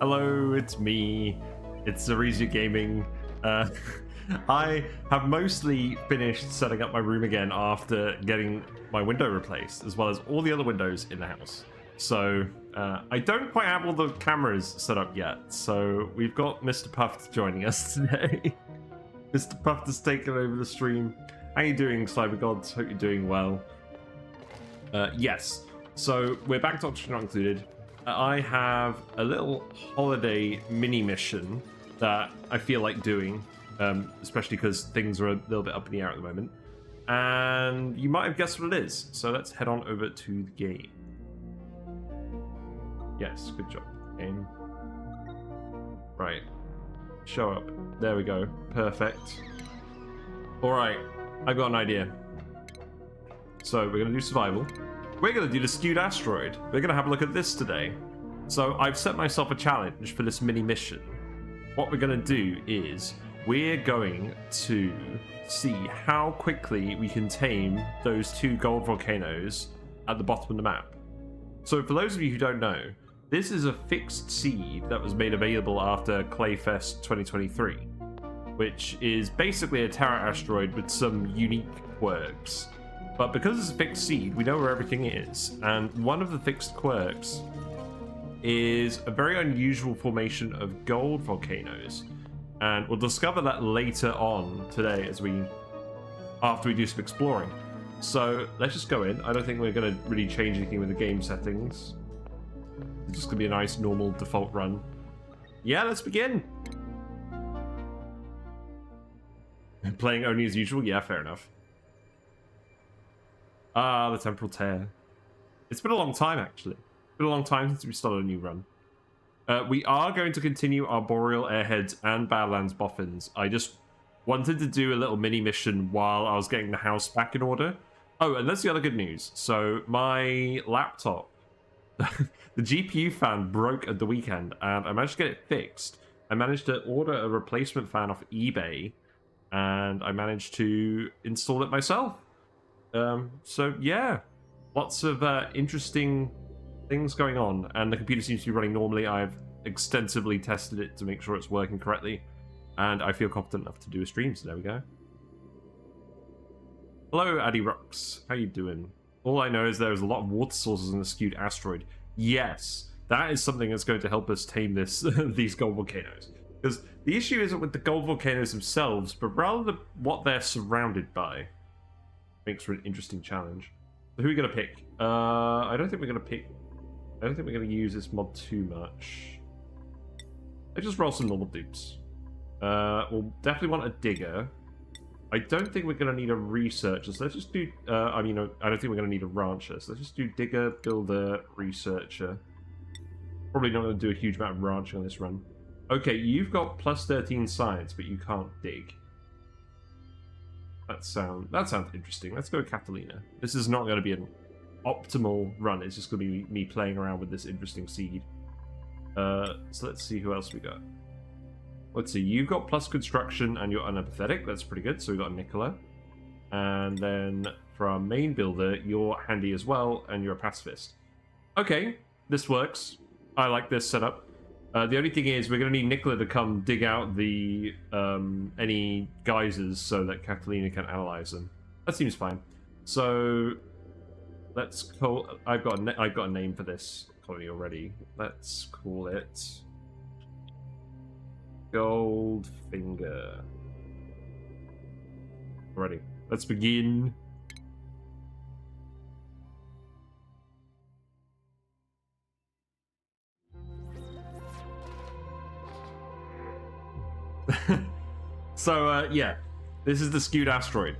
Hello, it's me. It's Zarezia Gaming. I have mostly finished setting up my room again after getting my window replaced, as well as all the other windows in the house. So I don't quite have all the cameras set up yet. So we've got Mr. Puffed joining us today. Mr. Puffed has taken over the stream. How you doing, Cyber Gods? Hope you're doing well. Yes. So we're back to Oxygen Included. I have a little holiday mini mission that I feel like doing, especially because things are a little bit up in the air at the moment. And you might have guessed what it is. So let's head on over to the game. Yes, good job, game. Right. Show up. There we go. Perfect. Alright, I've got an idea. So we're going to do survival. We're going to do the Skewed Asteroid. We're going to have a look at this today. So I've set myself a challenge for this mini mission. What we're going to do is we're going to see how quickly we can tame those two gold volcanoes at the bottom of the map. So for those of you who don't know, this is a fixed seed that was made available after Clayfest 2023, which is basically a Terra asteroid with some unique quirks. But because it's a fixed seed, we know where everything is. And one of the fixed quirks is a very unusual formation of gold volcanoes. And we'll discover that later on today after we do some exploring. So let's just go in. I don't think we're going to really change anything with the game settings. It's just going to be a nice normal default run. Yeah, let's begin. Playing only as usual? Yeah, fair enough. Ah, the temporal tear. It's been a long time, actually. It's been a long time since we started a new run. We are going to continue our Boreal Airheads and Badlands Boffins. I just wanted to do a little mini mission while I was getting the house back in order. Oh, and that's the other good news. So my laptop, the GPU fan broke at the weekend, and I managed to get it fixed. I managed to order a replacement fan off eBay, and I managed to install it myself. So yeah, lots of interesting things going on, and the computer seems to be running normally. I've extensively tested it to make sure it's working correctly, and I feel confident enough to do a stream, so there we go. Hello, Addy Rocks. How you doing? All I know is there's a lot of water sources in the Skewed Asteroid. Yes, that is something that's going to help us tame this these gold volcanoes. Because the issue isn't with the gold volcanoes themselves, but rather what they're surrounded by. Makes for an interesting challenge. So who are we going to pick? I don't think we're going to use this mod too much. Let's just roll some normal dupes. We'll definitely want a digger. I don't think we're going to need a researcher, so let's just do... I don't think we're going to need a rancher, so let's just do digger, builder, researcher. Probably not going to do a huge amount of ranching on this run. Okay, you've got plus 13 science, but you can't dig. That sounds interesting. Let's go with Catalina. This is not going to be an optimal run. It's just going to be me playing around with this interesting seed. So let's see who else we got. Let's see. You've got plus construction and you're unempathetic. That's pretty good. So we got Nicola. And then for our main builder, you're handy as well, and you're a pacifist. Okay, this works. I like this setup. The only thing is, we're going to need Nicola to come dig out the any geysers so that Catalina can analyze them. That seems fine. So let's call. I've got a name for this colony already. Let's call it Goldfinger. Alrighty, let's begin. So, yeah, this is the Skewed Asteroid.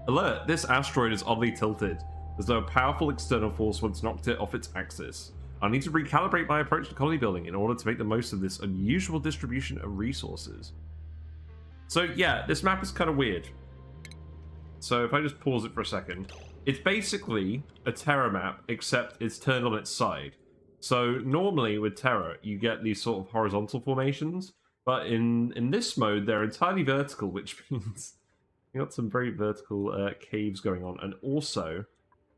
Alert, this asteroid is oddly tilted, as though a powerful external force once knocked it off its axis. I need to recalibrate my approach to colony building in order to make the most of this unusual distribution of resources. So, yeah, this map is kind of weird. So, if I just pause it for a second, it's basically a Terra map, except it's turned on its side. So, normally with Terra, you get these sort of horizontal formations. But in this mode, they're entirely vertical, which means you got some very vertical caves going on. And also,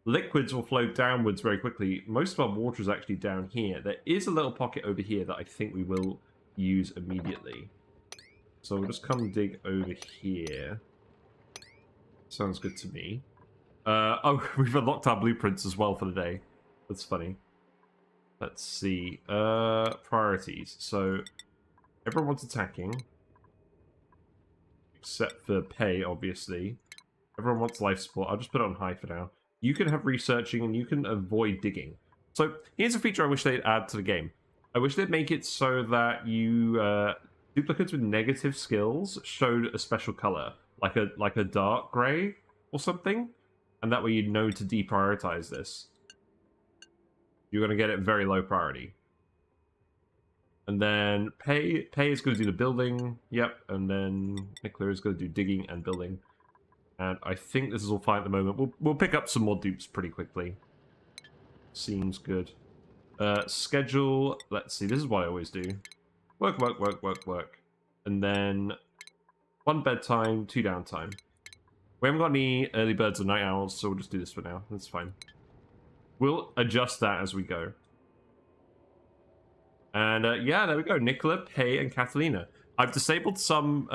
liquids will flow downwards very quickly. Most of our water is actually down here. There is a little pocket over here that I think we will use immediately. So we'll just come dig over here. Sounds good to me. Oh, we've unlocked our blueprints as well for the day. That's funny. Let's see. Priorities. So everyone wants attacking. Except for pay, obviously. Everyone wants life support. I'll just put it on high for now. You can have researching and you can avoid digging. So here's a feature I wish they'd add to the game. I wish they'd make it so that you duplicates with negative skills showed a special color, like a dark gray or something, and that way you'd know to deprioritize this. You're going to get it very low priority. And then pay is going to do the building. Yep. And then Nuclear is going to do digging and building. And I think this is all fine at the moment. We'll pick up some more dupes pretty quickly. Seems good. Schedule. Let's see. This is what I always do. Work, work, work, work, work. And then 1 bedtime, 2 downtime. We haven't got any early birds or night owls, so we'll just do this for now. That's fine. We'll adjust that as we go. And yeah, there we go. Nicola, Pei, and Catalina. I've disabled some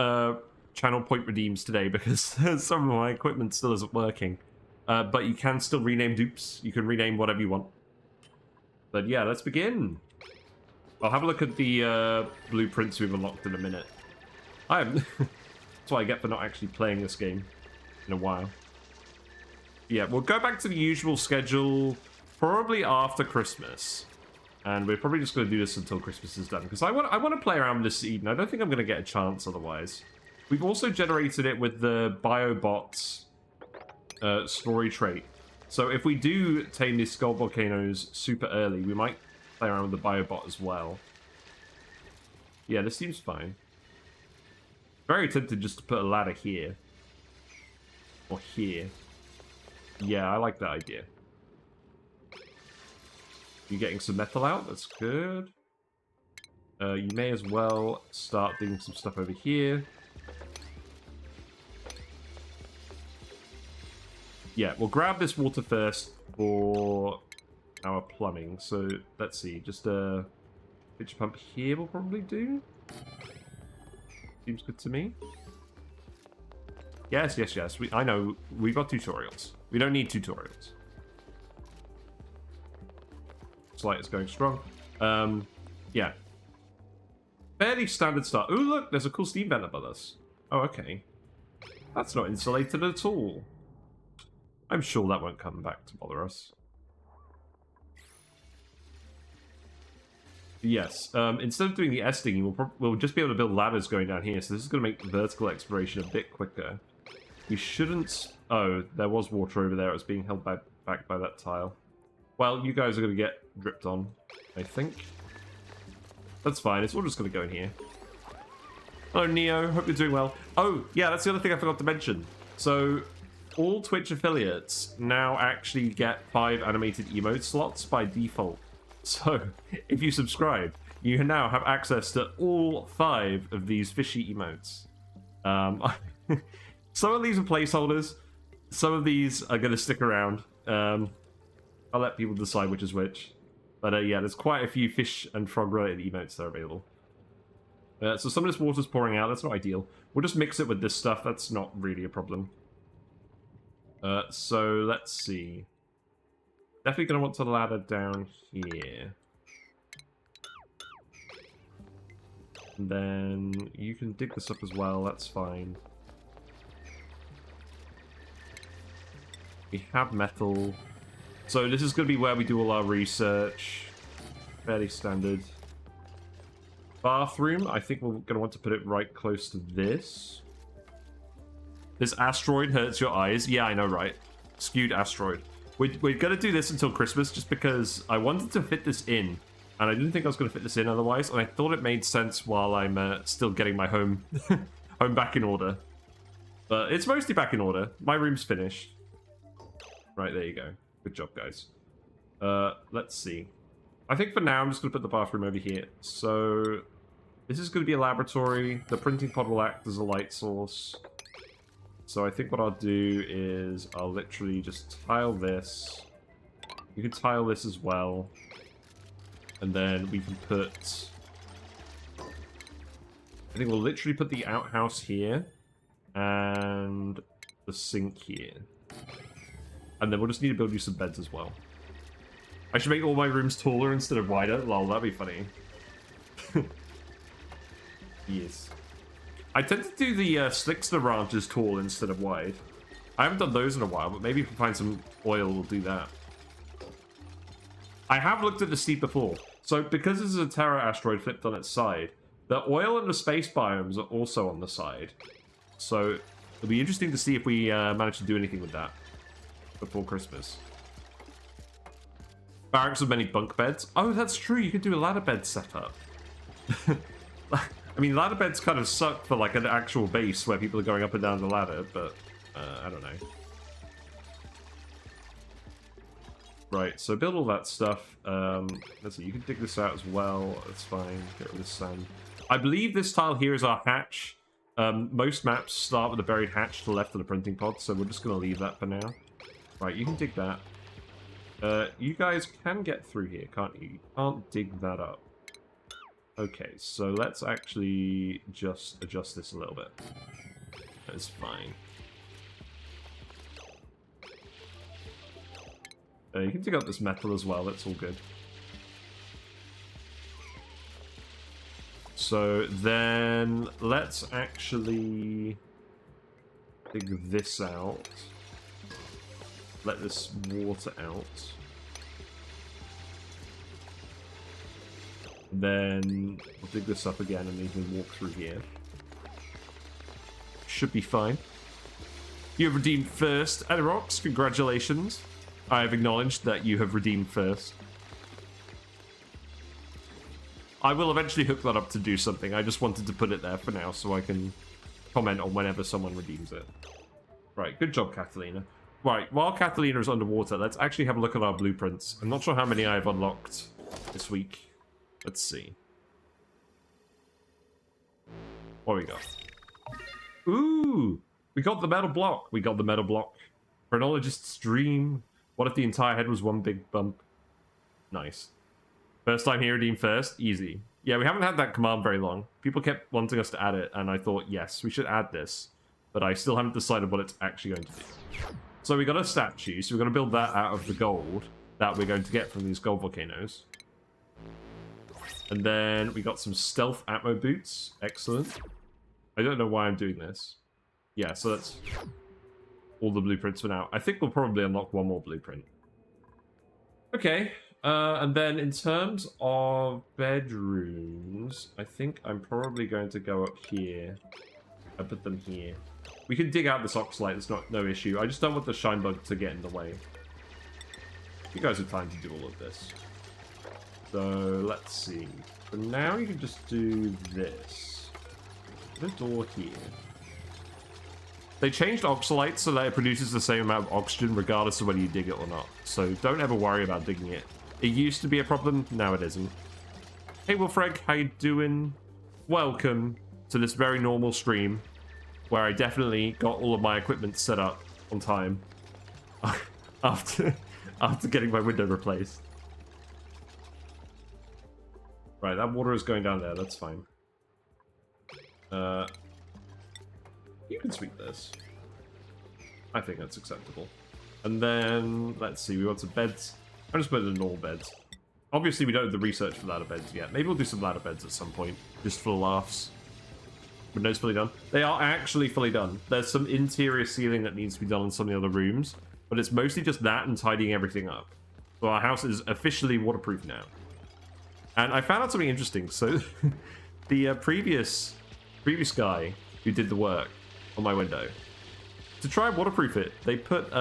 channel point redeems today because some of my equipment still isn't working. But you can still rename dupes. You can rename whatever you want. But yeah, let's begin. I'll have a look at the blueprints we've unlocked in a minute. That's what I get for not actually playing this game in a while. Yeah, we'll go back to the usual schedule probably after Christmas. And we're probably just going to do this until Christmas is done. Because I want to play around with this Eden. I don't think I'm going to get a chance otherwise. We've also generated it with the Biobot Story Trait. So if we do tame these Gold Volcanoes super early, we might play around with the Biobot as well. Yeah, this seems fine. Very tempted just to put a ladder here. Or here. Yeah, I like that idea. You're getting some metal out, that's good. You may as well start doing some stuff over here. Yeah, we'll grab this water first for our plumbing. So, let's see, just a pitcher pump here will probably do. Seems good to me. Yes, yes, yes. I know, we've got tutorials. We don't need tutorials. Light is going strong. Yeah. Fairly standard start. Oh, look, there's a cool steam vent above us. Oh, okay. That's not insulated at all. I'm sure that won't come back to bother us. Yes. Instead of doing the S digging, we'll just be able to build ladders going down here. So this is going to make vertical exploration a bit quicker. We shouldn't... Oh, there was water over there. It was being held back by that tile. Well, you guys are going to get dripped on, I think. That's fine. It's all just going to go in here. Hello, Neo. Hope you're doing well. Oh, yeah, that's the other thing I forgot to mention. So, all Twitch affiliates now actually get 5 animated emote slots by default. So, if you subscribe, you now have access to all 5 of these fishy emotes. Some of these are placeholders. Some of these are going to stick around. I'll let people decide which is which. But yeah, there's quite a few fish and frog-related emotes that are available. So some of this water's pouring out. That's not ideal. We'll just mix it with this stuff. That's not really a problem. So let's see. Definitely going to want to ladder down here. And then you can dig this up as well. That's fine. We have metal. So this is going to be where we do all our research. Fairly standard. Bathroom, I think we're going to want to put it right close to this. This asteroid hurts your eyes. Yeah, I know, right? Skewed Asteroid. We're going to do this until Christmas just because I wanted to fit this in. And I didn't think I was going to fit this in otherwise. And I thought it made sense while I'm still getting my home back in order. But it's mostly back in order. My room's finished. Right, there you go. Good job, guys. Let's see. I think for now, I'm just going to put the bathroom over here. So, this is going to be a laboratory. The printing pod will act as a light source. So I think what I'll do is I'll literally just tile this. You can tile this as well. And then we can put... I think we'll literally put the outhouse here. And the sink here. And then we'll just need to build you some beds as well. I should make all my rooms taller instead of wider. Lol, that'd be funny. Yes. I tend to do the Slickster ranches tall instead of wide. I haven't done those in a while, but maybe if we find some oil, we'll do that. I have looked at the steep before. So because this is a Terra asteroid flipped on its side, the oil and the space biomes are also on the side. So it'll be interesting to see if we manage to do anything with that before Christmas. Barracks with many bunk beds. Oh, that's true. You could do a ladder bed setup. I mean, ladder beds kind of suck for like an actual base where people are going up and down the ladder, but I don't know. Right, so build all that stuff. Let's see, you can dig this out as well. That's fine. Get rid of the sand. I believe this tile here is our hatch. Most maps start with a buried hatch to the left of the printing pod, so we're just going to leave that for now. Right, you can dig that. You guys can get through here, can't you? You can't dig that up. Okay, so let's actually just adjust this a little bit. That's fine. You can dig up this metal as well, that's all good. So then let's actually dig this out. Let this water out. Then we'll dig this up again and you can walk through here. Should be fine. You have redeemed first. Aderox, congratulations. I have acknowledged that you have redeemed first. I will eventually hook that up to do something. I just wanted to put it there for now so I can comment on whenever someone redeems it. Right, good job, Catalina. Right, while Catalina is underwater, let's actually have a look at our blueprints. I'm not sure how many I have unlocked this week. Let's see. What do we got? Ooh! We got the metal block. We got the metal block. Chronologist's dream. What if the entire head was one big bump? Nice. First time here, redeem first. Easy. Yeah, we haven't had that command very long. People kept wanting us to add it, and I thought, yes, we should add this. But I still haven't decided what it's actually going to be. So we got a statue, so we're going to build that out of the gold that we're going to get from these gold volcanoes. And then we got some stealth atmo boots. Excellent. I don't know why I'm doing this. Yeah, so that's all the blueprints for now. I think we'll probably unlock one more blueprint. Okay. And then in terms of bedrooms, I think I'm probably going to go up here. I put them here. We can dig out this oxalite. It's no issue. I just don't want the shine bug to get in the way. You guys have time to do all of this. So let's see. For now, you can just do this. Put a door here. They changed oxalite so that it produces the same amount of oxygen regardless of whether you dig it or not. So don't ever worry about digging it. It used to be a problem, now it isn't. Hey Wolfreg, how you doing? Welcome to this very normal stream where I definitely got all of my equipment set up on time after getting my window replaced. Right, that water is going down there, that's fine. You can sweep this. I think that's acceptable. And then, let's see, we want some beds. I'm just putting in normal beds. Obviously, we don't have the research for ladder beds yet. Maybe we'll do some ladder beds at some point, just for laughs. Windows fully done. They are actually fully done. There's some interior sealing that needs to be done in some of the other rooms, but it's mostly just that and tidying everything up. So our house is officially waterproof now. And I found out something interesting. So the previous guy who did the work on my window, to try and waterproof it, they put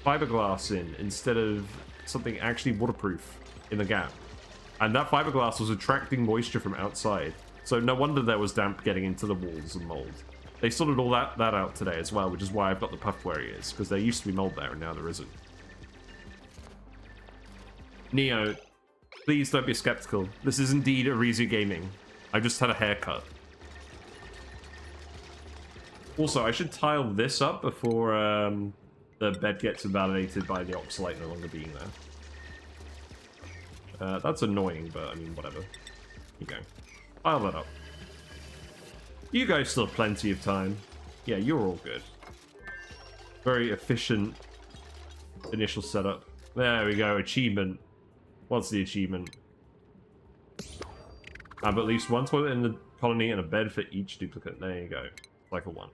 fiberglass in instead of something actually waterproof in the gap. And that fiberglass was attracting moisture from outside. So no wonder there was damp getting into the walls and mold. They sorted all that out today as well, which is why I've got the puff where he is, because there used to be mold there and now there isn't. Neo, please don't be skeptical. This is indeed Arizu Gaming. I just had a haircut. Also, I should tile this up before the bed gets invalidated by the oxalate no longer being there. That's annoying, but I mean, whatever. Here you go. Tile that up. You guys still have plenty of time. Yeah, you're all good. Very efficient initial setup. There we go, achievement. What's the achievement? Have at least one toilet in the colony and a bed for each duplicate. There you go. Cycle 1.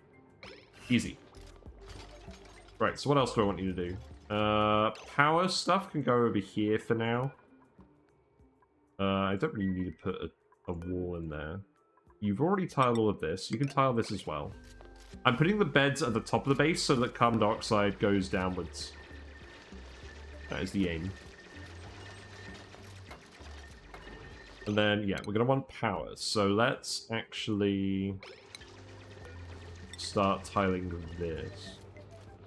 Easy. Right, so what else do I want you to do? Power stuff can go over here for now. I don't really need to put a wall in there. You've already tiled all of this. You can tile this as well. I'm putting the beds at the top of the base so that carbon dioxide goes downwards. That is the aim. And then, yeah, we're going to want power. So let's actually start tiling this.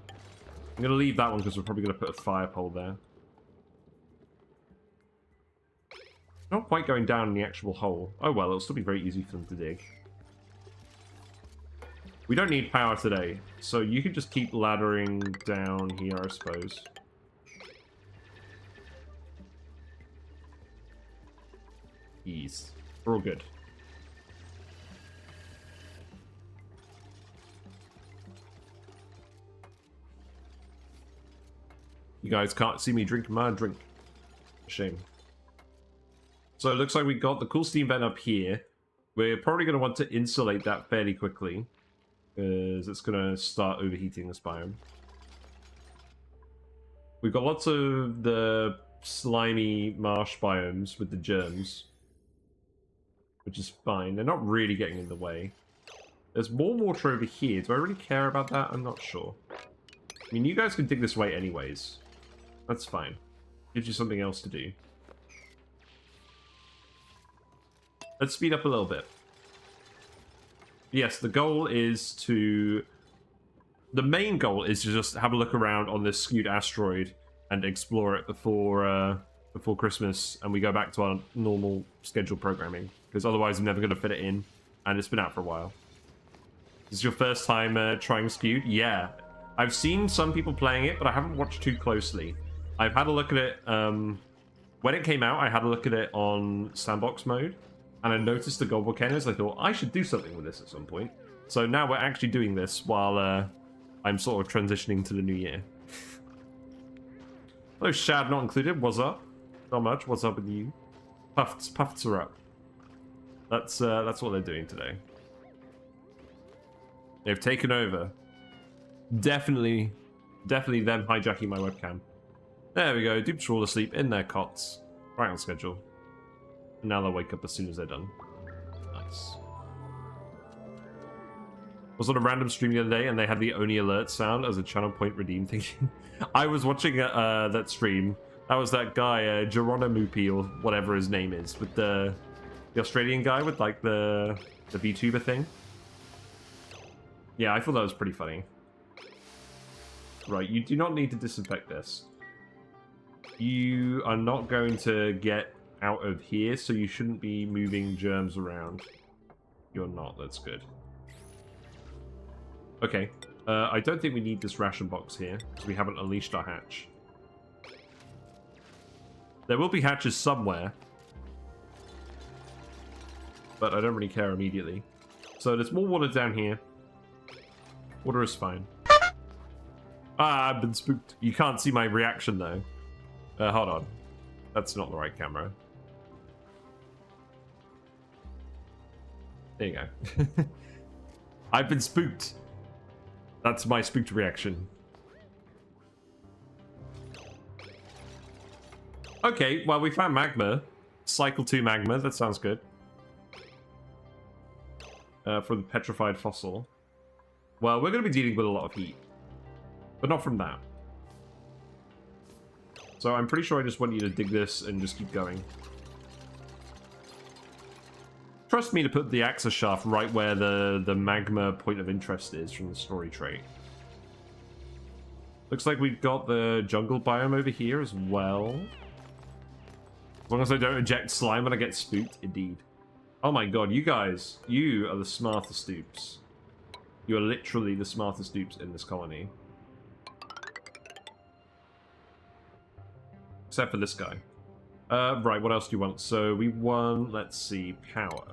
I'm going to leave that one because we're probably going to put a fire pole there. Not quite going down in the actual hole. Oh well, it'll still be very easy for them to dig. We don't need power today, so you can just keep laddering down here, I suppose. Ease. We're all good. You guys can't see me drink my drink. Shame. So it looks like we got the cool steam vent up here. We're probably going to want to insulate that fairly quickly, because it's going to start overheating this biome. We've got lots of the slimy marsh biomes with the germs, which is fine. They're not really getting in the way. There's more water over here. Do I really care about that? I'm not sure. I mean, you guys can dig this way anyways. That's fine. Gives you something else to do. Let's speed up a little bit. Yes, the goal is to... The main goal is to just have a look around on this Skewed Asteroid and explore it before Christmas, and we go back to our normal scheduled programming, because otherwise I'm never going to fit it in, and it's been out for a while. This is your first time trying Skewed? Yeah. I've seen some people playing it, but I haven't watched too closely. I've had a look at it... when it came out, I had a look at it on sandbox mode, and I noticed the Gold Volcanoes. I thought, I should do something with this at some point. So now we're actually doing this while I'm sort of transitioning to the new year. Hello, Shad not included. What's up? Not much. What's up with you? Puffs are up. That's what they're doing today. They've taken over. Definitely them hijacking my webcam. There we go. Dupes are all asleep in their cots. Right on schedule. And now they'll wake up as soon as they're done. Nice. I was on a random stream the other day and they had the ONI alert sound as a channel point redeem thing. I was watching that stream. That was that guy, Geronimo or whatever his name is, with the Australian guy with like the VTuber thing. Yeah, I thought that was pretty funny. Right, you do not need to disinfect this. You are not going to get out of here, so you shouldn't be moving germs around. You're not, that's good. Okay, I don't think we need this ration box here, because we haven't unleashed our hatch. There will be hatches somewhere, but I don't really care immediately. So there's more water down here. Water is fine. Ah, I've been spooked. You can't see my reaction though. Hold on. That's not the right camera. There you go. I've been spooked. That's my spooked reaction. Okay, well, we found magma. Cycle 2 magma, that sounds good. For the petrified fossil. Well, we're going to be dealing with a lot of heat. But not from that. So I'm pretty sure I just want you to dig this and just keep going. Trust me to put the axis shaft right where the magma point of interest is from the story trait. Looks like we've got the jungle biome over here as well. As long as I don't eject slime when I get spooked, indeed. Oh my god, you guys, you are the smartest dupes. You are literally the smartest dupes in this colony. Except for this guy. Right, what else do you want? So we want, let's see, power.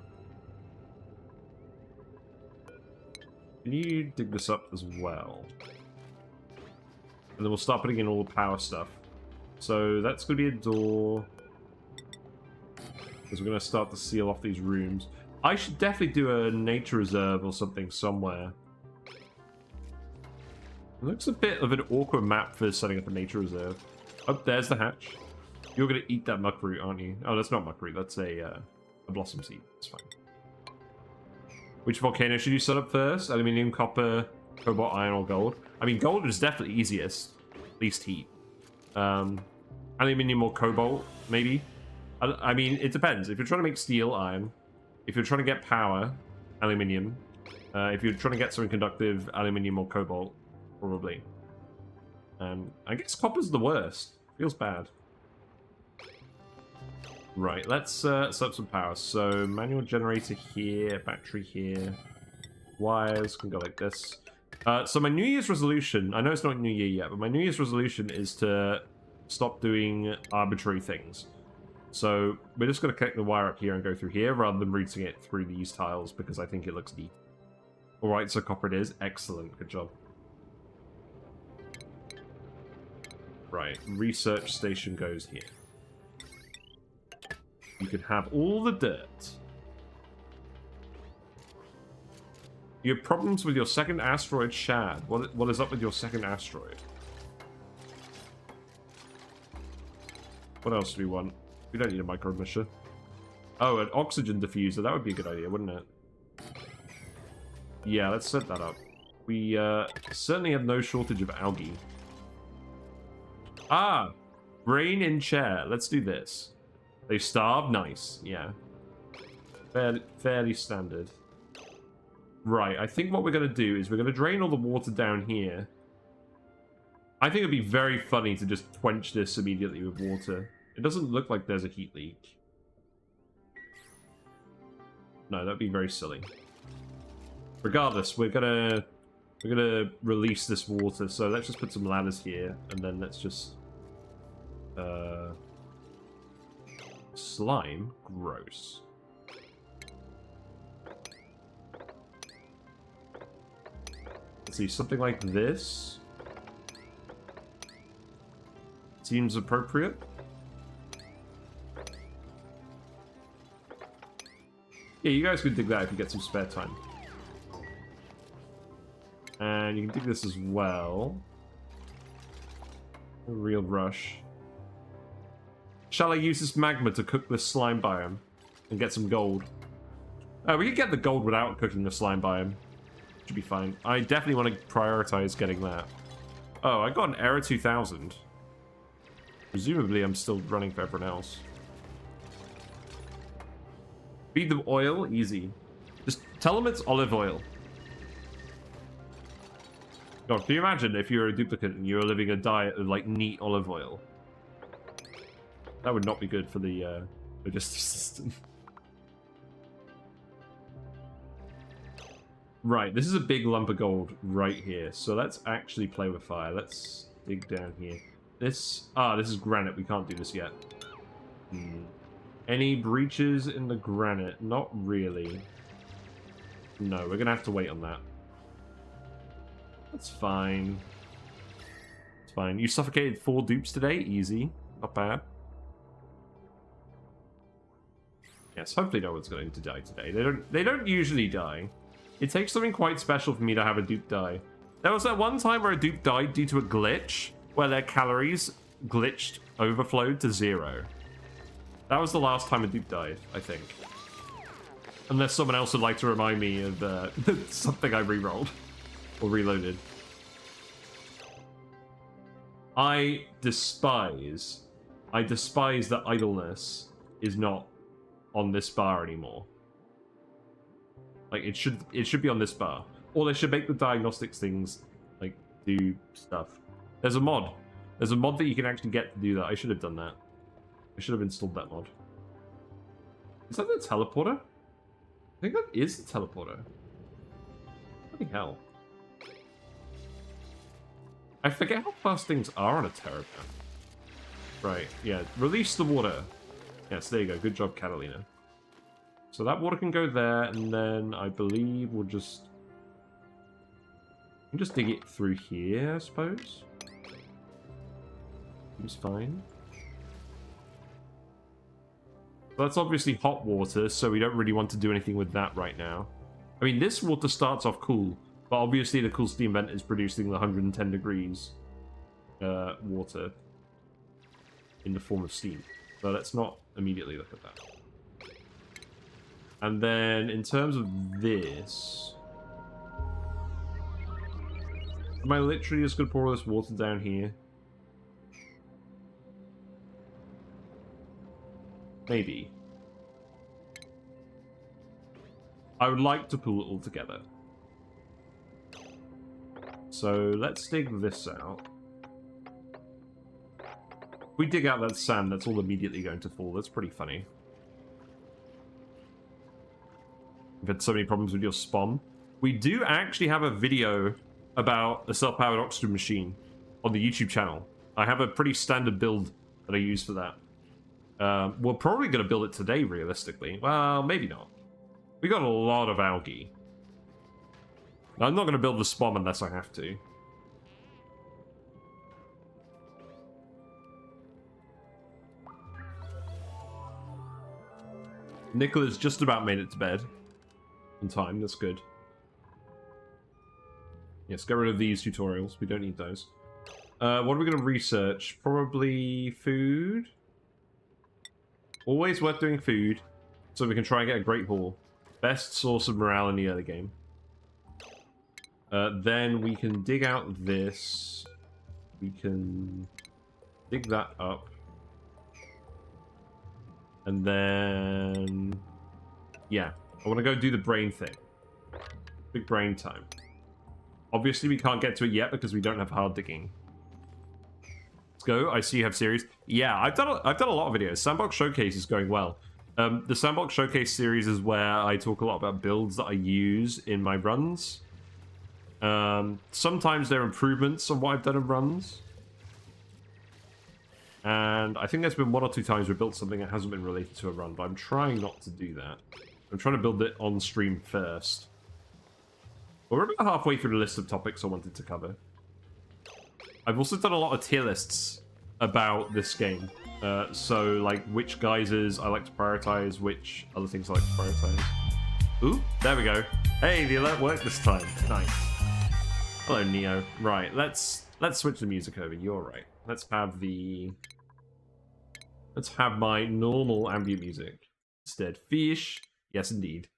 Can you dig this up as well? And then we'll start putting in all the power stuff. So that's going to be a door. Because we're going to start to seal off these rooms. I should definitely do a nature reserve or something somewhere. It looks a bit of an awkward map for setting up a nature reserve. Oh, there's the hatch. You're going to eat that muckroot, aren't you? Oh, that's not muckroot. That's a blossom seed. That's fine. Which volcano should you set up first? Aluminium, copper, cobalt, iron, or gold? I mean, gold is definitely easiest. Least heat. Aluminium or cobalt, maybe? I mean, it depends. If you're trying to make steel, iron. If you're trying to get power, aluminium. If you're trying to get something conductive, aluminium or cobalt, probably. I guess copper's the worst. Feels bad. Right, let's set up some power. So, manual generator here, battery here. Wires can go like this. So my New Year's resolution, I know it's not New Year yet, but my New Year's resolution is to stop doing arbitrary things. So we're just going to connect the wire up here and go through here rather than routing it through these tiles because I think it looks neat. Alright, so copper it is. Excellent. Good job. Right, research station goes here. You can have all the dirt. You have problems with your second asteroid, Shad. What is up with your second asteroid? What else do we want? We don't need a micro emisser. Oh, an oxygen diffuser. That would be a good idea, wouldn't it? Yeah, let's set that up. We certainly have no shortage of algae. Ah! Brain in chair. Let's do this. They starve? Nice. Yeah. Fairly standard. Right, I think what we're going to do is we're going to drain all the water down here. I think it'd be very funny to just quench this immediately with water. It doesn't look like there's a heat leak. No, that'd be very silly. Regardless, we're gonna release this water, so let's just put some ladders here, and then let's just slime, gross. Let's see, something like this seems appropriate. Yeah, you guys can dig that if you get some spare time. And you can dig this as well. A real rush. Shall I use this magma to cook this slime biome and get some gold? We can get the gold without cooking the slime biome. Should be fine. I definitely want to prioritize getting that. Oh, I got an error 2000. Presumably I'm still running for everyone else. Feed them oil? Easy. Just tell them it's olive oil. God, can you imagine if you're a duplicate and you're living a diet of, like, neat olive oil? That would not be good for the digestive system. Right, this is a big lump of gold right here. So let's actually play with fire. Let's dig down here. This is granite. We can't do this yet. Any breaches in the granite? Not really. No, we're gonna have to wait on that. That's fine. It's fine. You suffocated 4 dupes today? Easy. Not bad. Yes, hopefully no one's going to die today. They don't usually die. It takes something quite special for me to have a dupe die. There was that one time where a dupe died due to a glitch, where their calories glitched, overflowed to 0. That was the last time a dupe died, I think. Unless someone else would like to remind me of something I re-rolled. Or reloaded. I despise that idleness is not on this bar anymore. Like, it should be on this bar. Or they should make the diagnostics things, like, do stuff. There's a mod. There's a mod that you can actually get to do that. I should have done that. I should have installed that mod. Is that the teleporter? I think that is the teleporter. Bloody hell. I forget how fast things are on a Terra map. Right, yeah. Release the water. Yes, there you go. Good job, Catalina. So that water can go there, and then I believe we'll just... we can just dig it through here, I suppose. Seems fine. That's obviously hot water, so we don't really want to do anything with that right now. I mean, this water starts off cool, but obviously the cool steam vent is producing the 110 degrees water in the form of steam. So let's not immediately look at that. And then in terms of this... am I literally just going to pour all this water down here? Maybe. I would like to pull it all together. So let's dig this out. If we dig out that sand, that's all immediately going to fall. That's pretty funny. You've had so many problems with your spawn. We do actually have a video about a self-powered oxygen machine on the YouTube channel. I have a pretty standard build that I use for that. We're probably going to build it today, realistically. Well, maybe not. We got a lot of algae. I'm not going to build the spawn unless I have to. Nicola's just about made it to bed. In time, that's good. Yes, get rid of these tutorials. We don't need those. What are we going to research? Probably food? Always worth doing food, so we can try and get a great haul. Best source of morale in the early game. Then we can dig out this. We can dig that up. And then... yeah, I want to go do the brain thing. Big brain time. Obviously, we can't get to it yet because we don't have hard digging. Let's go. I see you have series. Yeah, I've done a lot of videos. Sandbox Showcase is going well. The Sandbox Showcase series is where I talk a lot about builds that I use in my runs. Sometimes they're improvements on what I've done in runs. And I think there's been one or two times we built something that hasn't been related to a run, but I'm trying not to do that. I'm trying to build it on stream first. But we're about halfway through the list of topics I wanted to cover. I've also done a lot of tier lists about this game. So, like, which geysers I like to prioritize, which other things I like to prioritize. Ooh, there we go. Hey, the alert worked this time. Nice. Hello, Neo. Right, let's switch the music over. You're right. Let's have my normal ambient music instead. Fish. Yes, indeed.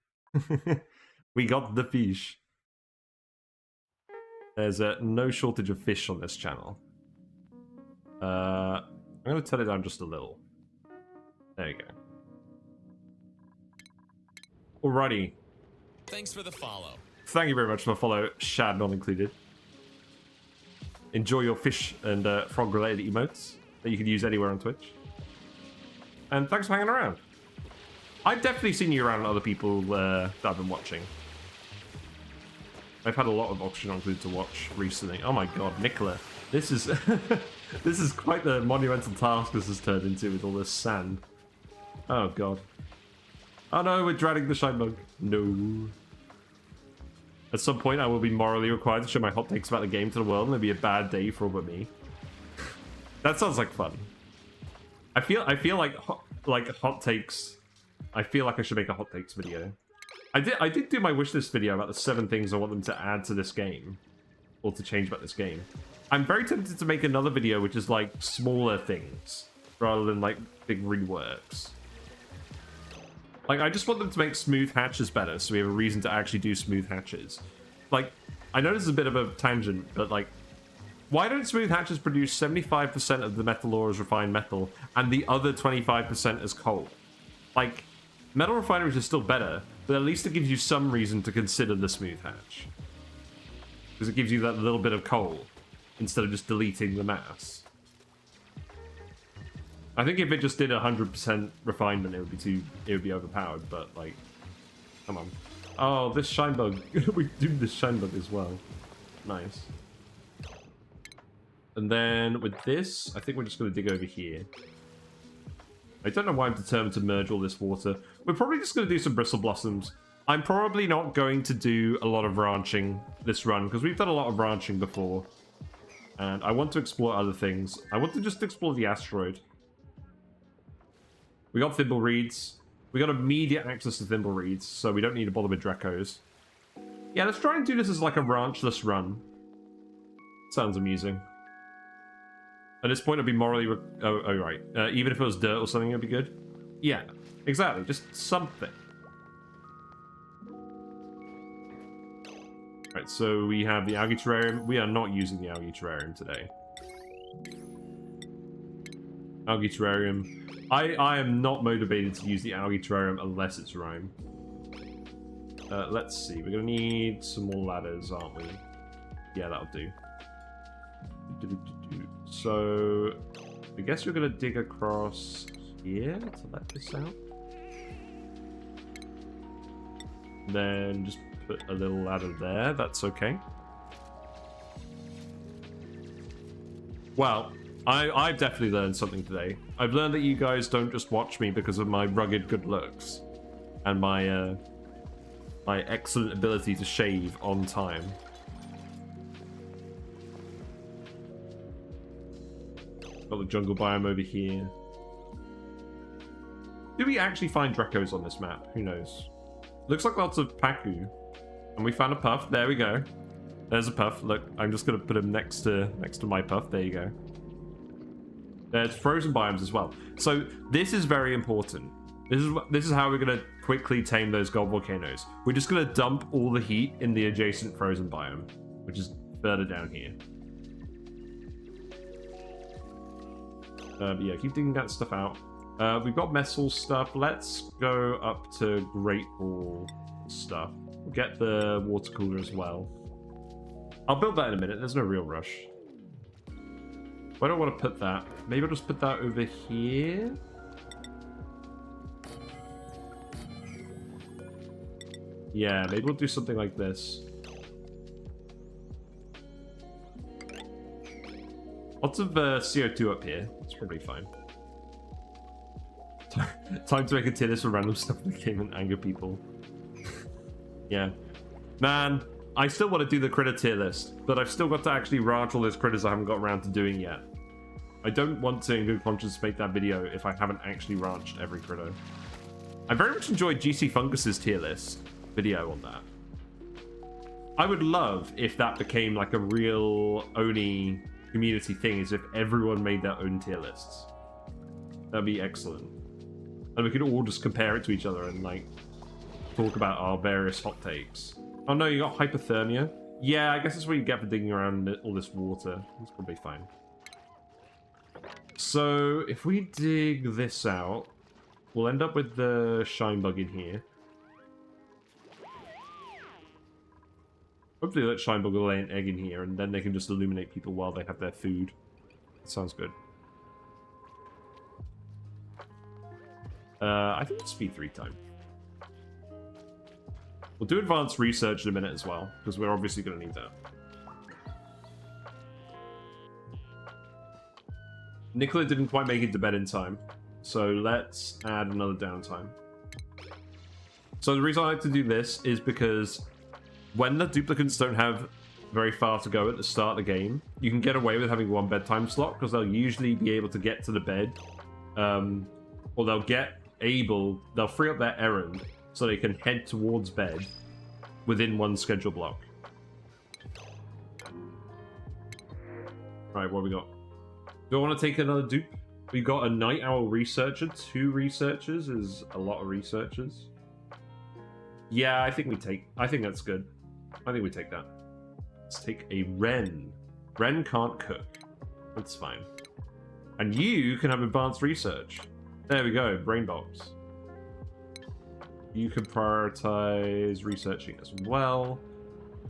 We got the fish. There's no shortage of fish on this channel. I'm going to turn it down just a little. There you go. Alrighty. Thanks for the follow. Thank you very much for the follow, Shad not included. Enjoy your fish and frog-related emotes that you can use anywhere on Twitch. And thanks for hanging around. I've definitely seen you around other people that I've been watching. I've had a lot of Oxygen Included to watch recently. Oh my god, Nicola. This is this is quite the monumental task this has turned into with all this sand. Oh god. Oh no, we're dragging the shine bug. No. At some point I will be morally required to share my hot takes about the game to the world, and it'll be a bad day for all but me. That sounds like fun. I feel like hot takes. I feel like I should make a hot takes video. I did do my wishlist video about the 7 things I want them to add to this game, or to change about this game. I'm very tempted to make another video which is like smaller things rather than like big reworks. Like, I just want them to make smooth hatches better, so we have a reason to actually do smooth hatches. Like, I know this is a bit of a tangent, but like, why don't smooth hatches produce 75% of the metal ore as refined metal, and the other 25% as coal? Like, metal refineries are still better, but at least it gives you some reason to consider the smooth hatch. Because it gives you that little bit of coal, instead of just deleting the mass. I think if it just did 100% refinement, it would be overpowered, but like, come on. Oh, this shine bug. We do this shine bug as well. Nice. And then with this, I think we're just going to dig over here. I don't know why I'm determined to merge all this water. We're probably just going to do some bristle blossoms. I'm probably not going to do a lot of ranching this run, because we've done a lot of ranching before. And I want to explore other things. I want to just explore the asteroid. We got thimble reeds. We got immediate access to thimble reeds, so we don't need to bother with Drecos. Yeah, let's try and do this as like a ranchless run. Sounds amusing. At this point, it'd be morally... Oh, right. Even if it was dirt or something, it'd be good? Yeah, exactly. Just something. Right, so we have the algae terrarium. We are not using the algae terrarium today. Algae terrarium. I am not motivated to use the algae terrarium unless it's rhyme. Let's see. We're going to need some more ladders, aren't we? Yeah, that'll do. So, I guess we're going to dig across here to let this out. Then just put a little ladder there. That's okay. Well, I've definitely learned something today. I've learned that you guys don't just watch me because of my rugged good looks and my my excellent ability to shave on time. Got the jungle biome over here. Do we actually find Drecos on this map? Who knows? Looks like lots of Paku. And we found a puff. There we go. There's a puff. Look, I'm just going to put him next to my puff. There you go. There's frozen biomes as well. So this is very important. This is how we're going to quickly tame those gold volcanoes. We're just going to dump all the heat in the adjacent frozen biome, which is further down here. But yeah, keep digging that stuff out. We've got metal stuff. Let's go up to Great Hall stuff. We'll get the water cooler as well. I'll build that in a minute. There's no real rush. I don't want to put that. Maybe I'll just put that over here. Yeah, maybe we'll do something like this. Lots of CO2 up here. It's probably fine. Time to make a tier list for random stuff that came and anger people. Yeah. Man, I still want to do the critter tier list, but I've still got to actually ranch all those critters I haven't got around to doing yet. I don't want to, in good conscience, make that video if I haven't actually ranched every critter. I very much enjoyed GC Fungus's tier list video on that. I would love if that became like a real ONI community thing, is if everyone made their own tier lists. That'd be excellent. And we could all just compare it to each other and like talk about our various hot takes. Oh no, you got hypothermia? Yeah, I guess that's what you get for digging around all this water. It's probably fine. So if we dig this out, we'll end up with the shine bug in here. Hopefully that shine bug will lay an egg in here, and then they can just illuminate people while they have their food. That sounds good. I think it's speed 3 time. We'll do advanced research in a minute as well, because we're obviously going to need that. Nicola didn't quite make it to bed in time, so let's add another downtime. So the reason I like to do this is because when the duplicants don't have very far to go at the start of the game, you can get away with having one bedtime slot, because they'll usually be able to get to the bed, or they'll free up their errand so they can head towards bed within one schedule block. Right, what have we got? Do I want to take another dupe? We got a night owl researcher. 2 researchers is a lot of researchers. Yeah, I think that's good. I think we take that. Let's take a wren. Wren can't cook. That's fine. And you can have advanced research. There we go, brain box. You can prioritize researching as well.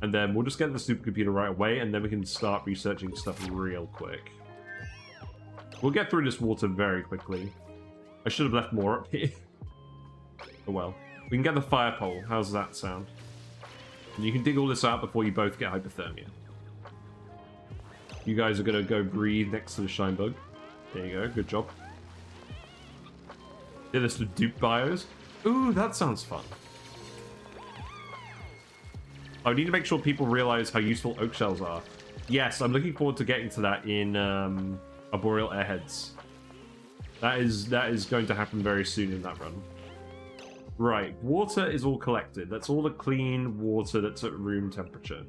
And then we'll just get the supercomputer right away, and then we can start researching stuff real quick. We'll get through this water very quickly. I should have left more up here. Oh well. We can get the fire pole. How's that sound? And you can dig all this out before you both get hypothermia. You guys are going to go breathe next to the shine bug. There you go. Good job. Yeah, this with dupe bios. Ooh, that sounds fun. I need to make sure people realize how useful oak shells are. Yes, I'm looking forward to getting to that in Arboreal Airheads. That is going to happen very soon in that run. Right, water is all collected. That's all the clean water that's at room temperature.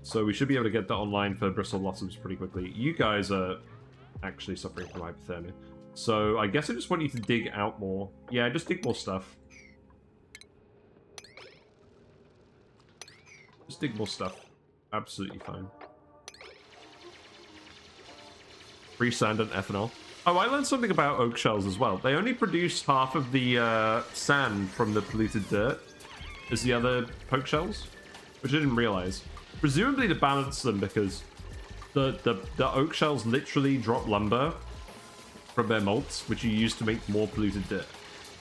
So we should be able to get that online for Bristle Blossoms pretty quickly. You guys are actually suffering from hypothermia. So I guess I just want you to dig out more. Yeah, just dig more stuff. Just dig more stuff. Absolutely fine. Free sand and ethanol. Oh, I learned something about oak shells as well. They only produce half of the sand from the polluted dirt as the other poke shells, which I didn't realize. Presumably to balance them, because the oak shells literally drop lumber from their molts, which you use to make more polluted dirt.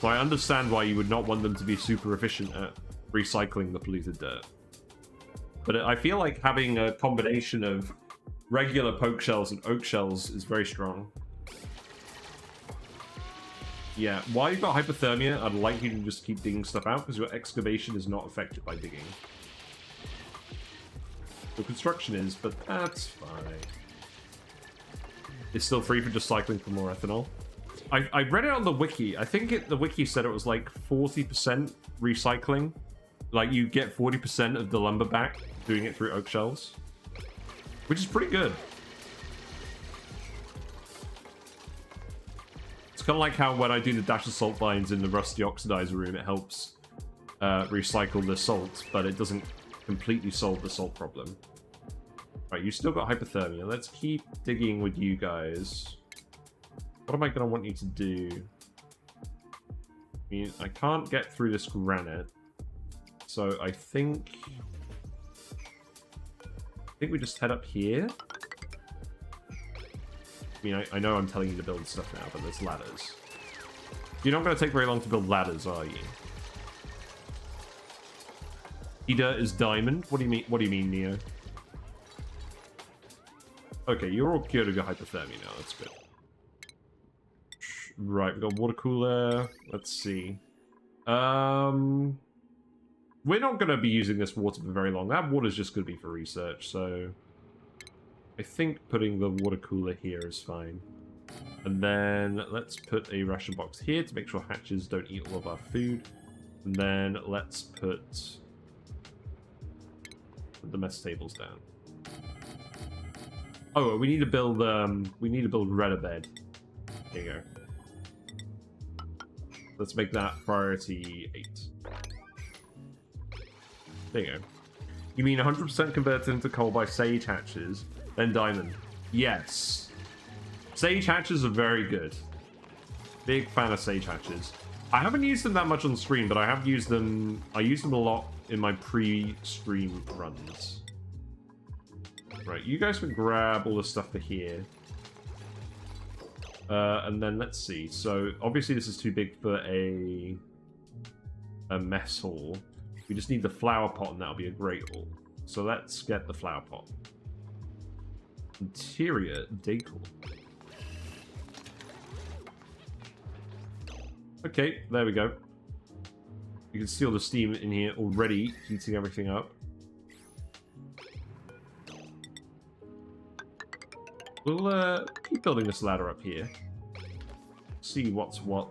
So I understand why you would not want them to be super efficient at recycling the polluted dirt. But I feel like having a combination of regular poke shells and oak shells is very strong. Yeah, while you've got hypothermia, I'd like you to just keep digging stuff out, because your excavation is not affected by digging. Your construction is, but that's fine. It's still free for just cycling for more ethanol. I read it on the wiki. I think the wiki said it was like 40% recycling. Like, you get 40% of the lumber back doing it through oak shells. Which is pretty good. It's kind of like how when I do the dash of salt lines in the rusty oxidizer room, it helps recycle the salt, but it doesn't completely solve the salt problem. Right, you still got hypothermia. Let's keep digging with you guys. What am I going to want you to do? I mean, I can't get through this granite. So I think we just head up here. I mean, I know I'm telling you to build stuff now, but there's ladders. You're not going to take very long to build ladders, are you? Ida is diamond. What do you mean? What do you mean, Neo? Okay, you're all cured of your hypothermia now. That's good. Right, we've got water cooler. Let's see. We're not going to be using this water for very long. That water's just going to be for research, so I think putting the water cooler here is fine. And then let's put a ration box here to make sure hatches don't eat all of our food. And then let's put the mess tables down. Oh, we need to build redder bed. There you go. Let's make that priority 8. There you go. You mean 100% converted into coal by sage hatches, then diamond? Yes. Sage hatches are very good. Big fan of sage hatches. I haven't used them that much on screen, but I have used them. I use them a lot in my pre-stream runs. Right, you guys can grab all the stuff for here. And then let's see. So obviously this is too big for a mess hall. We just need the flower pot, and that'll be a great haul. So let's get the flower pot. Interior decor. Okay, there we go. You can see all the steam in here already, heating everything up. We'll keep building this ladder up here. See what's what.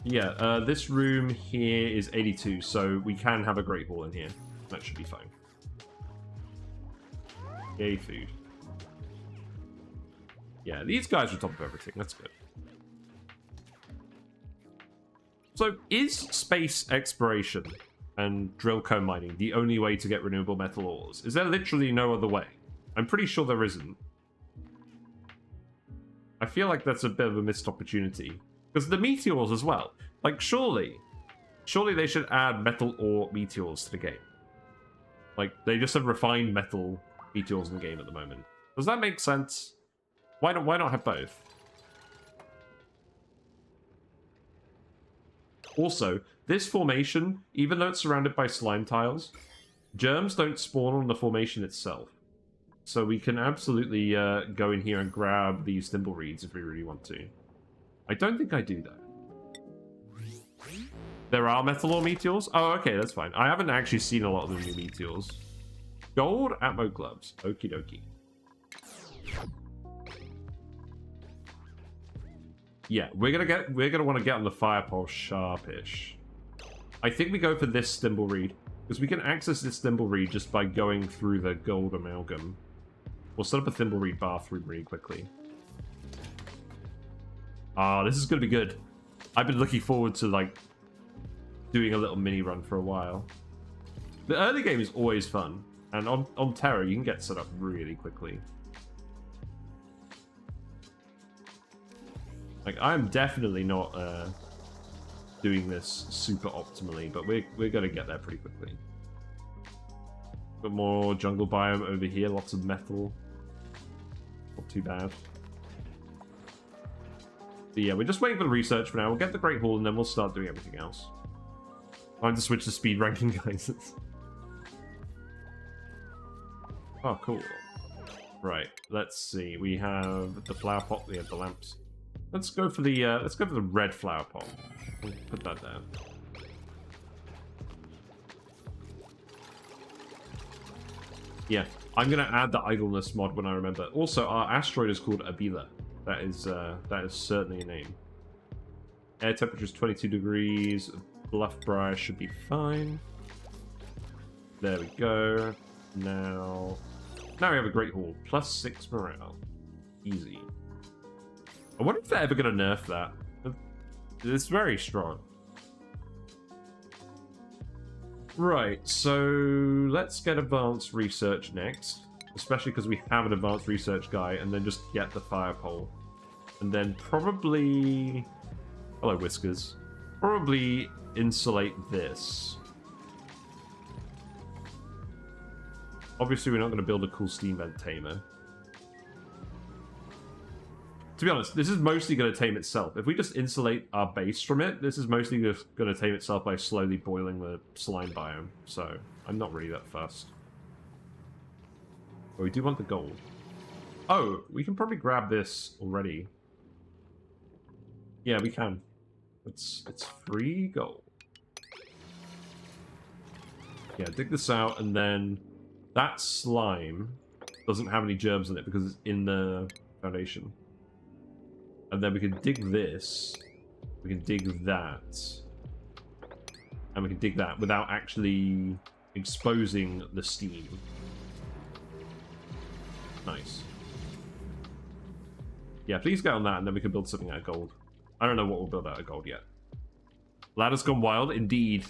Yeah, this room here is 82, so we can have a great hall in here. That should be fine. Yay, food. Yeah, these guys are top of everything. That's good. So, is space exploration and drill cone mining the only way to get renewable metal ores? Is there literally no other way? I'm pretty sure there isn't. I feel like that's a bit of a missed opportunity. Because the meteors as well. Like, surely they should add metal ore meteors to the game. Like, they just have refined metal meteors in the game at the moment. Does that make sense? Why not have both? Also, this formation, even though it's surrounded by slime tiles, germs don't spawn on the formation itself. So we can absolutely go in here and grab these thimbleweeds if we really want to. I don't think I do, though. There are metal ore meteors? Oh, okay, that's fine. I haven't actually seen a lot of the new meteors. Gold Atmo gloves. Okie dokie. Yeah, we're gonna want to get on the fire pole sharpish. I think we go for this thimbleweed, because we can access this thimbleweed just by going through the gold amalgam. We'll set up a thimbleweed bathroom really quickly. Ah, this is gonna be good. I've been looking forward to like doing a little mini run for a while. The early game is always fun, and on Terra you can get set up really quickly. Like, I'm definitely not doing this super optimally, but we're gonna get there pretty quickly. Got more jungle biome over here, lots of metal. Not too bad. But yeah, we're just waiting for the research for now. We'll get the Great Hall and then we'll start doing everything else. Time to switch to speed ranking, guys. Oh, cool. Right, let's see. We have the flower pot. We have the lamps. Let's go for the red flower pot. We'll put that there. Yeah, I'm gonna add the idleness mod when I remember. Also, our asteroid is called Abila. That is certainly a name. Air temperature is 22 degrees. Bluffbriar should be fine. There we go. Now we have a Great Hall. +6 morale. Easy. I wonder if they're ever going to nerf that. It's very strong. Right, so let's get advanced research next. Especially because we have an advanced research guy, and then just get the fire pole. And then probably... Hello, Whiskers. Probably insulate this. Obviously, we're not going to build a cool steam vent tamer. To be honest, this is mostly going to tame itself. If we just insulate our base from it, this is mostly just going to tame itself by slowly boiling the slime biome. So, I'm not really that fussed. But we do want the gold. Oh, we can probably grab this already. Yeah, we can. It's free gold. Yeah, dig this out, and then that slime doesn't have any germs in it because it's in the foundation. And then we can dig this. We can dig that. And we can dig that without actually exposing the steam. Nice. Yeah, please get on that, and then we can build something out of gold. I don't know what we'll build out of gold yet. Ladder's gone wild, indeed.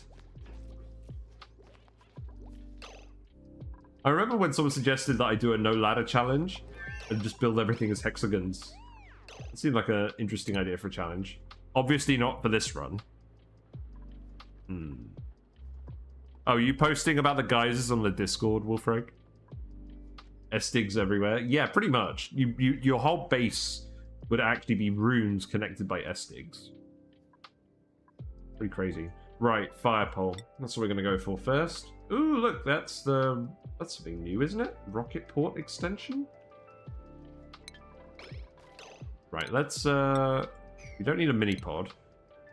I remember when someone suggested that I do a no ladder challenge and just build everything as hexagons. It seemed like an interesting idea for a challenge. Obviously not for this run. Oh, are you posting about the geysers on the Discord, Wolfreg? Estigs everywhere? Yeah, pretty much. Your whole base would actually be runes connected by Estigs. Pretty crazy. Right, fire pole. That's what we're going to go for first. Ooh, look, that's something new, isn't it? Rocket port extension? Right, let's, we don't need a mini pod.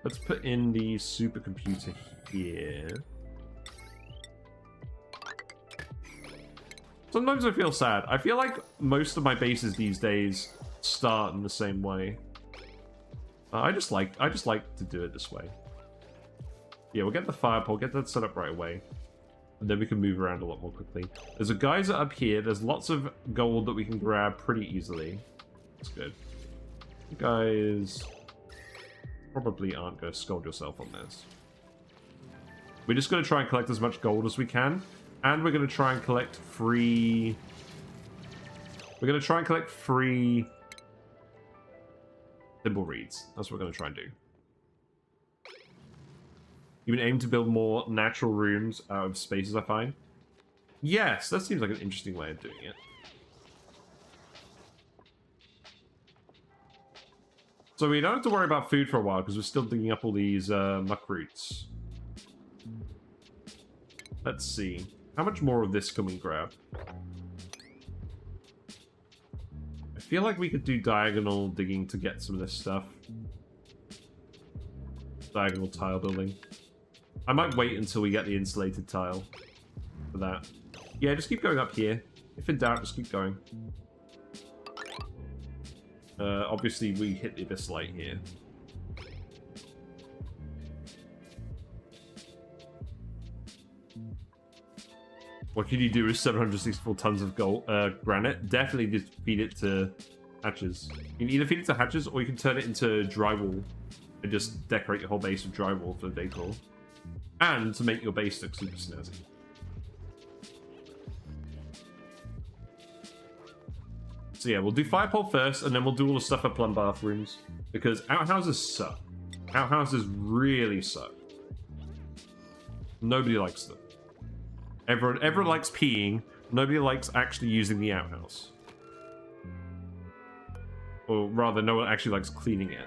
Let's put in the supercomputer here. Sometimes I feel sad. I feel like most of my bases these days start in the same way. I just like to do it this way. Yeah, we'll get the fire pole, get that set up right away. And then we can move around a lot more quickly. There's a geyser up here. There's lots of gold that we can grab pretty easily. That's good. You guys probably aren't going to scold yourself on this. We're just going to try and collect as much gold as we can. And we're going to try and collect free... We're going to try and collect free... thimble reeds. That's what we're going to try and do. You can aim to build more natural rooms out of spaces, I find. Yes, that seems like an interesting way of doing it. So we don't have to worry about food for a while because we're still digging up all these muck roots. Let's see. How much more of this can we grab? I feel like we could do diagonal digging to get some of this stuff. Diagonal tile building. I might wait until we get the insulated tile for that. Yeah, just keep going up here. If in doubt, just keep going. Obviously, we hit the abyss light here. What can you do with 764 tons of gold granite? Definitely just feed it to hatches. You can either feed it to hatches, or you can turn it into drywall and just decorate your whole base with drywall for the decor. And to make your base look super snazzy. So yeah, we'll do firepole first, and then we'll do all the stuff for plum bathrooms. Because outhouses suck. Outhouses really suck. Nobody likes them. Everyone likes peeing. Nobody likes actually using the outhouse. Or rather, no one actually likes cleaning it.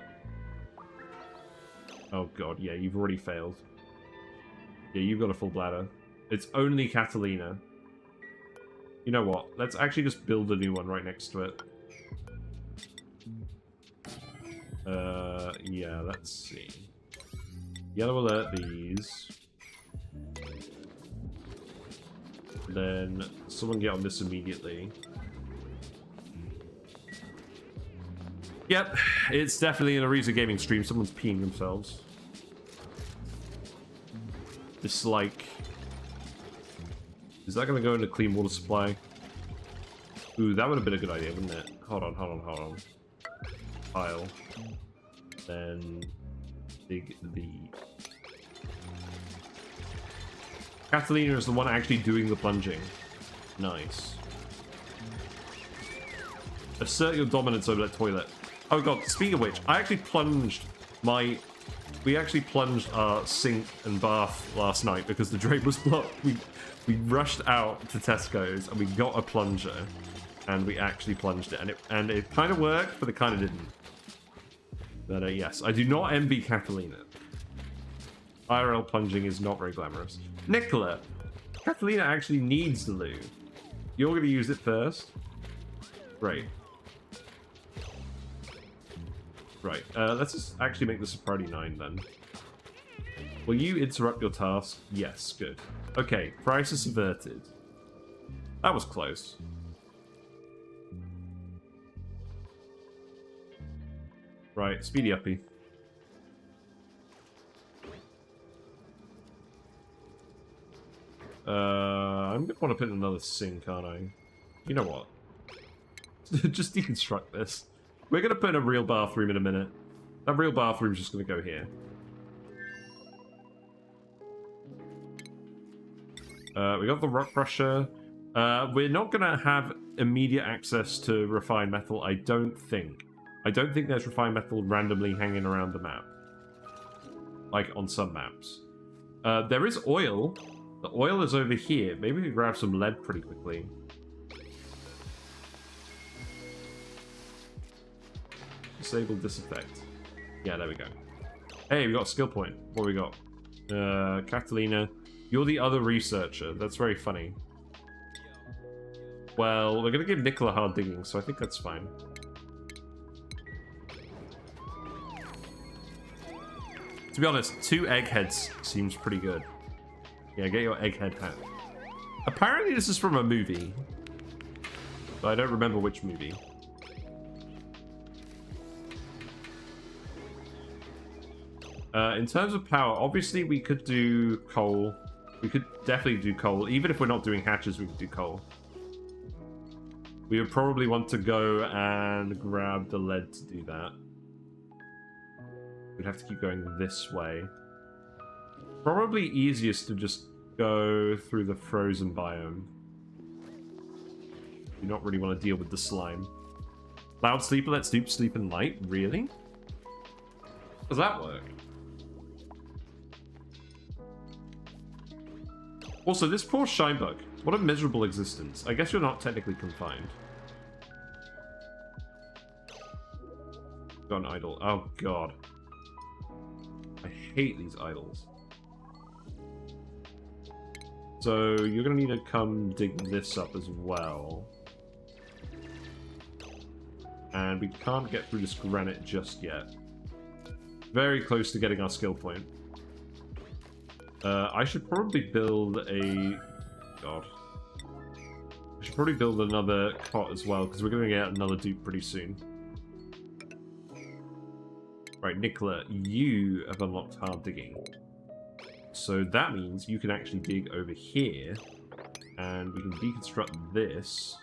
Oh god, yeah, you've already failed. Yeah, you've got a full bladder. It's only Catalina. You know what? Let's actually just build a new one right next to it. Yeah, let's see. Yellow alert these. Then someone get on this immediately. Yep, it's definitely an Ariza Gaming stream. Someone's peeing themselves. It's like... Is that going to go into clean water supply? Ooh, that would have been a good idea, wouldn't it? Hold on. Pile. Then... dig the... Catalina is the one actually doing the plunging. Nice. Assert your dominance over that toilet. Oh god, speaking of which, I actually plunged my... We actually plunged our sink and bath last night because the drain was blocked. We rushed out to Tesco's and we got a plunger. And we actually plunged it. And it kind of worked, but it kind of didn't. But yes, I do not envy Catalina. IRL plunging is not very glamorous. Nicola, Catalina actually needs the loo. You're going to use it first? Great. Right, let's just actually make this a priority 9 then. Will you interrupt your task? Yes, good. Okay, crisis averted. That was close. Right, speedy uppy. I'm gonna want to put in another sink, aren't I? You know what? Just deconstruct this. We're gonna put in a real bathroom in a minute. That real bathroom's just gonna go here. We got the rock crusher. We're not gonna have immediate access to refined metal, I don't think. I don't think there's refined metal randomly hanging around the map. Like on some maps. There is oil. The oil is over here. Maybe we can grab some lead pretty quickly. Disable disinfect. Yeah, there we go. Hey, we got a skill point. What we got? Catalina. You're the other researcher. That's very funny. Well, we're going to give Nicola hard digging, so I think that's fine. To be honest, 2 eggheads seems pretty good. Yeah, get your egghead hat. Apparently this is from a movie. But I don't remember which movie. In terms of power, obviously we could do coal. We could definitely do coal. Even if we're not doing hatches, we could do coal. We would probably want to go and grab the lead to do that. We'd have to keep going this way. Probably easiest to just go through the frozen biome. Do not really want to deal with the slime. Loud sleeper, let's sleep in light? Really? Does that work? Also, this poor Shinebug. What a miserable existence. I guess you're not technically confined. Got an idol. Oh, God. I hate these idols. So, you're going to need to come dig this up as well. And we can't get through this granite just yet. Very close to getting our skill point. I should probably build a... God. I should probably build another cot as well, because we're going to get another dupe pretty soon. Right, Nicola, you have unlocked hard digging. So that means you can actually dig over here, and we can deconstruct this.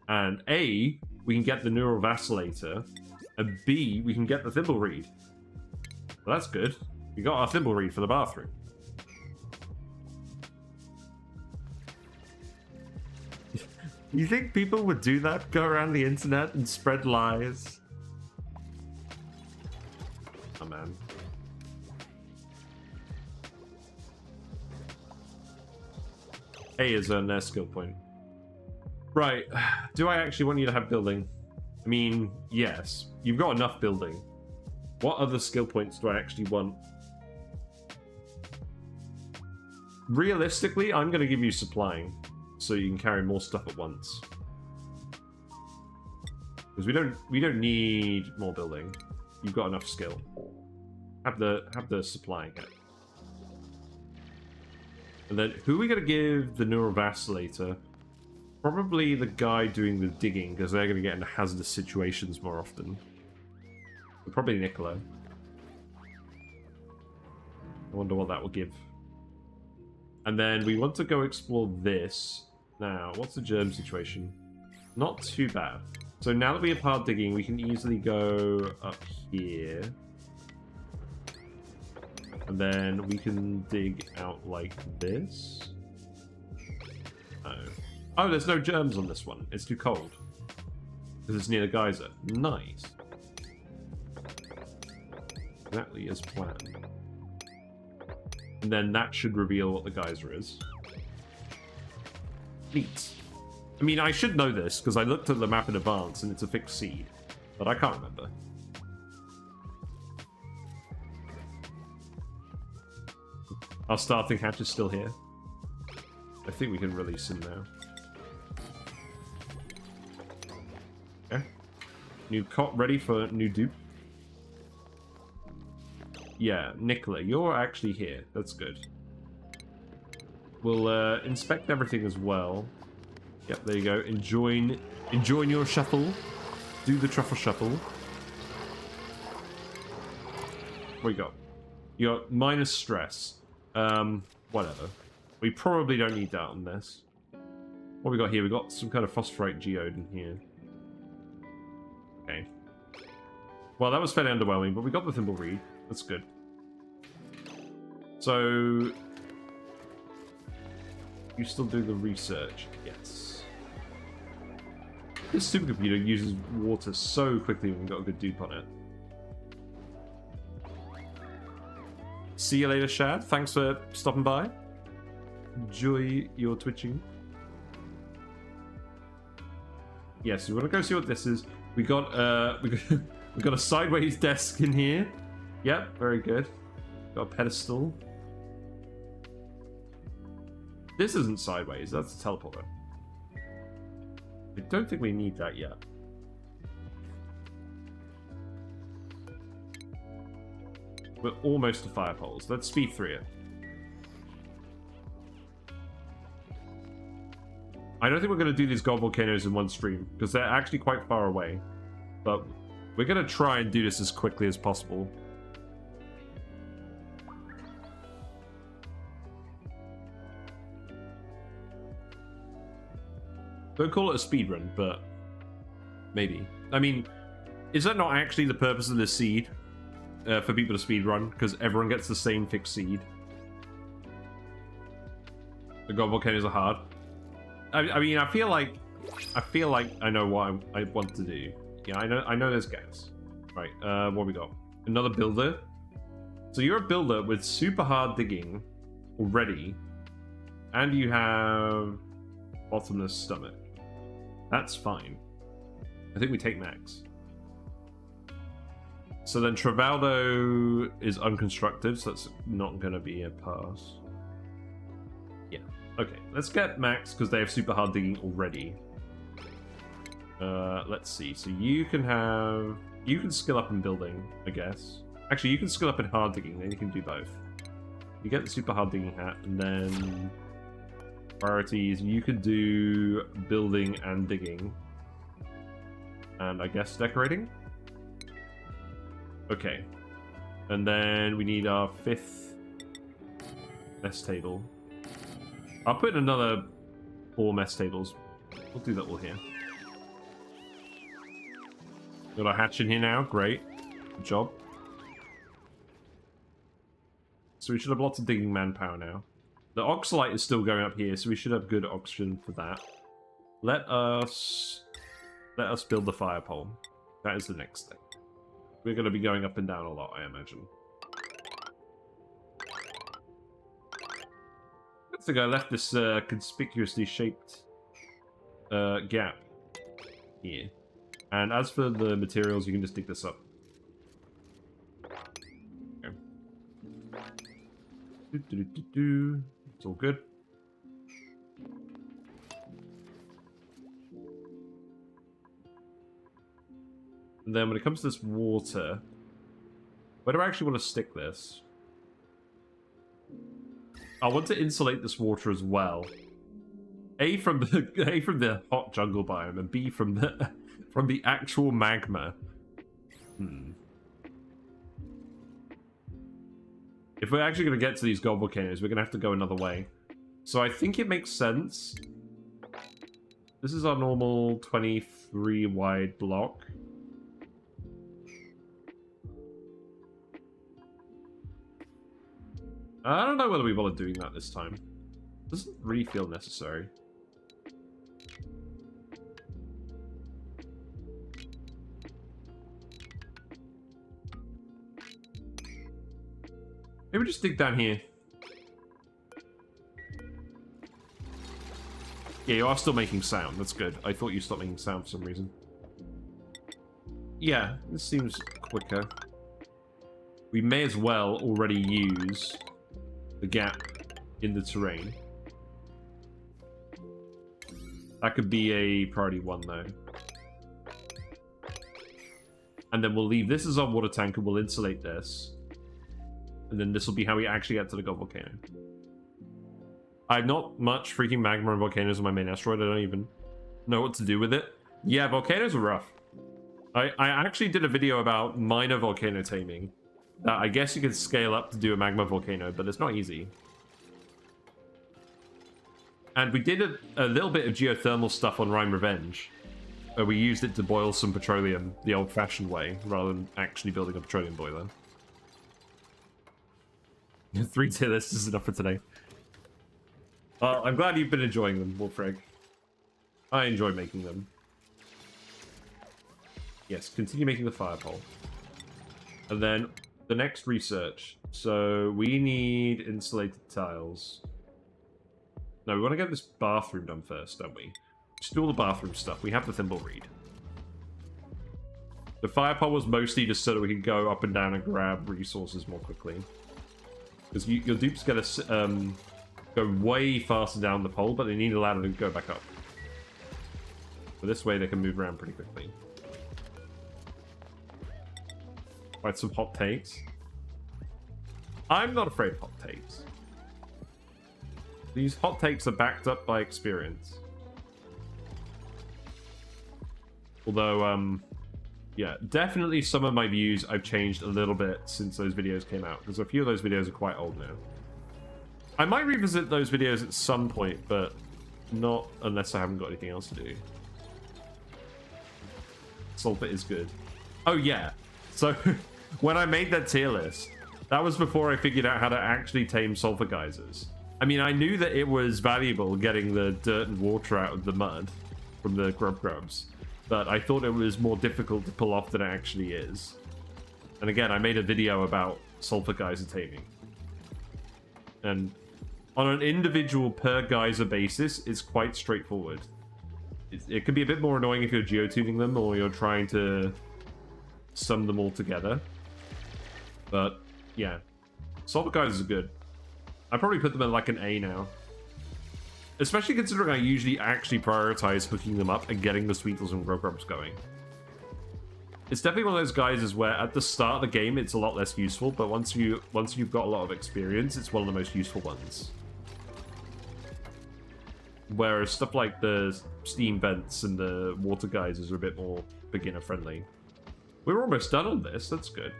And A, we can get the neural vacillator, and B, we can get the thimble reed. Well, that's good. We got our thimble reed for the bathroom. You think people would do that? Go around the internet and spread lies? Oh, man. A has earned their skill point. Right. Do I actually want you to have building? I mean, yes. You've got enough building. What other skill points do I actually want? Realistically, I'm going to give you supplying, so you can carry more stuff at once. Because we don't need more building. You've got enough skill. Have the supplying it. And then who are we going to give the neural vacillator? Probably the guy doing the digging, because they're going to get into hazardous situations more often. But probably Nicola. I wonder what that will give. And then we want to go explore this. Now, what's the germ situation? Not too bad. So now that we have hard digging, we can easily go up here. And then we can dig out like this. Oh. Oh, there's no germs on this one. It's too cold. Because it's near the geyser. Nice. Exactly as planned. And then that should reveal what the geyser is. Neat. I mean, I should know this, because I looked at the map in advance, and it's a fixed seed. But I can't remember. Our starting hatch is still here. I think we can release him now. Okay. New cot ready for new dupe. Yeah, Nicola, you're actually here. That's good. We'll inspect everything as well. Yep, there you go. Enjoy your shuffle. Do the truffle shuffle. What you got? You got minus stress. Whatever. We probably don't need that on this. What we got here? We got some kind of phosphorite geode in here. Okay. Well, that was fairly underwhelming, but we got the thimble reed. That's good. So, you still do the research? Yes. This supercomputer uses water so quickly when we've got a good dupe on it. See you later, Shad. Thanks for stopping by. Enjoy your twitching. Yes, we want to go see what this is. We got we got a sideways desk in here. Yep, very good. Got a pedestal. This isn't sideways, that's a teleporter. I don't think we need that yet. We're almost to fire poles. Let's speed through it. I don't think we're going to do these gold volcanoes in one stream, because they're actually quite far away. But we're going to try and do this as quickly as possible. Don't call it a speedrun, but maybe. I mean, is that not actually the purpose of this seed? For people to speedrun, because everyone gets the same fixed seed. The gold volcanoes are hard. I mean, I feel like I know what I want to do. Yeah, I know there's gas. Right, what we got? Another builder. So you're a builder with super hard digging already. And you have bottomless stomach. That's fine. I think we take max. So then Travaldo is unconstructed, so that's not going to be a pass. Yeah. Okay, let's get max because they have super hard digging already. Let's see. So you can skill up in building, I guess. Actually, you can skill up in hard digging, then you can do both. You get the super hard digging hat, and then priorities, you could do building and digging. And I guess decorating? Okay. And then we need our 5th mess table. I'll put in another 4 mess tables. We'll do that all here. Got our hatch in here now. Great. Good job. So we should have lots of digging manpower now. The oxalite is still going up here, so we should have good oxygen for that. Let us build the fire pole. That is the next thing. We're going to be going up and down a lot, I imagine. I think I left this conspicuously shaped gap here. And as for the materials, you can just dig this up. Okay. It's all good. And then when it comes to this water, where do I actually want to stick this? I want to insulate this water as well. A from the hot jungle biome, and B from the actual magma. If we're actually going to get to these gold volcanoes, we're going to have to go another way. So I think it makes sense. This is our normal 23 wide block. I don't know whether we bother doing that this time. Doesn't really feel necessary. Maybe just dig down here. Yeah, you are still making sound. That's good. I thought you stopped making sound for some reason. Yeah, this seems quicker. We may as well already use the gap in the terrain. That could be a priority 1, though. And then we'll leave this as our water tank, and we'll insulate this. And then this will be how we actually get to the Gold Volcano. I have not much freaking magma and volcanoes on my main asteroid. I don't even know what to do with it. Yeah, volcanoes are rough. I actually did a video about minor volcano taming. That I guess you could scale up to do a magma volcano, but it's not easy. And we did a little bit of geothermal stuff on Rime Revenge, where we used it to boil some petroleum the old-fashioned way, rather than actually building a petroleum boiler. 3 tier list is enough for today. I'm glad you've been enjoying them, Wolfreg. I enjoy making them. Yes, continue making the fire pole. And then the next research. So we need insulated tiles. No, we want to get this bathroom done first, don't we? Just do all the bathroom stuff. We have the thimble reed. The fire pole was mostly just so that we could go up and down and grab resources more quickly. Because your dupes get to go way faster down the pole, but they need a ladder to go back up. But this way they can move around pretty quickly. Right, some hot takes. I'm not afraid of hot takes. These hot takes are backed up by experience. Although, yeah, definitely some of my views I've changed a little bit since those videos came out, because a few of those videos are quite old now. I might revisit those videos at some point, but not unless I haven't got anything else to do. Sulfur is good. Oh yeah, so when I made that tier list, that was before I figured out how to actually tame sulfur geysers. I mean, I knew that it was valuable getting the dirt and water out of the mud from the grubs, but I thought it was more difficult to pull off than it actually is. And again, I made a video about sulfur geyser taming. And on an individual per geyser basis, it's quite straightforward. It can be a bit more annoying if you're geotuning them or you're trying to sum them all together. But, yeah. Solid geysers are good. I probably put them at like an A now. Especially considering I usually actually prioritize hooking them up and getting the Sweetles and Grubs going. It's definitely one of those geysers where at the start of the game it's a lot less useful, but once you've got a lot of experience, it's one of the most useful ones. Whereas stuff like the steam vents and the water geysers are a bit more beginner friendly. We're almost done on this, that's good.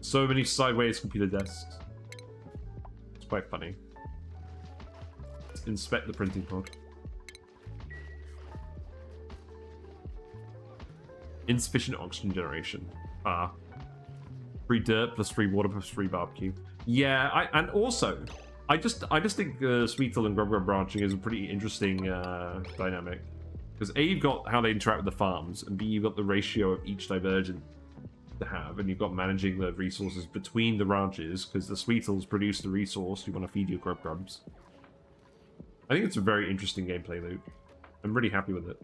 So many sideways computer desks. It's quite funny. Let's inspect the printing pod. Insufficient oxygen generation. Ah. Free dirt plus free water plus free barbecue. Yeah, and also, I just think Sweetle and Grub branching is a pretty interesting dynamic. Because A, you've got how they interact with the farms, and B, you've got the ratio of each divergent to have, and you've got managing the resources between the ranches, because the Sweetles produce the resource you want to feed your Grubs. I think it's a very interesting gameplay loop. I'm really happy with it.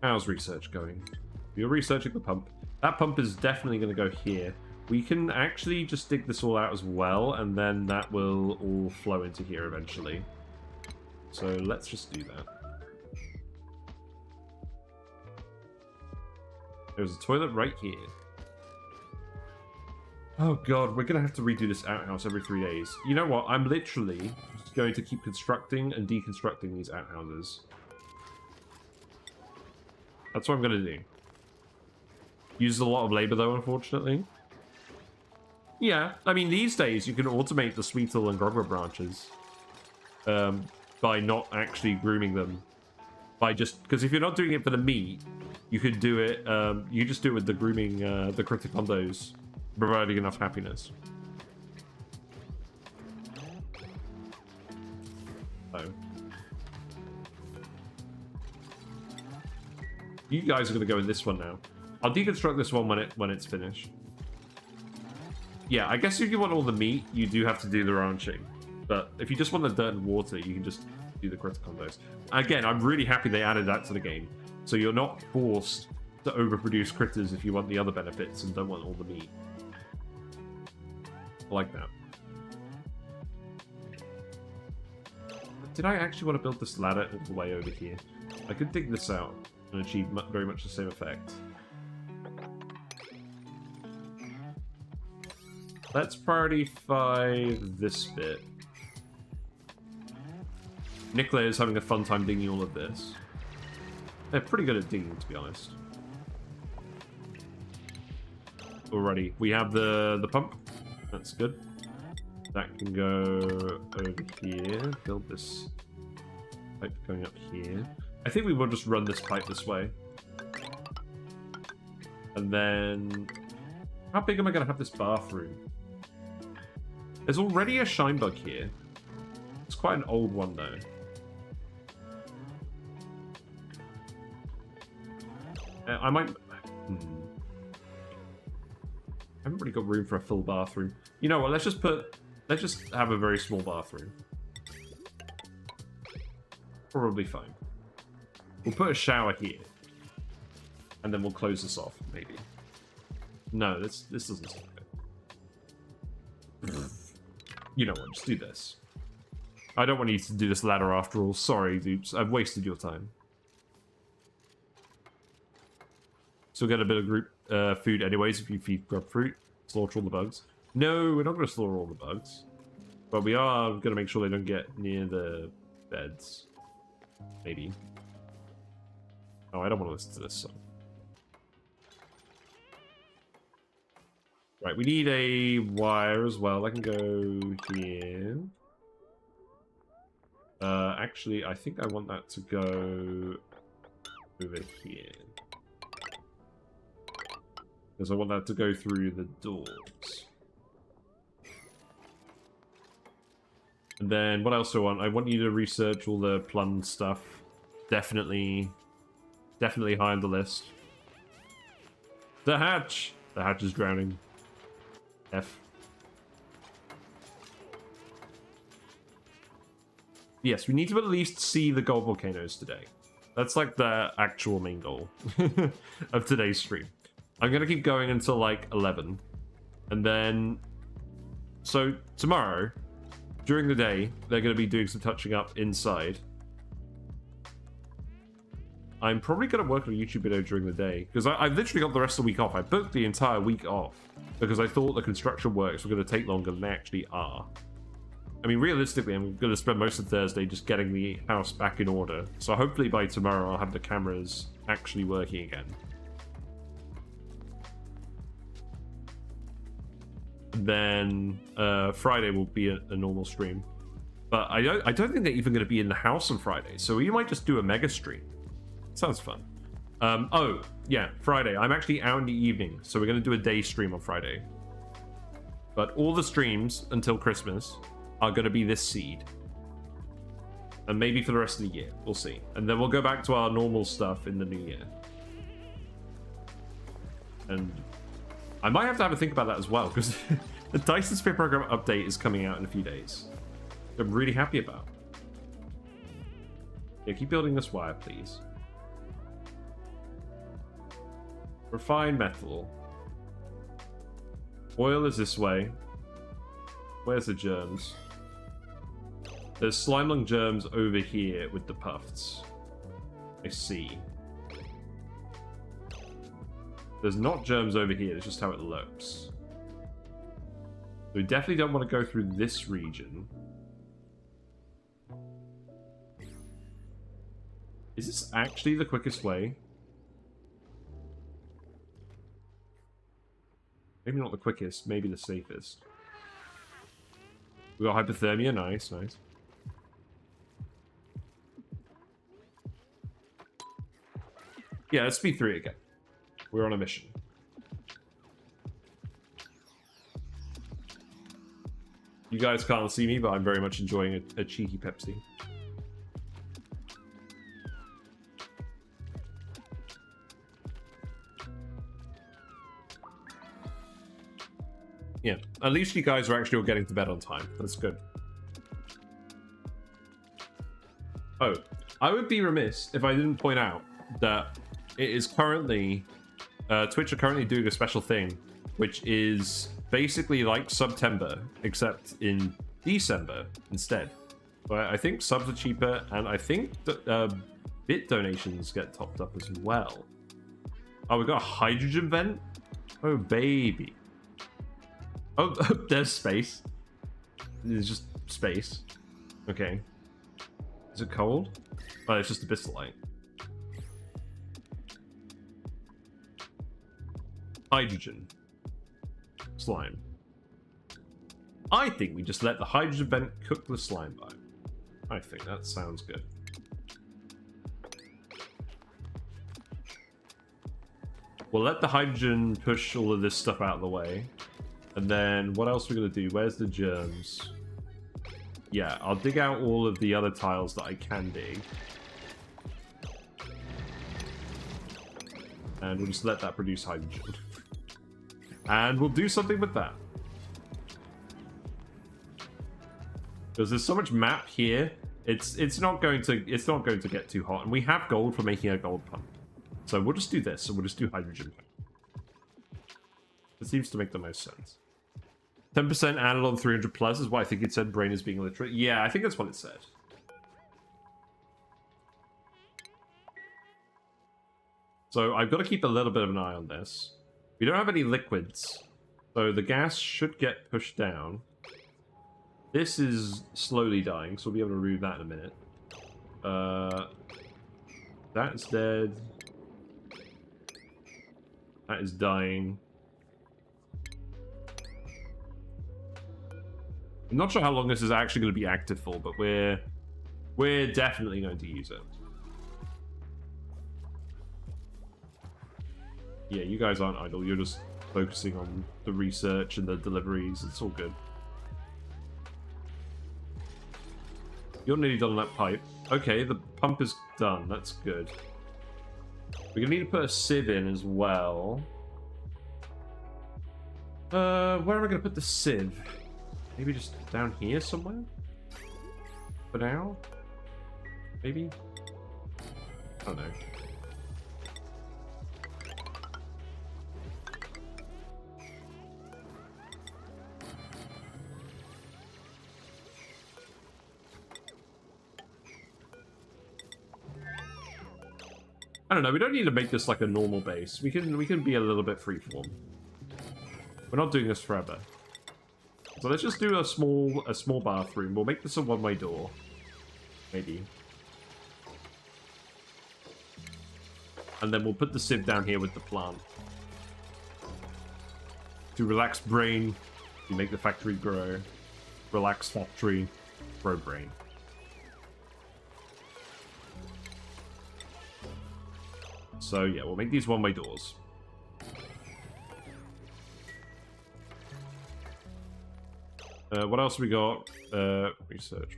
How's research going? You're researching the pump. That pump is definitely going to go here. We can actually just dig this all out as well, and then that will all flow into here eventually. So let's just do that. There's a toilet right here. Oh god, we're going to have to redo this outhouse every 3 days. You know what? I'm literally just going to keep constructing and deconstructing these outhouses. That's what I'm going to do. Uses a lot of labor though, unfortunately. Yeah, I mean, these days you can automate the Sweetle and Grubber branches by not actually grooming them. Because if you're not doing it for the meat, you could do it, you just do it with the grooming, the Criticondos, providing enough happiness. So. You guys are going to go in this one now. I'll deconstruct this one when it's finished. Yeah, I guess if you want all the meat, you do have to do the ranching. But if you just want the dirt and water, you can just do the critical combos. Again, I'm really happy they added that to the game. So you're not forced to overproduce critters if you want the other benefits and don't want all the meat. I like that. Did I actually want to build this ladder all the way over here? I could dig this out and achieve very much the same effect. Let's priority 5 this bit. Nicola is having a fun time digging all of this. They're pretty good at digging, to be honest. Alrighty, we have the pump. That's good. That can go over here. Build this pipe going up here. I think we will just run this pipe this way. And then... how big am I going to have this bathroom? There's already a shine bug here. It's quite an old one, though. I might... I haven't really got room for a full bathroom. You know what, let's just have a very small bathroom. Probably fine. We'll put a shower here. And then we'll close this off, maybe. No, this doesn't sound good. You know what, just do this. I don't want you to do this ladder after all. Sorry, dudes. I've wasted your time. Still get a bit of group food anyways if you feed grub fruit. Slaughter all the bugs. No, we're not going to slaughter all the bugs. But we are going to make sure they don't get near the beds. Maybe. Oh, I don't want to listen to this song. Right, we need a wire as well. I can go here. Actually, I think I want that to go over here. Because I want that to go through the doors. And then, what else do I want? I want you to research all the plumbed stuff. Definitely high on the list. The hatch! The hatch is drowning. F. Yes, we need to at least see the gold volcanoes today. That's like the actual main goal of today's stream. I'm gonna keep going until like 11. And then... So, tomorrow, during the day, they're gonna be doing some touching up inside. I'm probably going to work on a YouTube video during the day, because I've literally got the rest of the week off. I booked the entire week off, because I thought the construction works were going to take longer than they actually are. I mean, realistically, I'm going to spend most of Thursday just getting the house back in order, so hopefully by tomorrow I'll have the cameras actually working again. Then Friday will be a normal stream. But I don't think they're even going to be in the house on Friday, so we might just do a mega stream. Sounds fun. Oh, yeah, Friday. I'm actually out in the evening, so we're going to do a day stream on Friday. But all the streams until Christmas are going to be this seed. And maybe for the rest of the year. We'll see. And then we'll go back to our normal stuff in the new year. And I might have to have a think about that as well, because the Dyson Sphere Program update is coming out in a few days. I'm really happy about. Yeah, keep building this wire, please. Refined metal. Oil is this way. Where's the germs? There's slime lung germs over here with the puffs. I see. There's not germs over here, it's just how it looks. We definitely don't want to go through this region. Is this actually the quickest way? Maybe not the quickest, maybe the safest. We got hypothermia, nice, nice. Yeah, let's speed 3 again. We're on a mission. You guys can't see me, but I'm very much enjoying a cheeky Pepsi. Yeah, at least you guys are actually all getting to bed on time. That's good. Oh, I would be remiss if I didn't point out that it is currently... Twitch are currently doing a special thing, which is basically like September, except in December instead. But I think subs are cheaper, and I think that bit donations get topped up as well. Oh, we got a hydrogen vent? Oh, baby. Oh, there's space. It's just space. Okay. Is it cold? Oh, it's just abyssalite. Hydrogen. Slime. I think we just let the hydrogen vent cook the slime biome. I think that sounds good. We'll let the hydrogen push all of this stuff out of the way. And then what else are we going to do? Where's the germs? Yeah, I'll dig out all of the other tiles that I can dig. And we'll just let that produce hydrogen. And we'll do something with that. Because there's so much map here, it's not going to get too hot. And we have gold for making a gold pump. So we'll just do this, and we'll just do hydrogen. It seems to make the most sense. 10% added on 300 plus is what I think it said. Brain is being illiterate. Yeah, I think that's what it said. So I've got to keep a little bit of an eye on this. We don't have any liquids, so the gas should get pushed down. This is slowly dying, so we'll be able to remove that in a minute. That's dead. That is dying. I'm not sure how long this is actually going to be active for, but we're definitely going to use it. Yeah, you guys aren't idle. You're just focusing on the research and the deliveries. It's all good. You're nearly done on that pipe. Okay, the pump is done. That's good. We're going to need to put a sieve in as well. Where am I going to put the sieve? Maybe just down here somewhere? For now? Maybe? I don't know. I don't know, we don't need to make this like a normal base. We can be a little bit freeform. We're not doing this forever. So let's just do a small bathroom. We'll make this a one-way door. Maybe. And then we'll put the sieve down here with the plant. To relax brain, you make the factory grow. Relax factory, grow brain. So yeah, we'll make these one-way doors. What else we got? Research.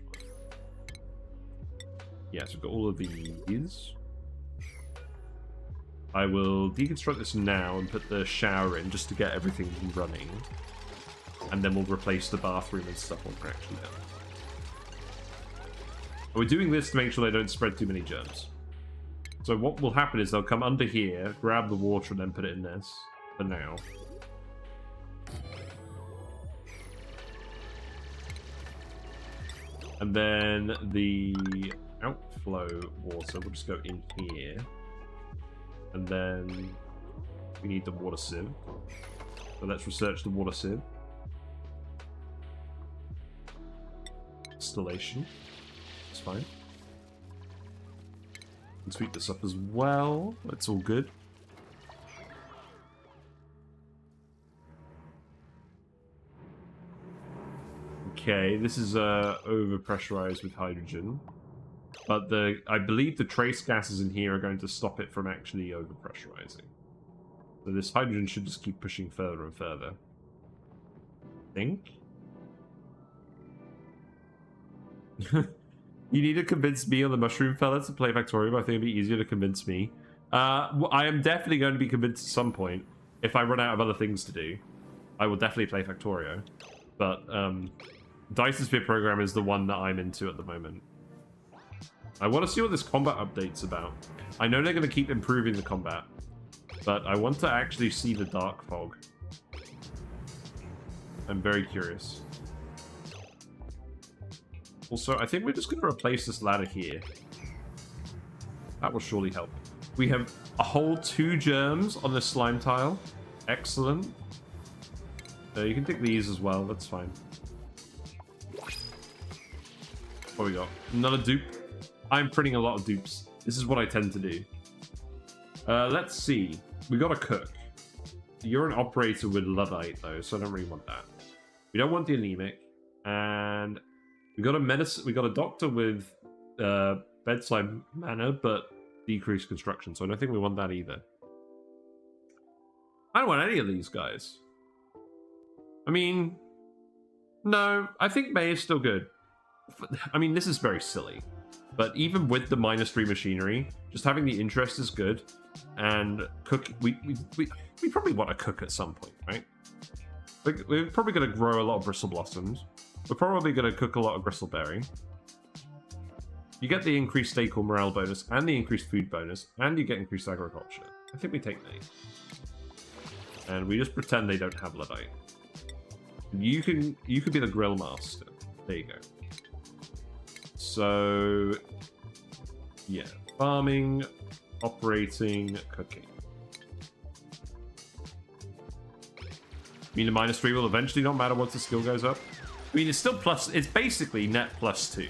Yes, we've got all of these. I will deconstruct this now and put the shower in just to get everything running. And then we'll replace the bathroom and stuff when we're actually done. We're doing this to make sure they don't spread too many germs. So what will happen is they'll come under here, grab the water, and then put it in this for now. And then the outflow water will just go in here. And then we need the water sieve. So let's research the water sieve. Installation. It's fine. And sweep this up as well. That's all good. Okay, this is overpressurized with hydrogen. But I believe the trace gases in here are going to stop it from actually overpressurizing. So this hydrogen should just keep pushing further and further. I think. You need to convince me on the mushroom fella to play Factorio, but I think it'd be easier to convince me. I am definitely going to be convinced at some point. If I run out of other things to do, I will definitely play Factorio. But Dyson-Sphere program is the one that I'm into at the moment. I want to see what this combat update's about. I know they're going to keep improving the combat, but I want to actually see the dark fog. I'm very curious. Also, I think we're just going to replace this ladder here. That will surely help. We have a whole 2 germs on this slime tile. Excellent. You can take these as well. That's fine. What we got? Another dupe. I'm printing a lot of dupes. This is what I tend to do. Let's see. We got a cook. You're an operator with Luddite, though, so I don't really want that. We don't want the anemic. And we got a medicine. We got a doctor with bedside manner, but decreased construction. So I don't think we want that either. I don't want any of these guys. I mean, no. I think May is still good. I mean, this is very silly. But even with the -3 machinery, just having the interest is good. And cook, we probably want to cook at some point, right? We're probably going to grow a lot of bristle blossoms. We're probably going to cook a lot of bristleberry. You get the increased stakeholder morale bonus and the increased food bonus, and you get increased agriculture. I think we take these. And we just pretend they don't have Luddite. You can be the grill master. There you go. So, yeah. Farming, operating, cooking. I mean, the -3 will eventually not matter once the skill goes up. I mean, it's still plus... It's basically net +2.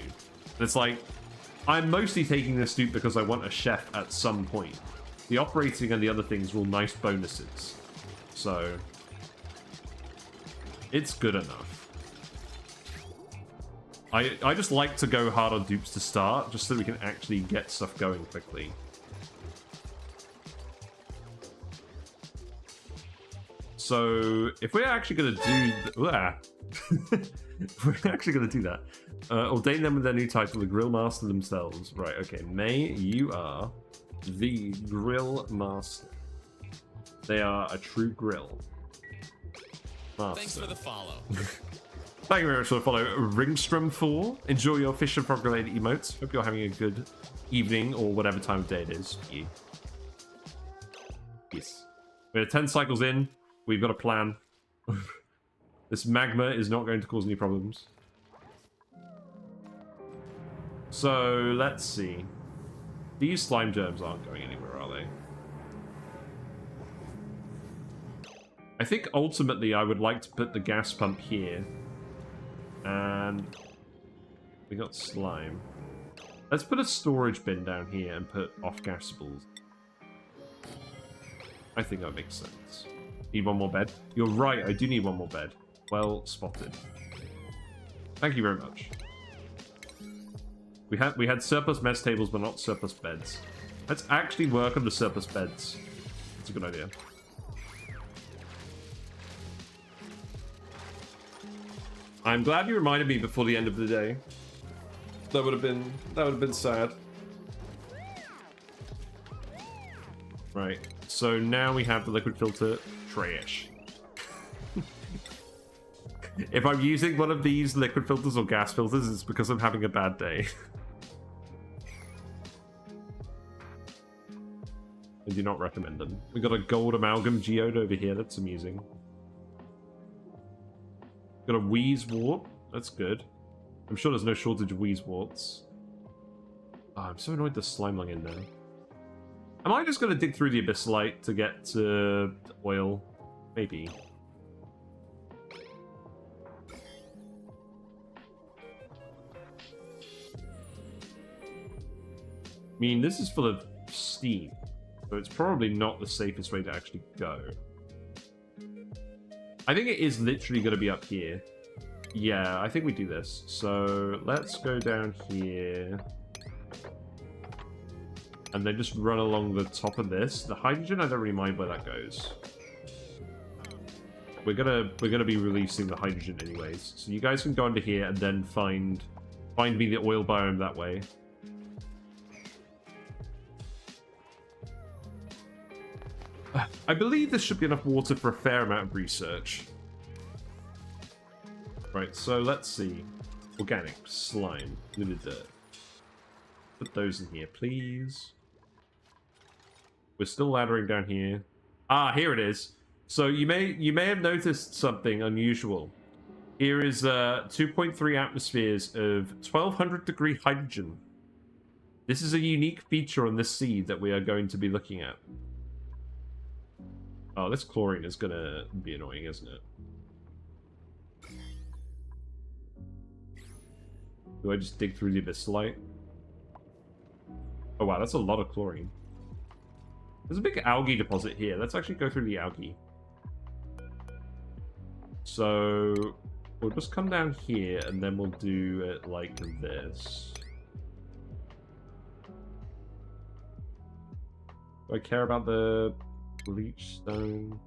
But it's like... I'm mostly taking this dupe because I want a chef at some point. The operating and the other things will nice bonuses. So... It's good enough. I just like to go hard on dupes to start, just so we can actually get stuff going quickly. So, if we're actually going to do... if we're actually going to do that. Ordain them with their new title, the Grill Master themselves. Right, okay. May, you are the Grill Master. They are a true grill. Thanks for the follow. Thank you very much for the follow, Ringstrom4. Enjoy your fish and frog related emotes. Hope you're having a good evening or whatever time of day it is for you. Yes. We're 10 cycles in. We've got a plan. This magma is not going to cause any problems. So, let's see. These slime germs aren't going anywhere, are they? I think ultimately I would like to put the gas pump here. And we got slime. Let's put a storage bin down here and put off-gasables. I think that makes sense. Need one more bed? You're right, I do need one more bed. Well spotted. Thank you very much. We had surplus mess tables, but not surplus beds. Let's actually work on the surplus beds. That's a good idea. I'm glad you reminded me before the end of the day. That would have been sad. Right. So now we have the liquid filter trash. If I'm using one of these liquid filters or gas filters, it's because I'm having a bad day. I do not recommend them. We got a gold amalgam geode over here. That's amusing. Got a wheeze wart. That's good. I'm sure there's no shortage of wheeze warts. Oh, I'm so annoyed there's slime lung in there. Am I just going to dig through the abyssite to get to oil? Maybe. I mean, this is full of steam, so it's probably not the safest way to actually go. I think it is literally going to be up here. Yeah, I think we do this. So let's go down here. And then just run along the top of this. The hydrogen, I don't really mind where that goes. We're gonna be releasing the hydrogen anyways. So you guys can go under here and then find me the oil biome that way. I believe this should be enough water for a fair amount of research. Right, so let's see. Organic, slime, liquid dirt. Put those in here, please. We're still laddering down here. Ah, here it is. So you may have noticed something unusual. Here is 2.3 atmospheres of 1200 degree hydrogen. This is a unique feature on this seed that we are going to be looking at. Oh, this chlorine is gonna be annoying, isn't it? Do I just dig through the abyssite? Oh wow, that's a lot of chlorine. There's a big algae deposit here. Let's actually go through the algae. So we'll just come down here and then we'll do it like this. Do I care about the bleach stone?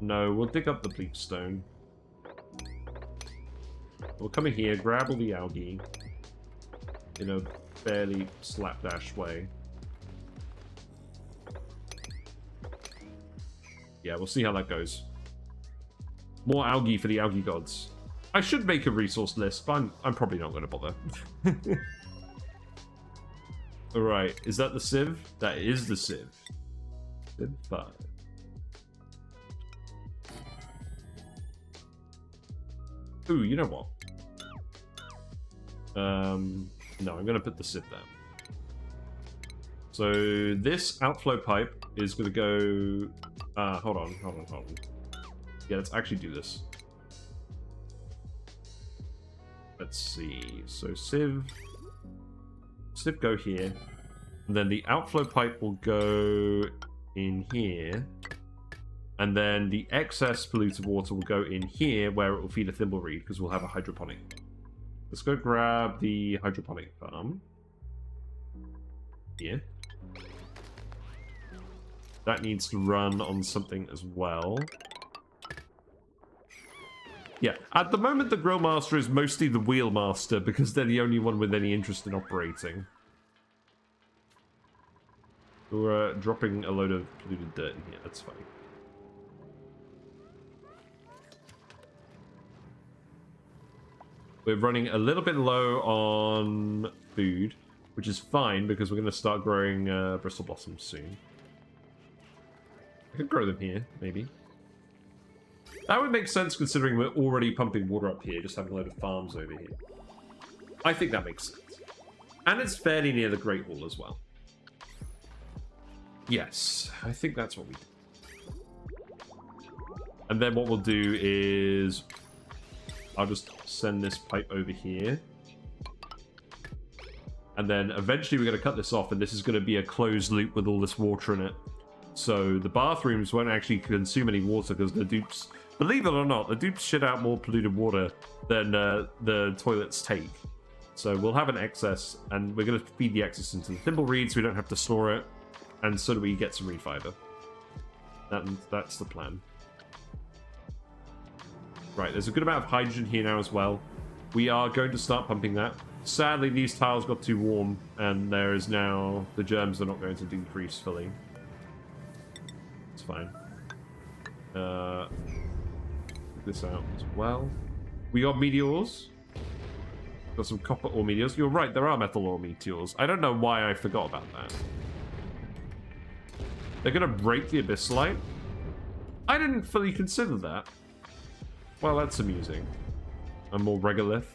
No, we'll dig up the bleach stone. We'll come in here, grab all the algae in a fairly slapdash way. Yeah, we'll see how that goes. More algae for the algae gods. I should make a resource list, but I'm probably not going to bother. Alright, is that the sieve? That is the sieve. Sieve 5. Ooh, you know what? No, I'm going to put the sieve down. So this outflow pipe is going to go... hold on. Yeah, let's actually do this. Let's see. So sieve go here. And then the outflow pipe will go in here. And then the excess polluted water will go in here where it will feed a thimbleweed because we'll have a hydroponic. Let's go grab the hydroponic farm. Here. That needs to run on something as well. Yeah, at the moment the Grill Master is mostly the Wheel Master because they're the only one with any interest in operating. We're dropping a load of polluted dirt in here, that's fine. We're running a little bit low on food, which is fine because we're going to start growing bristle blossoms soon. I could grow them here, maybe. That would make sense considering we're already pumping water up here, just having a load of farms over here. I think that makes sense. And it's fairly near the Great Wall as well. Yes, I think that's what we do. And then what we'll do is... I'll just send this pipe over here. And then eventually we're going to cut this off, and this is going to be a closed loop with all this water in it. So the bathrooms won't actually consume any water because the dupes... Believe it or not, the dupes shit out more polluted water than the toilets take. So we'll have an excess, and we're going to feed the excess into the thimble reed so we don't have to store it. And so do we get some reed fiber. That's the plan. Right, there's a good amount of hydrogen here now as well. We are going to start pumping that. Sadly, these tiles got too warm, and there is now... The germs are not going to decrease fully. It's fine. Put this out as well. We got meteors. Got some copper ore meteors. You're right, there are metal ore meteors. I don't know why I forgot about that. They're going to break the abyssite. I didn't fully consider that. Well, that's amusing. And more regolith.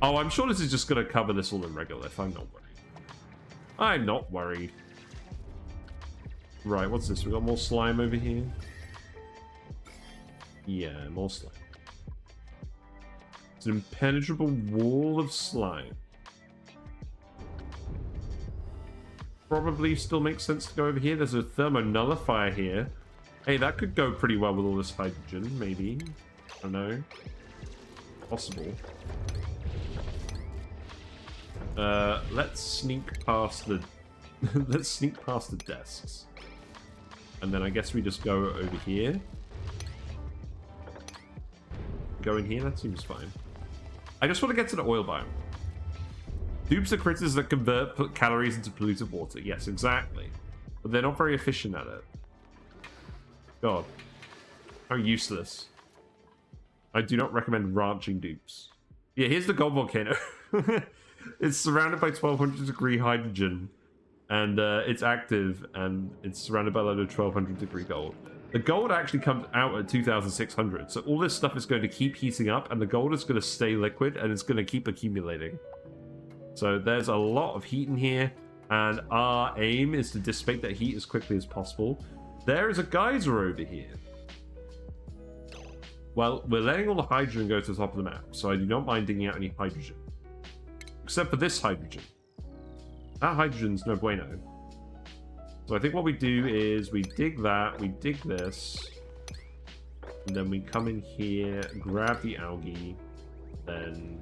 Oh, I'm sure this is just going to cover this all in regolith. I'm not worried. I'm not worried. Right, what's this? We got more slime over here. Yeah, more slime. It's an impenetrable wall of slime. Probably still makes sense to go over here. There's a thermonullifier here. Hey, that could go pretty well with all this hydrogen, maybe. I don't know. Possible. Let's sneak past the... Let's sneak past the desks. And then I guess we just go over here. Go in here? That seems fine. I just want to get to the oil biome. Dupes are critters that convert calories into polluted water. Yes, exactly. But they're not very efficient at it. God. How useless. I do not recommend ranching dupes. Yeah, here's the Gold Volcano. It's surrounded by 1200 degree hydrogen. And it's active, and it's surrounded by a load of 1200 degree gold. The gold actually comes out at 2600. So all this stuff is going to keep heating up, and the gold is going to stay liquid, and it's going to keep accumulating. So there's a lot of heat in here, and our aim is to dissipate that heat as quickly as possible. There is a geyser over here. Well, we're letting all the hydrogen go to the top of the map, so I do not mind digging out any hydrogen. Except for this hydrogen. That hydrogen's no bueno. So I think what we do is we dig that, we dig this, and then we come in here, grab the algae, then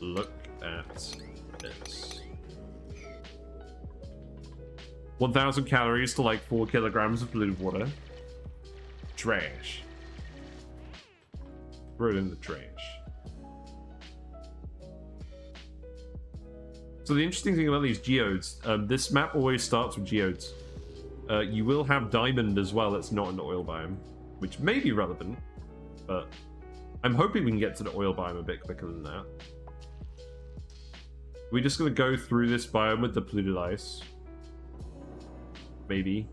look at this. 1,000 calories to like 4 kilograms of polluted water. Trash. Throw it in the trash. So the interesting thing about these geodes, this map always starts with geodes. You will have diamond as well that's not in the oil biome, which may be relevant, but I'm hoping we can get to the oil biome a bit quicker than that. We're just going to go through this biome with the polluted ice. Maybe.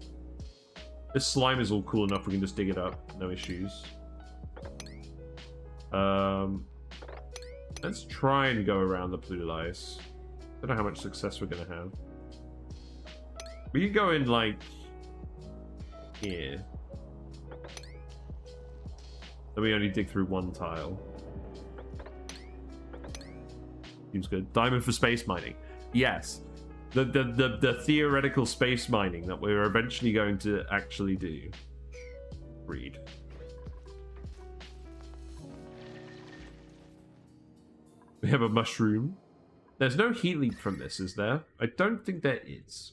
This slime is all cool enough, we can just dig it up, no issues. Let's try and go around the polluted ice. I don't know how much success we're going to have. We could go in, like, here. Then we only dig through one tile. Seems good. Diamond for space mining. Yes. The theoretical space mining that we're eventually going to actually do. Read. We have a mushroom. There's no heat leap from this, is there? I don't think there is.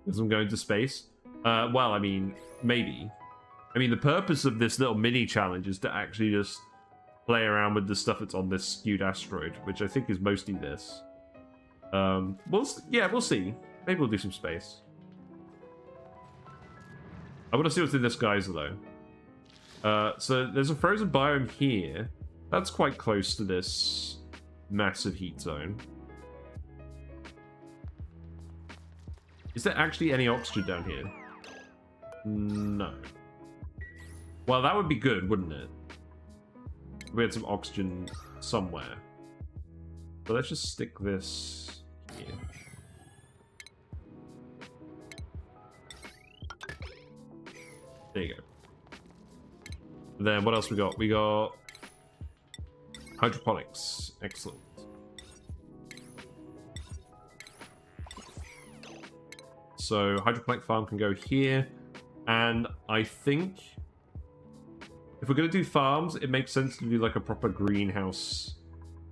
Because I'm going to space? Well, I mean, maybe. I mean, the purpose of this little mini challenge is to actually just play around with the stuff that's on this skewed asteroid, which I think is mostly this. We'll see. Maybe we'll do some space. I want to see what's in this geyser, though. So there's a frozen biome here. That's quite close to this massive heat zone. Is there actually any oxygen down here? No. Well, that would be good, wouldn't it? We had some oxygen somewhere. So let's just stick this here. There you go. Then what else we got? We got hydroponics. Excellent. So hydroponic farm can go here. And I think if we're going to do farms, it makes sense to do like a proper greenhouse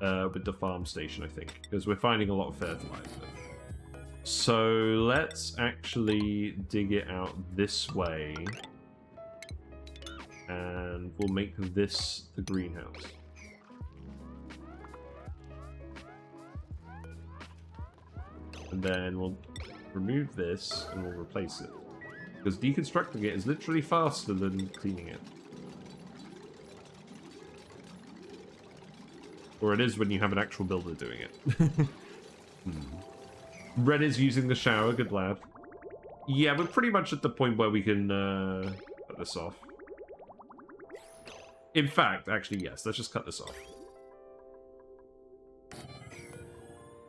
with the farm station, I think. Because we're finding a lot of fertilizer. So let's actually dig it out this way. And we'll make this the greenhouse. And then we'll remove this and we'll replace it. Because deconstructing it is literally faster than cleaning it. Or it is when you have an actual builder doing it. Red is using the shower, good lad. Yeah, we're pretty much at the point where we can cut this off. In fact, actually, yes, let's just cut this off.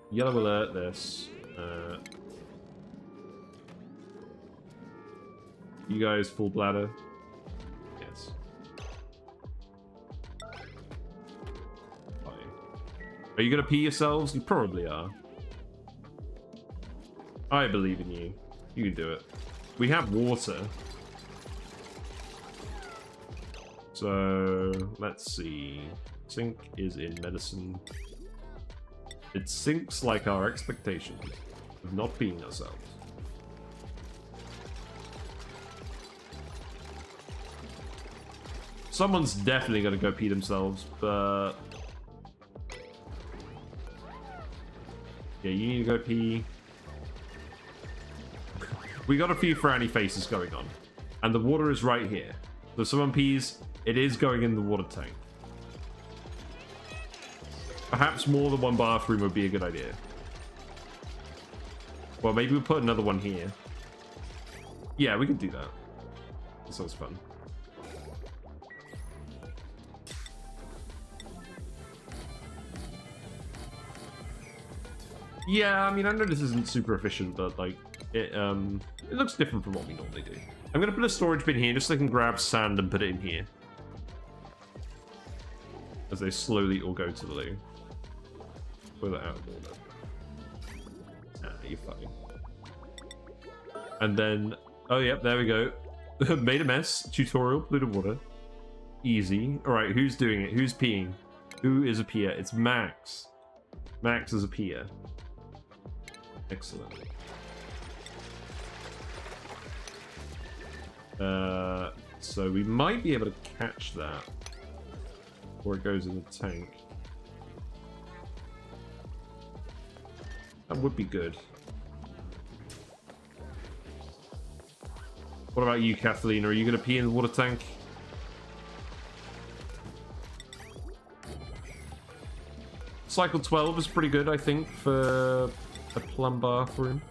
Yellow alert, this. You guys full bladder? Yes. Fine. Are you gonna pee yourselves? You probably are. I believe in you. You can do it. We have water. So, let's see. Sink is in medicine. It sinks like our expectations of not peeing ourselves. Someone's definitely going to go pee themselves, but... yeah, you need to go pee. We got a few frowny faces going on. And the water is right here. So if someone pees, it is going in the water tank. Perhaps more than one bathroom would be a good idea. Well, maybe we'll put another one here. Yeah, we could do that. That sounds fun. Yeah, I mean, I know this isn't super efficient, but, like, it looks different from what we normally do. I'm going to put a storage bin here just so I can grab sand and put it in here. As they slowly all go to the loo. Put that out of order. Ah, you're fine. And then, oh, yep, there we go. Made a mess. Tutorial, polluted water. Easy. Alright, who's doing it? Who's peeing? Who is a peer? It's Max. Max is a peer. Excellent. So we might be able to catch that. Or it goes in the tank. That would be good. What about you, Kathleen? Are you going to pee in the water tank? Cycle 12 is pretty good, I think, for a plum bathroom.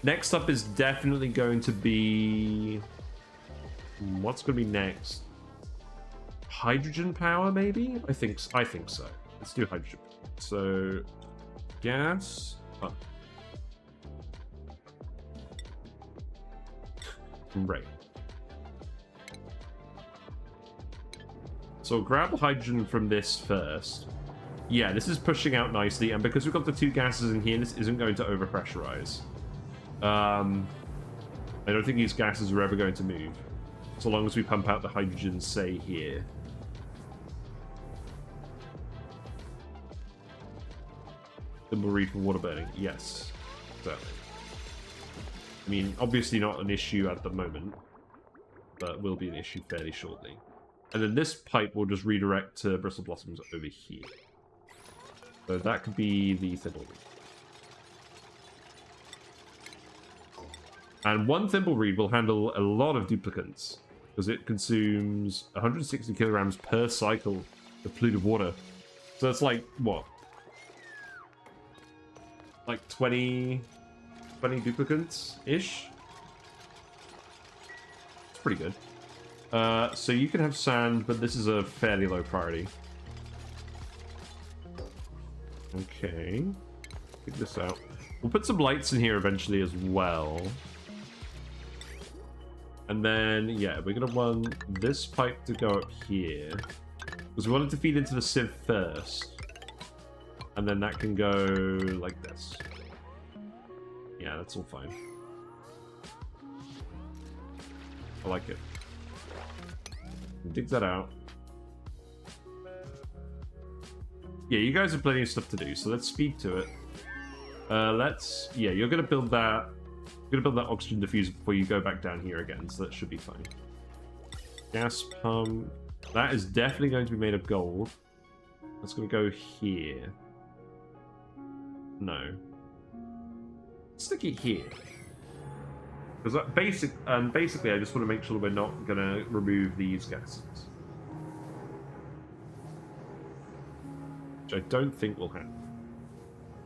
Next up is definitely going to be... what's going to be next? Hydrogen power, maybe? I think so. Let's do hydrogen. So, gas. Oh. Right. So grab the hydrogen from this first. Yeah, this is pushing out nicely, and because we've got the two gases in here, this isn't going to overpressurize. I don't think these gases are ever going to move. So long as we pump out the hydrogen, say, here. Then we'll read for water burning. Yes. Certainly. I mean, obviously not an issue at the moment, but will be an issue fairly shortly. And then this pipe will just redirect to bristle blossoms over here. So that could be the thimbleweed. And one thimbleweed will handle a lot of duplicants. because it consumes 160 kilograms per cycle of polluted water. So that's like, what? Like 20 duplicates-ish? It's pretty good. So you can have sand, but this is a fairly low priority. Okay. Get this out. We'll put some lights in here eventually as well. And then, yeah, we're going to want this pipe to go up here. Because we want it to feed into the sieve first. And then that can go like this. Yeah, that's all fine. I like it. Dig that out. Yeah, you guys have plenty of stuff to do, so let's speed to it. Yeah, you're gonna build that. You're gonna build that oxygen diffuser before you go back down here again, so that should be fine. Gas pump. That is definitely going to be made of gold. That's gonna go here. No. Stick it here. Because basically, I just want to make sure we're not gonna remove these gases. Which I don't think will happen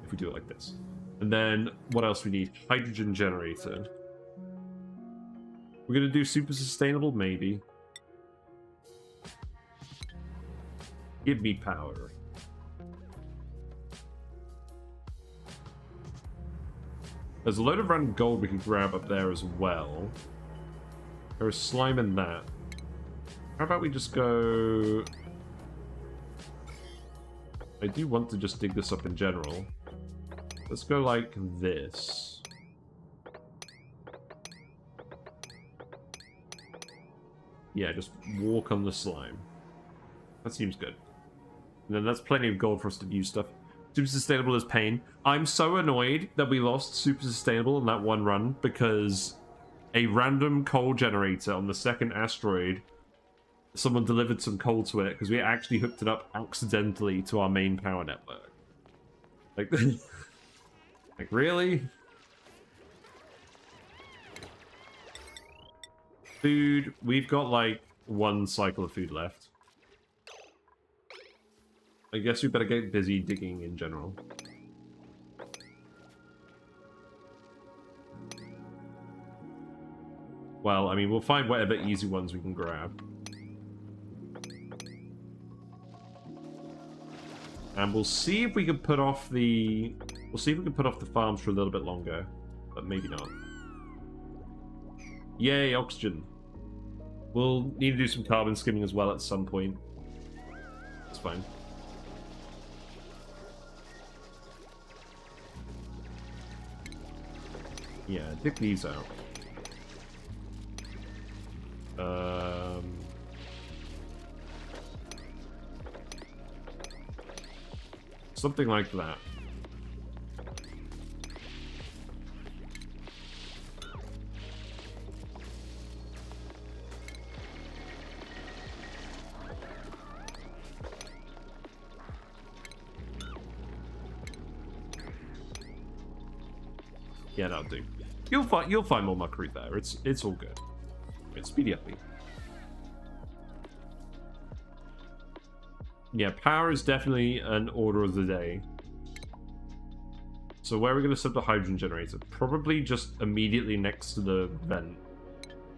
if we do it like this. And then, what else we need? Hydrogen generator. We're gonna do super sustainable, maybe. Give me power. There's a load of random gold we can grab up there as well. There is slime in that. How about we just go... I do want to just dig this up in general. Let's go like this. Yeah, just walk on the slime. That seems good. And then that's plenty of gold for us to use stuff. Super sustainable is pain. I'm so annoyed that we lost super sustainable in that one run because a random coal generator on the second asteroid, someone delivered some coal to it because we actually hooked it up accidentally to our main power network. Like, like really? Food, we've got like one cycle of food left. I guess we better get busy digging in general. Well, I mean, we'll find whatever easy ones we can grab. And we'll see if we can put off the... We'll see if we can put off the farms for a little bit longer. But maybe not. Yay, oxygen. We'll need to do some carbon skimming as well at some point. It's fine. Yeah, dig these out. Something like that. Yeah, that'll do. You'll find more muckery there. It's all good. It's speedy up. Yeah, power is definitely an order of the day. So where are we going to set the hydrogen generator? Probably just immediately next to the vent.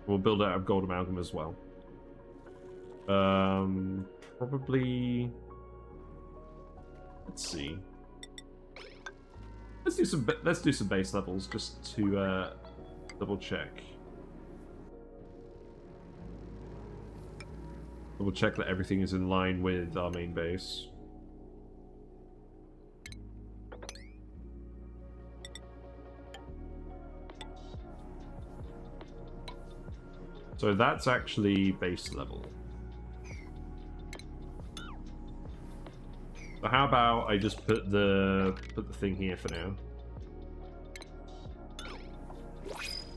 We'll build it out of gold amalgam as well. Probably. Let's see. Let's do some base levels just to double check. Double check that everything is in line with our main base. So that's actually base level. So how about I just put the thing here for now?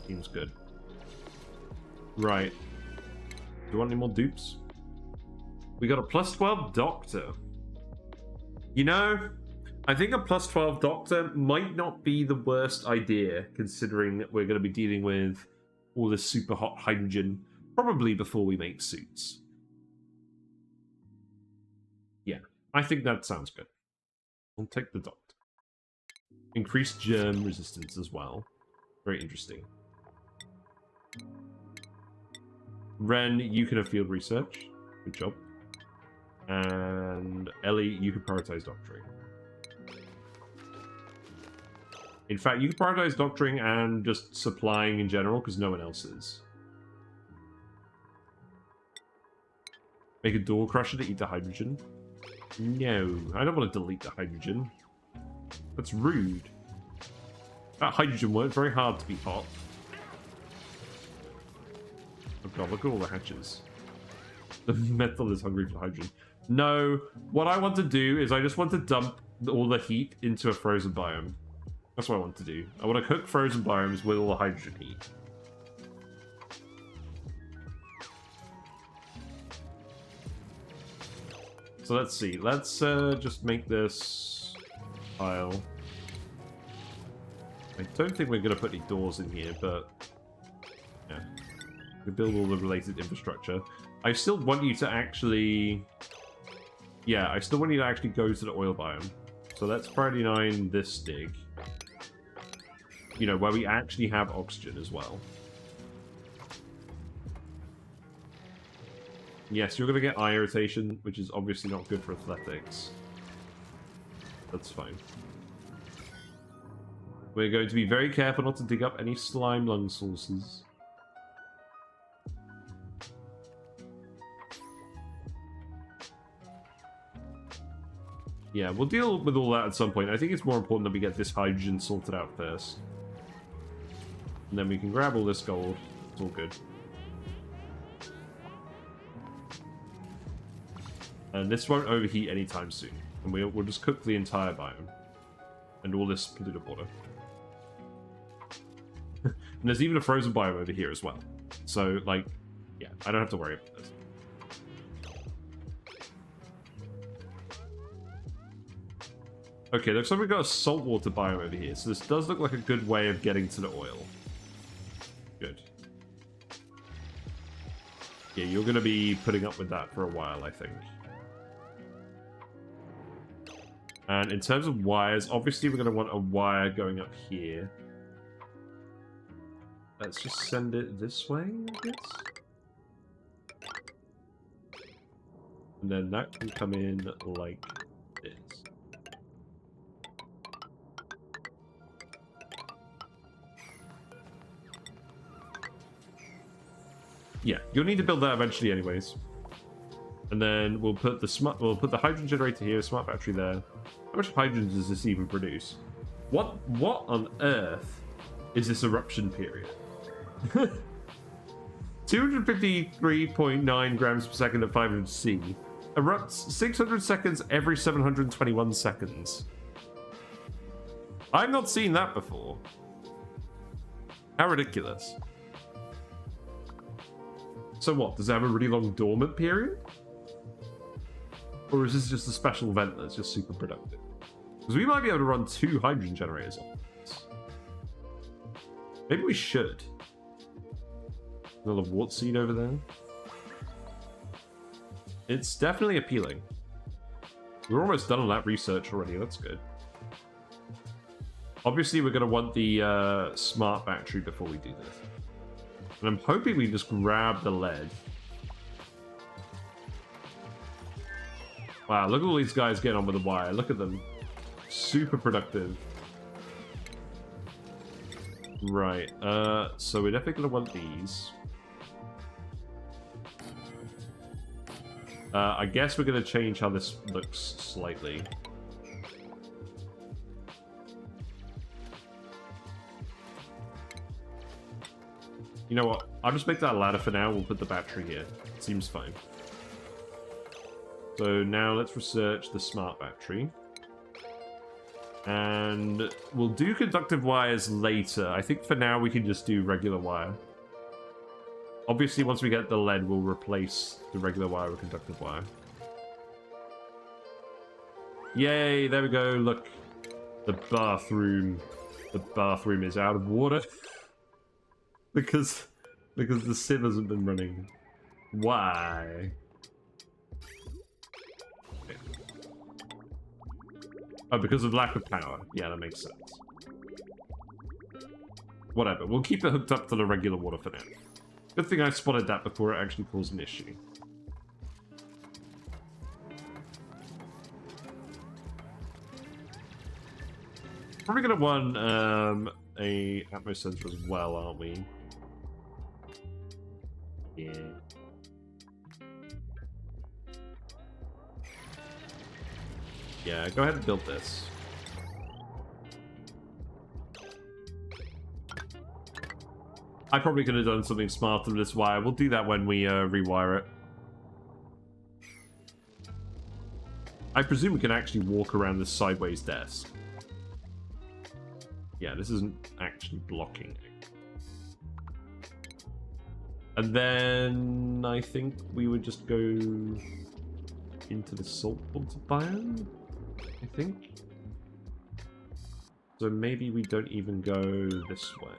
Seems good. Right. Do you want any more dupes? We got a +12 doctor. You know, I think a +12 doctor might not be the worst idea, considering that we're going to be dealing with all this super hot hydrogen. Probably before we make suits. Yeah, I think that sounds good. We'll take the dot. Increased germ resistance as well. Very interesting. Ren, you can have field research. Good job. And Ellie, you can prioritize doctoring. In fact, you can prioritize doctoring and just supplying in general, because no one else is. Make a door crusher to eat the hydrogen. No, I don't want to delete the hydrogen. That's rude. That hydrogen worked very hard to be hot. Oh god, look at all the hatches. The metal is hungry for hydrogen. No, what I want to do is I just want to dump all the heat into a frozen biome. That's what I want to do. I want to cook frozen biomes with all the hydrogen heat. So let's see. Let's just make this tile. I don't think we're going to put any doors in here, but yeah. We build all the related infrastructure. I still want you to actually... Yeah, I still want you to actually go to the oil biome. So let's priority 9 this dig. You know, where we actually have oxygen as well. Yes, you're going to get eye irritation, which is obviously not good for athletics. That's fine. We're going to be very careful not to dig up any slime lung sources. Yeah, we'll deal with all that at some point. I think it's more important that we get this hydrogen sorted out first. And then we can grab all this gold. It's all good. And this won't overheat anytime soon. And we'll just cook the entire biome. And all this polluted water. And there's even a frozen biome over here as well. So, like, yeah, I don't have to worry about this. Okay, looks like we've got a saltwater biome over here. So this does look like a good way of getting to the oil. Good. Yeah, you're going to be putting up with that for a while, I think. And in terms of wires, obviously we're going to want a wire going up here. Let's just send it this way, I guess. And then that can come in like this. Yeah, you'll need to build that eventually anyways. And then we'll put the hydrogen generator here, smart battery there. How much hydrogen does this even produce? What on earth is this eruption period? 253.9 grams per second at 500 C. Erupts 600 seconds every 721 seconds. I've not seen that before. How ridiculous. So what, does it have a really long dormant period? Or is this just a special event that's just super productive? Because we might be able to run 2 hydrogen generators on this. Maybe we should. Another wart seed over there. It's definitely appealing. We're almost done on that research already, that's good. Obviously we're going to want the smart battery before we do this. And I'm hoping we just grab the lead. Wow, look at all these guys getting on with the wire. Look at them. Super productive. Right, so we're definitely going to want these. I guess we're going to change how this looks slightly. You know what? I'll just make that a ladder for now. We'll put the battery here. It seems fine. So now let's research the smart battery. And we'll do conductive wires later. I think for now we can just do regular wire. Obviously, once we get the lead, we'll replace the regular wire with conductive wire. Yay, there we go. Look, the bathroom. The bathroom is out of water. because Because the sieve hasn't been running. Why? Okay. Oh, because of lack of power. Yeah, that makes sense. Whatever, we'll keep it hooked up to the regular water for now. Good thing I spotted that before it actually caused an issue. Probably gonna want a atmo sensor as well, aren't we? Yeah. Yeah, go ahead and build this. I probably could have done something smarter with this wire. We'll do that when we rewire it. I presume we can actually walk around this sideways desk. Yeah, this isn't actually blocking it. And then I think we would just go into the saltwater biome, I think. So maybe we don't even go this way.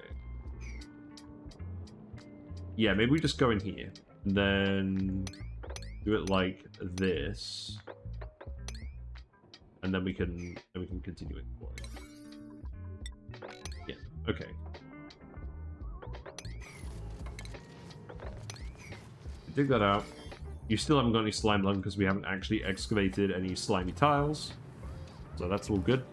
Yeah, maybe we just go in here, and then do it like this, and then we can continue exploring. Yeah, okay. Dig that out. You still haven't got any slime lung because we haven't actually excavated any slimy tiles, so that's all good.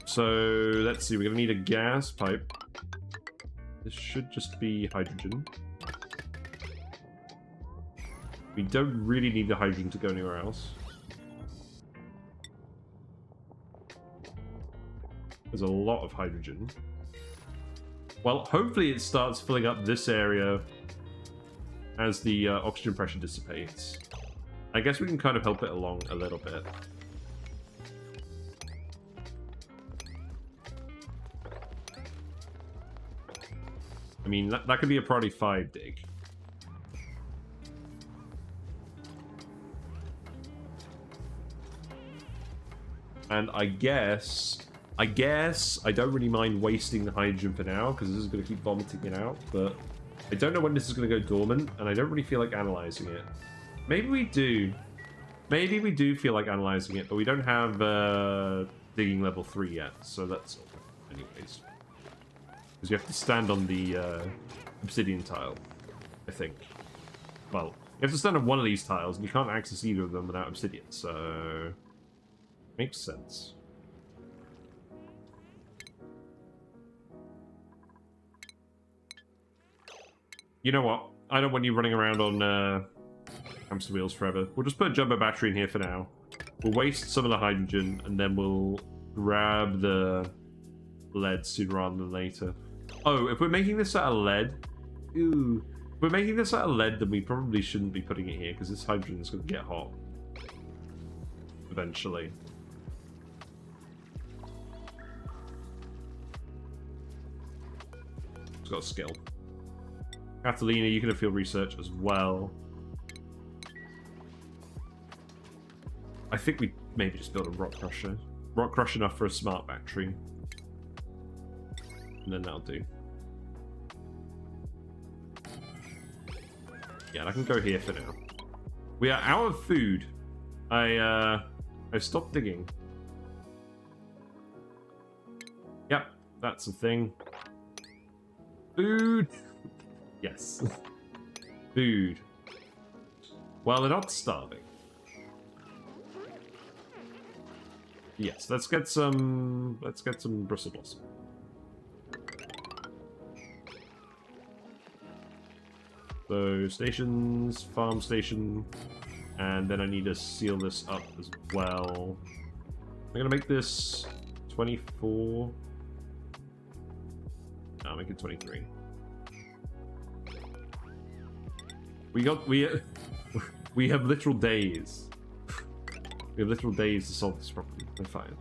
So, let's see, we're going to need a gas pipe. This should just be hydrogen. We don't really need the hydrogen to go anywhere else. There's a lot of hydrogen. Well, hopefully it starts filling up this area as the oxygen pressure dissipates. I guess we can kind of help it along a little bit. I mean, that could be a priority 5 dig. And I guess I don't really mind wasting the hydrogen for now, because this is going to keep vomiting it out, but I don't know when this is going to go dormant, and I don't really feel like analyzing it. Maybe we do. Maybe we do feel like analyzing it, but we don't have digging level 3 yet, so that's okay. Anyways. Because you have to stand on the obsidian tile, I think. Well, you have to stand on one of these tiles, and you can't access either of them without obsidian, so... Makes sense. You know what? I don't want you running around on hamster wheels forever. We'll just put a jumbo battery in here for now. We'll waste some of the hydrogen, and then we'll grab the lead sooner rather than later. Oh, if we're making this out of lead... Ooh. If we're making this out of lead, then we probably shouldn't be putting it here, because this hydrogen is going to get hot. Eventually. It's got a skill. Catalina, you can have field research as well. I think we maybe just build a rock crusher. Rock crusher enough for a smart battery. And then that'll do. Yeah, I can go here for now. We are out of food. I stopped digging. Yep, that's a thing. Food. Yes. Food. Well, they're not starving. Yes, let's get some Brussels blossom. So, stations, farm station, and then I need to seal this up as well. I'm gonna make this 24. No, I'll make it 23. We have literal days. We have literal days to solve this problem. We're fine.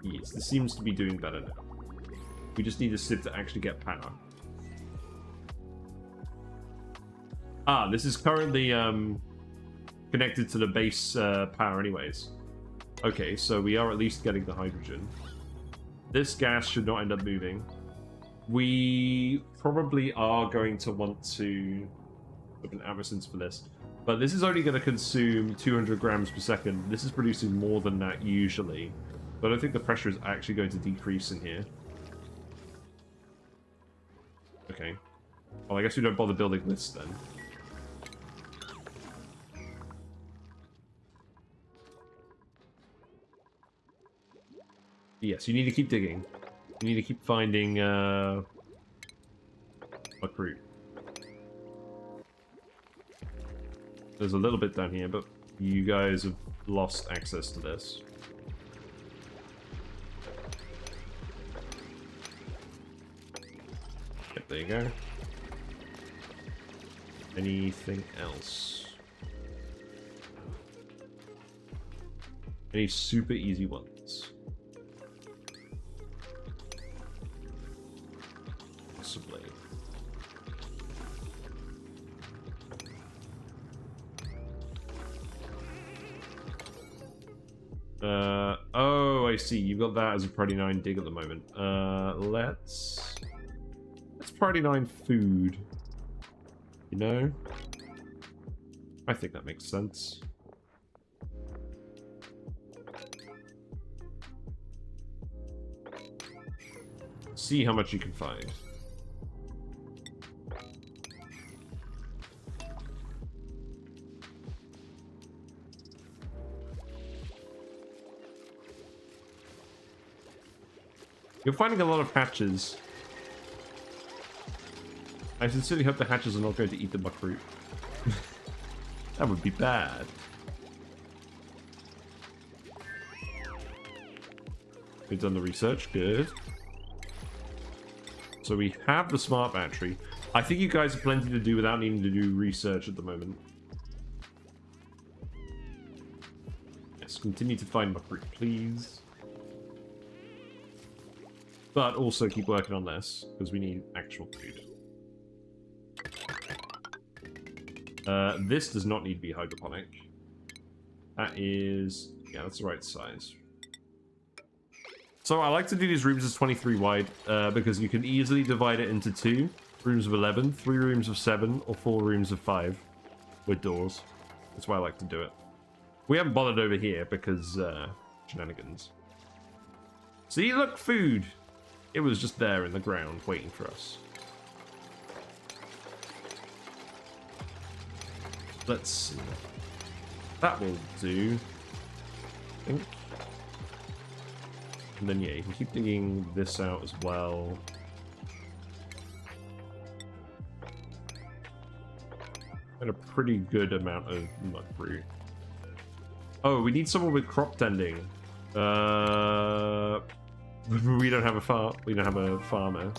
Yes, this seems to be doing better now. We just need a sieve to actually get power. Ah, this is currently connected to the base power anyways. Okay, so we are at least getting the hydrogen. This gas should not end up moving. We probably are going to want to open Amazons for this. But this is only going to consume 200 grams per second. This is producing more than that usually. But I don't think the pressure is actually going to decrease in here. Okay. Well, I guess we don't bother building this then. Yes, you need to keep digging. You need to keep finding recruit. There's a little bit down here, but you guys have lost access to this. Yep, there you go. Anything else? Any super easy ones? Possibly. Oh, I see. You've got that as a Priority 9 dig at the moment. Let's Priority 9 food. You know? I think that makes sense. See how much you can find. You're finding a lot of hatches. I sincerely hope the hatches are not going to eat the buckroot. That would be bad. We've done the research, good. So we have the smart battery. I think you guys have plenty to do without needing to do research at the moment. Yes, continue to find buckroot, please. But also keep working on this, because we need actual food. This does not need to be hydroponic. That is... yeah, that's the right size. So I like to do these rooms as 23 wide, because you can easily divide it into 2 rooms of 11, 3 rooms of 7, or 4 rooms of 5 with doors. That's why I like to do it. We haven't bothered over here because shenanigans. See, look, food! It was just there in the ground waiting for us. Let's see. That will do, I think. And then, yeah, you can keep digging this out as well. And a pretty good amount of muckroot. Oh, we need someone with crop tending. We don't have a farm. We don't have a farmer.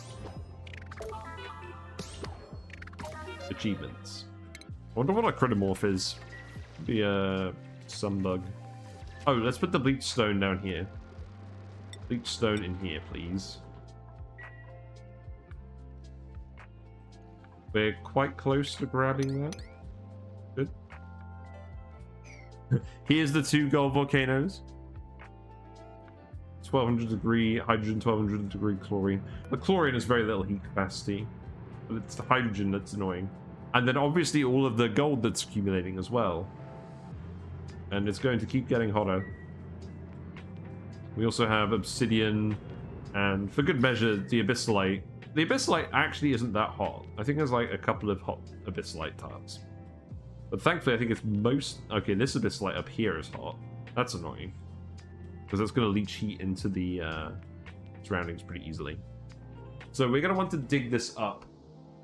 Achievements. I wonder what a critomorph is. Be a sunbug. Oh, let's put the bleach stone down here. Bleach stone in here, please. We're quite close to grabbing that. Good. Here's the 2 gold volcanoes. 1200 degree hydrogen, 1200 degree chlorine. The chlorine has very little heat capacity, but it's the hydrogen that's annoying. And then obviously all of the gold that's accumulating as well. And it's going to keep getting hotter. We also have obsidian, and for good measure, the abyssalite. The abyssalite actually isn't that hot. I think there's like a couple of hot abyssalite tarts. But thankfully I think it's most... okay, this abyssalite up here is hot. That's annoying. Because that's going to leach heat into the surroundings pretty easily. So we're going to want to dig this up.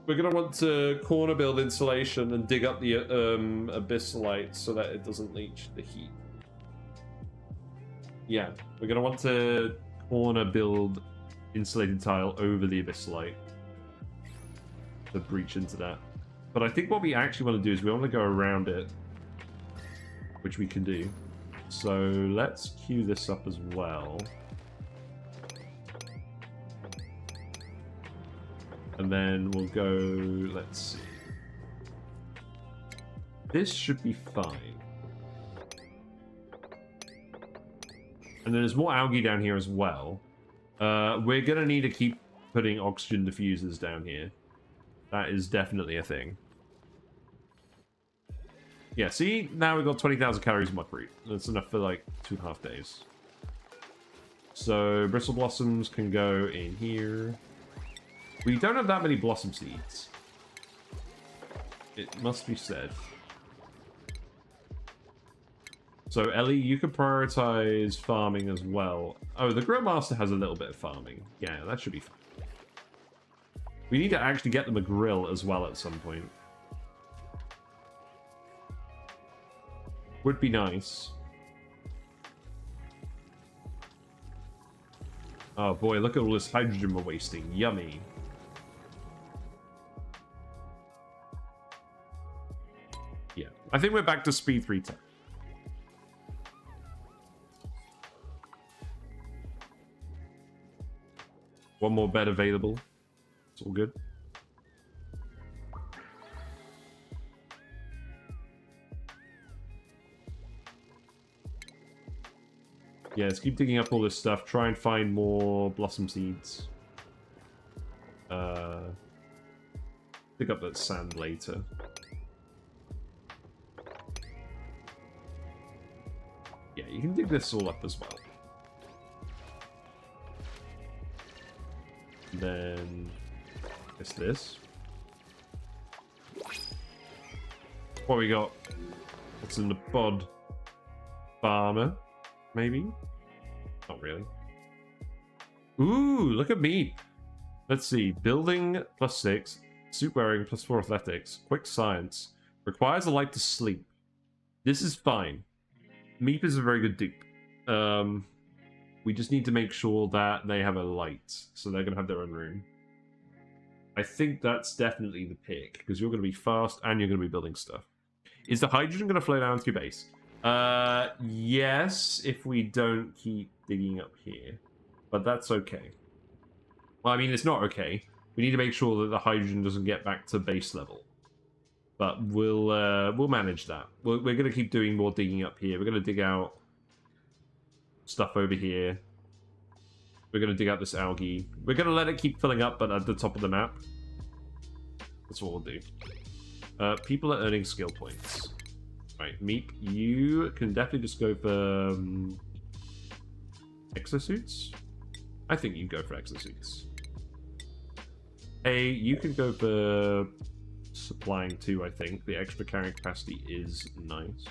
We're going to want to corner build insulation and dig up the abyssalite so that it doesn't leach the heat. Yeah, we're going to want to corner build insulated tile over the abyssalite to breach into that. But I think what we actually want to do is we want to go around it, which we can do. So let's queue this up as well. And then we'll go, let's see. This should be fine. And then there's more algae down here as well. We're going to need to keep putting oxygen diffusers down here. That is definitely a thing. Yeah, see? Now we've got 20,000 calories in my fruit. That's enough for like 2.5 days. So, bristle blossoms can go in here. We don't have that many blossom seeds. It must be said. So, Ellie, you could prioritize farming as well. Oh, the Grow Master has a little bit of farming. Yeah, that should be fine. We need to actually get them a grill as well at some point. Would be nice. Oh boy, look at all this hydrogen we're wasting. Yummy. Yeah, I think we're back to speed 310. One more bed available. It's all good. Yeah, let's keep digging up all this stuff. Try and find more blossom seeds. Pick up that sand later. Yeah, you can dig this all up as well. Then it's this. What we got? What's in the pod? Farmer, maybe? Not really. Ooh, look at me. Let's see. Building +6, suit wearing +4 athletics, quick science, requires a light to sleep. This is fine. Meep is a very good dupe. We just need to make sure that they have a light, so they're going to have their own room. I think that's definitely the pick, because you're going to be fast and you're going to be building stuff. Is the hydrogen going to flow down to your base? Yes, if we don't keep digging up here. But that's okay. Well, I mean, it's not okay. We need to make sure that the hydrogen doesn't get back to base level. But we'll manage that. We're going to keep doing more digging up here. We're going to dig out stuff over here. We're going to dig out this algae. We're going to let it keep filling up, but at the top of the map. That's what we'll do. People are earning skill points. Right, Meep, you can definitely just go for exosuits. I think you can go for exosuits. Hey, you can go for supplying too, I think. The extra carrying capacity is nice.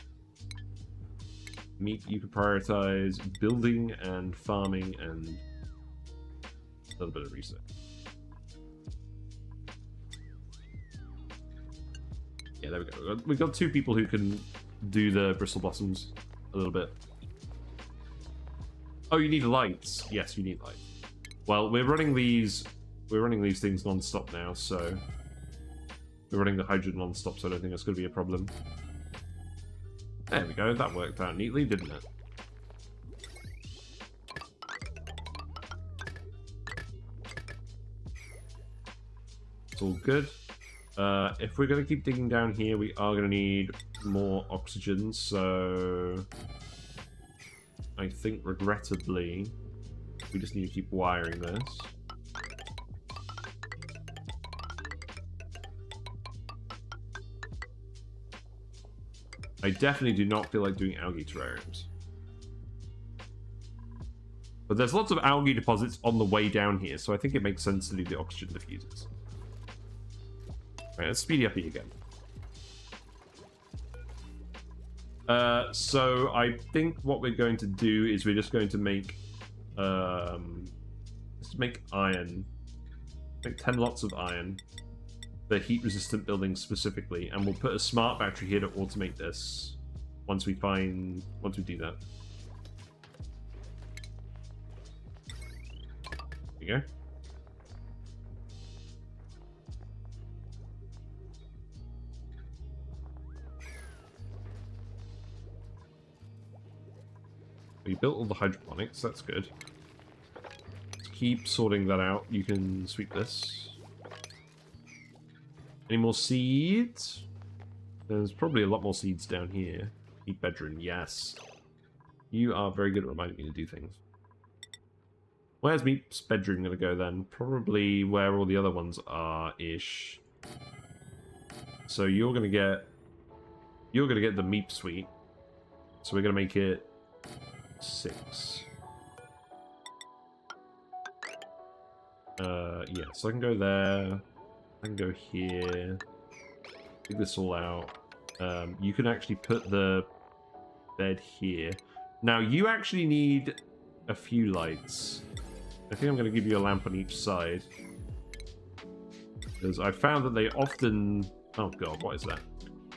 Meep, you can prioritize building and farming and a little bit of research. Yeah, there we go. We've got 2 people who can do the bristle blossoms a little bit. Oh, you need lights. Yes, you need light. Well, we're running these things non-stop now, so we're running the hydrogen non-stop, so I don't think that's going to be a problem. There we go. That worked out neatly, didn't it? It's all good. If we're going to keep digging down here, we are going to need more oxygen, so I think, regrettably, we just need to keep wiring this. I definitely do not feel like doing algae terrariums. But there's lots of algae deposits on the way down here, so I think it makes sense to do the oxygen diffusers. Right, let's speed up here again. So I think what we're going to do is we're just going to make let's make iron. Make 10 lots of iron. The heat-resistant buildings specifically, and we'll put a smart battery here to automate this once we do that. There we go. We built all the hydroponics, that's good. Let's keep sorting that out. You can sweep this. Any more seeds? There's probably a lot more seeds down here. Eat bedroom, yes. You are very good at reminding me to do things. Where's Meep's bedroom going to go then? Probably where all the other ones are-ish. So you're going to get... You're going to get the Meep suite. So we're going to make it 6. Yeah, so I can go there. I can go here. Dig this all out. You can actually put the bed here. Now, you actually need a few lights. I think I'm going to give you a lamp on each side. Because I found that they often... Oh god, what is that?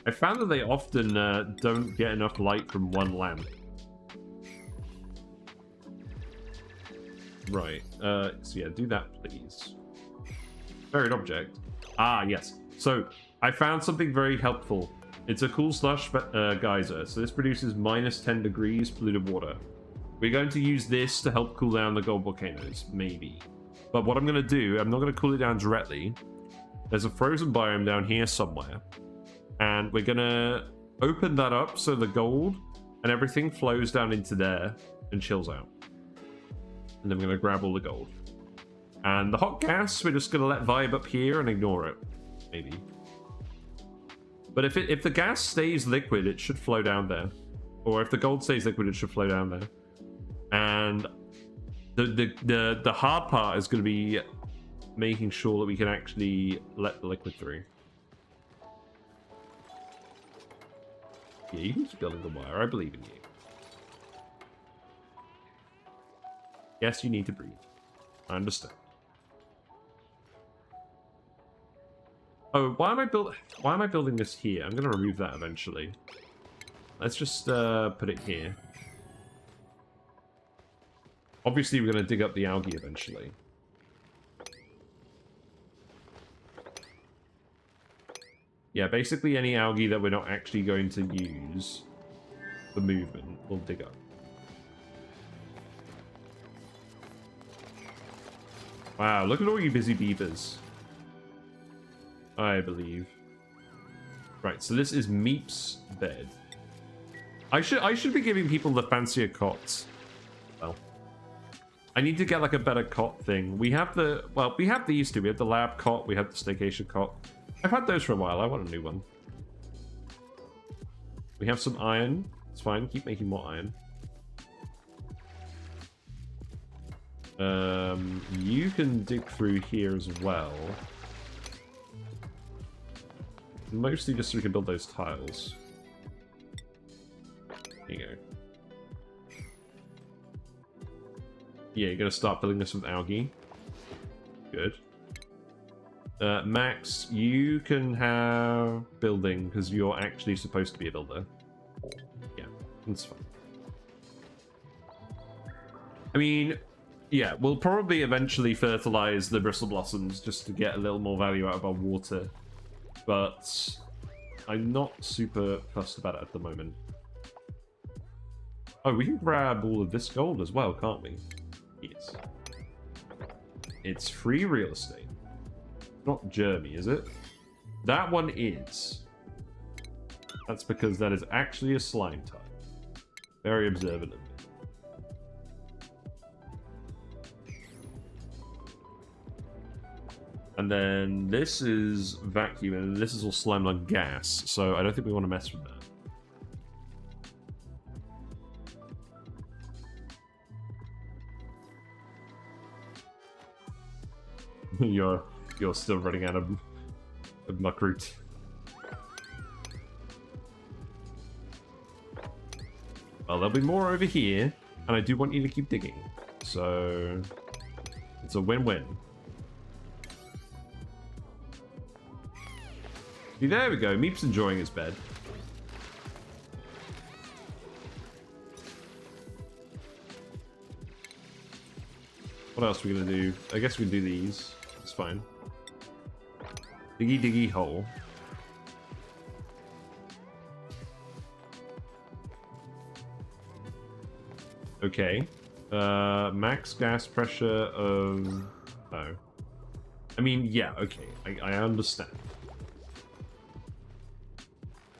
I found that they often don't get enough light from one lamp. Right, so yeah, do that, please. Buried object. Ah, yes. So, I found something very helpful. It's a cool slush geyser. So this produces minus 10 degrees polluted water. We're going to use this to help cool down the gold volcanoes, maybe. But what I'm going to do, I'm not going to cool it down directly. There's a frozen biome down here somewhere. And we're going to open that up so the gold and everything flows down into there and chills out. And then we're going to grab all the gold. And the hot gas, we're just going to let vibe up here and ignore it. Maybe. But if the gas stays liquid, it should flow down there. Or if the gold stays liquid, it should flow down there. And the hard part is going to be making sure that we can actually let the liquid through. Yeah, you can keep building the wire. I believe in you. Yes, you need to breathe. I understand. Oh, why am I building this here? I'm going to remove that eventually. Let's just put it here. Obviously, we're going to dig up the algae eventually. Yeah, basically any algae that we're not actually going to use for movement, we'll dig up. Wow, look at all you busy beavers. I believe. Right, so this is Meep's bed. I should be giving people the fancier cots. Well, I need to get like a better cot thing. We have we have these two. We have the lab cot. We have the staycation cot. I've had those for a while. I want a new one. We have some iron. It's fine. Keep making more iron. You can dig through here as well. Mostly just so we can build those tiles. Here you go. Yeah, you're gonna start filling this with algae. Good. Max, you can have building because you're actually supposed to be a builder. Yeah, that's fine. I mean, yeah, we'll probably eventually fertilize the bristle blossoms just to get a little more value out of our water. But I'm not super fussed about it at the moment. Oh, we can grab all of this gold as well, can't we? Yes. It's free real estate. Not Jeremy, is it? That one is. That's because that is actually a slime type. Very observant of me. And then this is vacuum, and this is all slime like gas, so I don't think we want to mess with that. You're still running out of muckroot. Well, there'll be more over here, and I do want you to keep digging. So it's a win-win. See, there we go. Meep's enjoying his bed. What else are we gonna do? I guess we can do these. It's fine. Diggy diggy hole. Okay. Max gas pressure of... Oh. I mean, yeah, okay. I understand.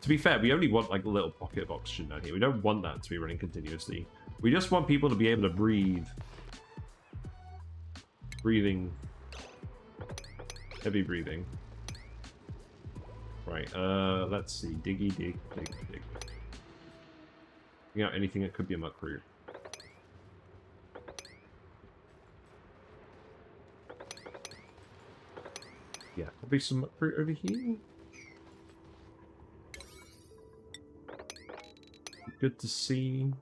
To be fair, we only want like a little pocket of oxygen down here. We don't want that to be running continuously. We just want people to be able to breathe. Breathing. Heavy breathing. Right, let's see. Diggy, dig. You know, anything that could be a muck root. Yeah, probably some muck root over here. Good to see.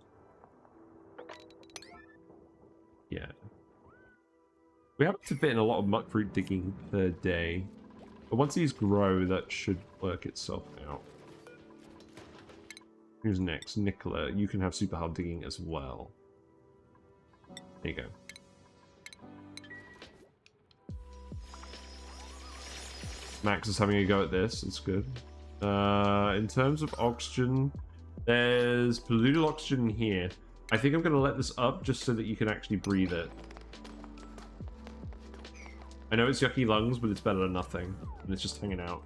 Yeah. We have to fit in a lot of muck fruit digging per day. But once these grow, that should work itself out. Who's next? Nicola. You can have super hard digging as well. There you go. Max is having a go at this. It's good. In terms of oxygen, there's polluted oxygen here. I think I'm going to let this up just so that you can actually breathe it. I know it's yucky lungs, but it's better than nothing. And it's just hanging out.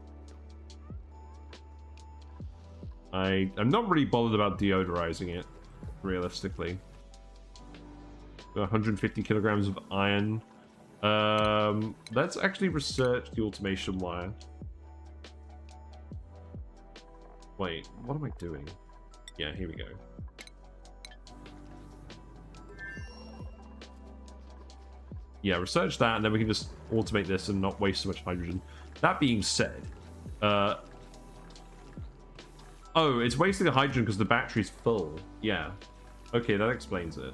I'm not really bothered about deodorizing it, realistically. 150 kilograms of iron. Let's actually research the automation wire. Wait, what am I doing? Yeah, here we go. Yeah, research that, and then we can just automate this and not waste so much hydrogen. That being said, oh, it's wasting the hydrogen because the battery's full. Yeah. Okay, that explains it.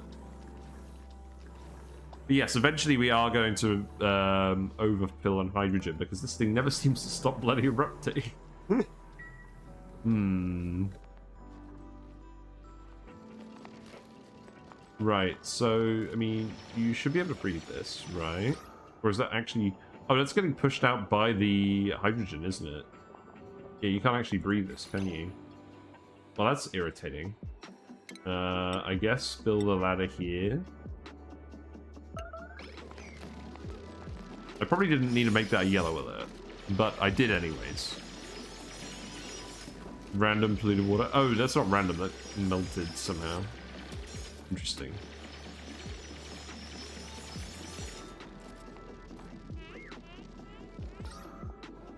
But yes, eventually we are going to overfill on hydrogen because this thing never seems to stop bloody erupting. Right, so, I mean, you should be able to breathe this, right? Or is that actually... Oh, that's getting pushed out by the hydrogen, isn't it? Yeah, you can't actually breathe this, can you? Well, that's irritating. I guess build a ladder here. I probably didn't need to make that a yellow alert, but I did anyways. Random polluted water. Oh, that's not random, that melted somehow. Interesting.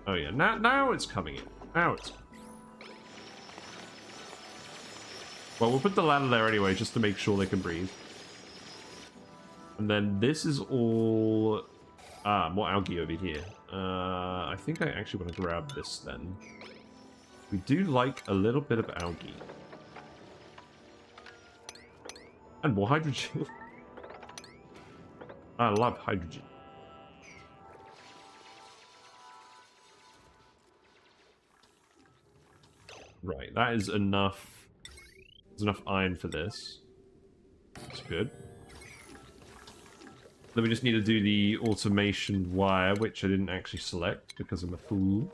Oh yeah, now it's coming in. Now it's... Well, we'll put the ladder there anyway, just to make sure they can breathe. And then this is all... Ah, more algae over here. I think I actually want to grab this then. We do like a little bit of algae. And more hydrogen. I love hydrogen. Right, that is enough. There's enough iron for this. That's good. Then we just need to do the automation wire, which I didn't actually select because I'm a fool.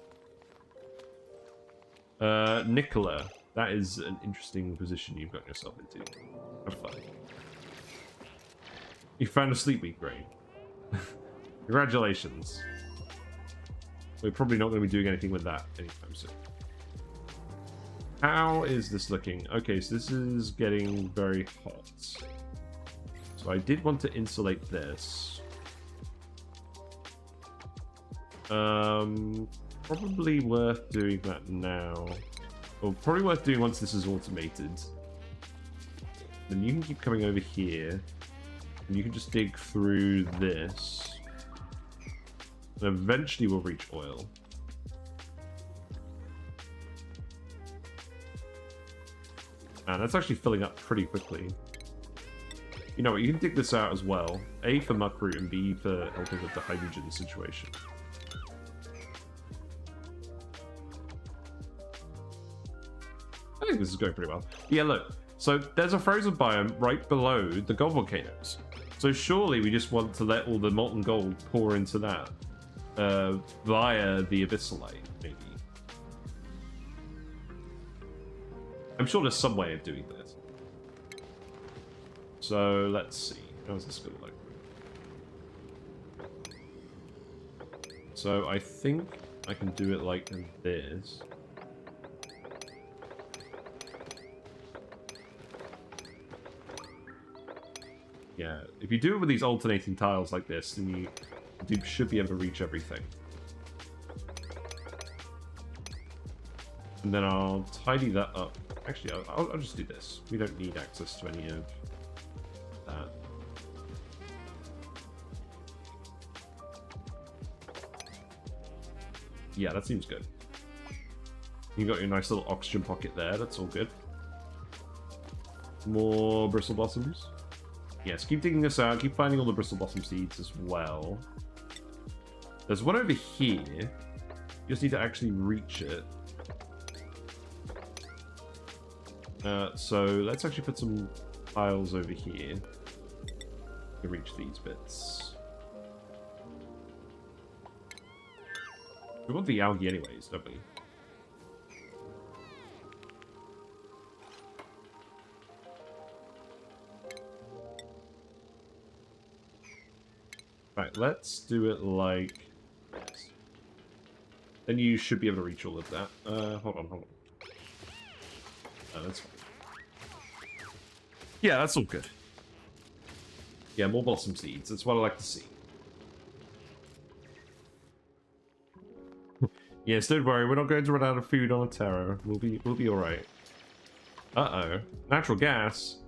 Nicola. That is an interesting position you've got yourself into. Have fun. You found a sleep week, great. Congratulations. We're probably not going to be doing anything with that anytime soon. How is this looking? Okay, so this is getting very hot. So I did want to insulate this. Probably worth doing that now. Or probably worth doing once this is automated. Then you can keep coming over here. And you can just dig through this. And eventually we'll reach oil. And that's actually filling up pretty quickly. You know what, you can dig this out as well. A for muckroot and B for helping with the hydrogen situation. I think this is going pretty well. Yeah, look. So there's a frozen biome right below the gold volcanoes. So surely we just want to let all the molten gold pour into that via the abyssalite, maybe. I'm sure there's some way of doing this. So let's see. How's this going to look? So I think I can do it like this. Yeah, if you do it with these alternating tiles like this, then you should be able to reach everything. And then I'll tidy that up. Actually, I'll just do this. We don't need access to any of that. Yeah, that seems good. You got your nice little oxygen pocket there. That's all good. More bristle blossoms. Yes, keep digging this out. Keep finding all the bristle blossom seeds as well. There's one over here. You just need to actually reach it. So let's actually put some tiles over here to reach these bits. We want the algae anyways, don't we? Right, let's do it like this. Then you should be able to reach all of that. Hold on. That's fine. Yeah, that's all good. Yeah, more blossom seeds. That's what I like to see. Yes, don't worry. We're not going to run out of food on Terra. We'll be all right. Uh-oh. Natural gas?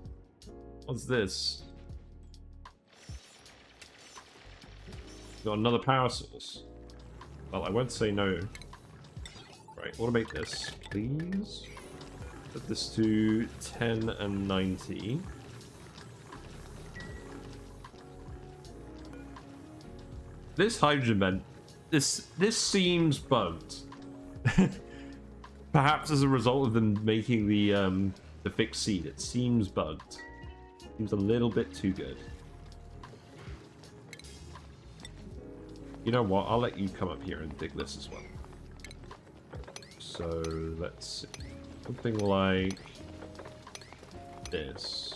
What's this? Got another power source. Well, I won't say no. Right, automate this, please. Set this to 10 and 90. This hydrogen vent, this seems bugged. Perhaps as a result of them making the fixed seed, it seems bugged. Seems a little bit too good. You know what? I'll let you come up here and dig this as well. So let's see. Something like this.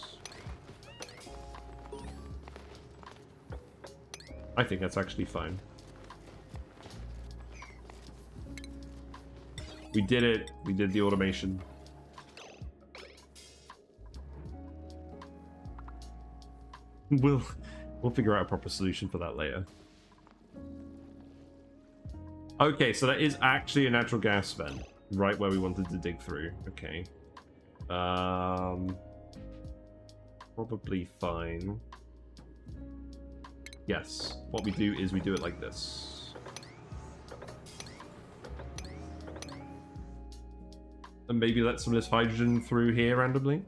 I think that's actually fine. We did it. We did the automation. We'll figure out a proper solution for that later. Okay, so that is actually a natural gas vent, right where we wanted to dig through. Okay. Probably fine. Yes. What we do is we do it like this. And maybe let some of this hydrogen through here randomly.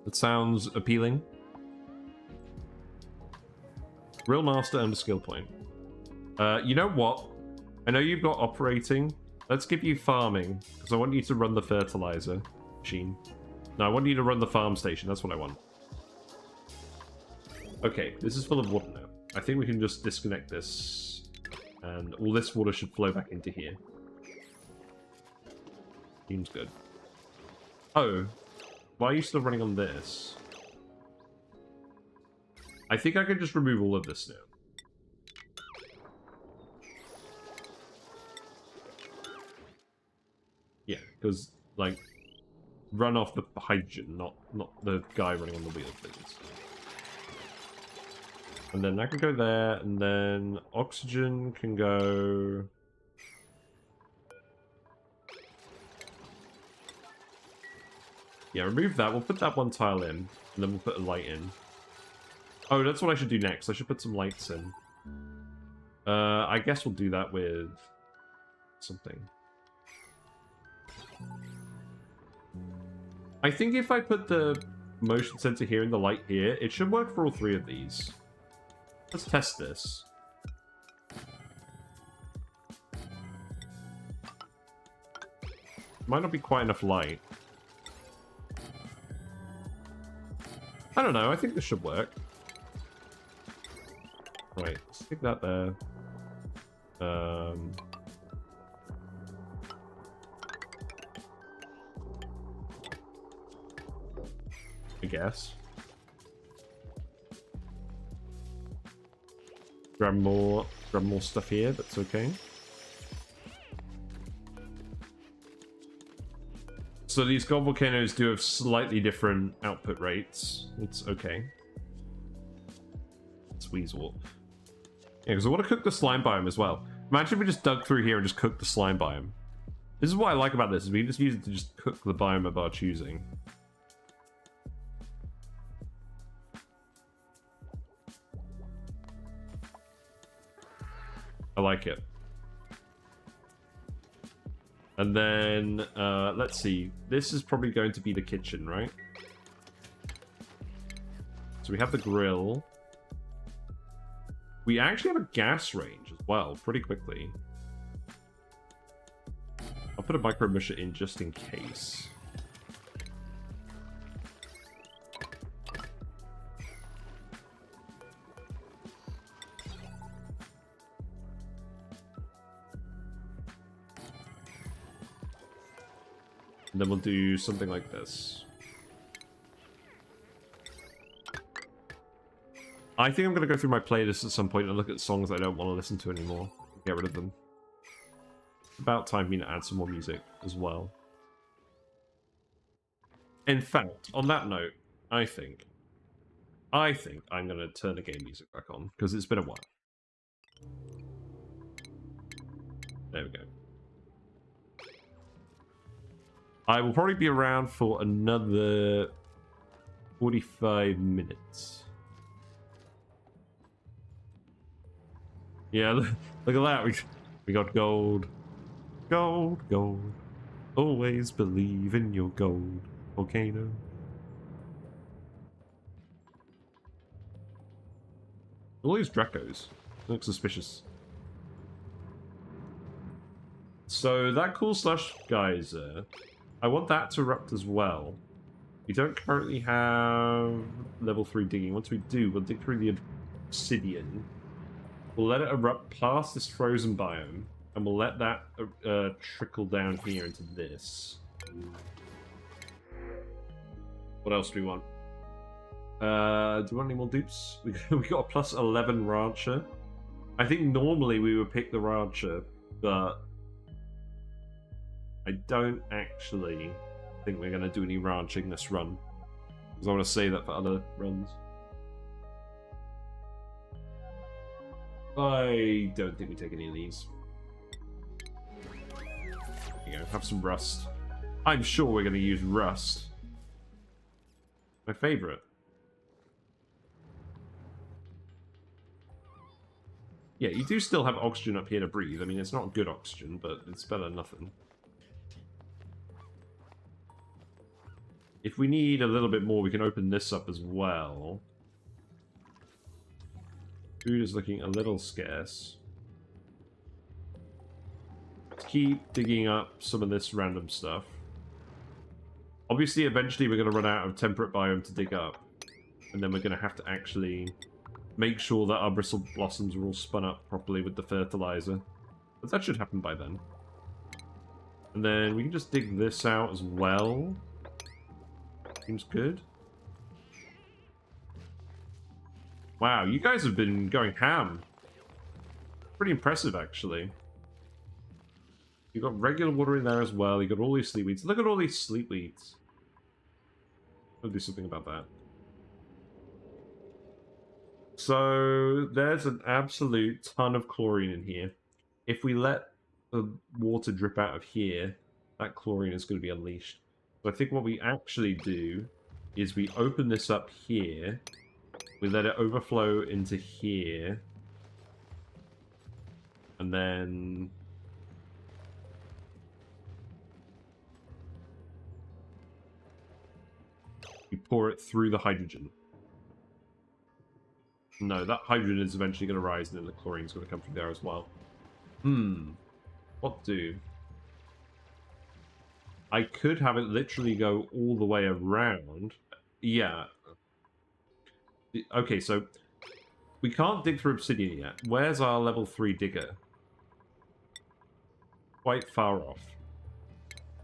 That sounds appealing. Real master and a skill point. You know what? I know you've got operating. Let's give you farming, because I want you to run the fertilizer machine. No, I want you to run the farm station. That's what I want. Okay, this is full of water now. I think we can just disconnect this, and all this water should flow back into here. Seems good. Oh, why are you still running on this? I think I could just remove all of this now. Yeah, because, like, run off the hydrogen, not the guy running on the wheel, please. And then that can go there, and then oxygen can go... Yeah, remove that. We'll put that one tile in, and then we'll put a light in. Oh, that's what I should do next. I should put some lights in. I guess we'll do that with something. I think if I put the motion sensor here and the light here, it should work for all three of these. Let's test this. Might not be quite enough light. I don't know, I think this should work. Right, stick that there. I guess. Grab more stuff here, that's okay. So these gold volcanoes do have slightly different output rates. It's okay. Weasel. Yeah, because I want to cook the slime biome as well. Imagine if we just dug through here and just cooked the slime biome. This is what I like about this, is we just use it to just cook the biome of our choosing. I like it. And then, let's see. This is probably going to be the kitchen, right? So we have the grill. We actually have a gas range as well, pretty quickly. I'll put a micro musher in just in case. And then we'll do something like this. I think I'm going to go through my playlist at some point and look at songs I don't want to listen to anymore. Get rid of them. About time for me to add some more music as well. In fact, on that note, I think I'm going to turn the game music back on, because it's been a while. There we go. I will probably be around for another 45 minutes. Yeah, look at that. We got gold. Gold, gold. Always believe in your gold volcano. All these Dracos look suspicious. So that cool slush geyser, I want that to erupt as well. We don't currently have level 3 digging. Once we do, we'll dig through the obsidian. We'll let it erupt past this frozen biome, and we'll let that trickle down here into this. What else do we want? Do we want any more dupes? We got a plus 11 rancher. I think normally we would pick the rancher, but I don't actually think we're going to do any ranching this run, because I want to save that for other runs. I don't think we take any of these. There you go, have some rust. I'm sure we're going to use rust. My favorite. Yeah, you do still have oxygen up here to breathe. I mean, it's not good oxygen, but it's better than nothing. If we need a little bit more, we can open this up as well. Food is looking a little scarce. Let's keep digging up some of this random stuff. Obviously, eventually we're going to run out of temperate biome to dig up. And then we're going to have to actually make sure that our bristle blossoms are all spun up properly with the fertilizer. But that should happen by then. And then we can just dig this out as well. Seems good. Wow, you guys have been going ham. Pretty impressive, actually. You've got regular water in there as well. You've got all these sleepweeds. Look at all these sleepweeds. I'll do something about that. So, there's an absolute ton of chlorine in here. If we let the water drip out of here, that chlorine is going to be unleashed. So I think what we actually do is we open this up here. We let it overflow into here. And then we pour it through the hydrogen. No, that hydrogen is eventually going to rise, and then the chlorine is going to come from there as well. What do? I could have it literally go all the way around. Yeah. Okay, so we can't dig through obsidian yet. Where's our level 3 digger? Quite far off.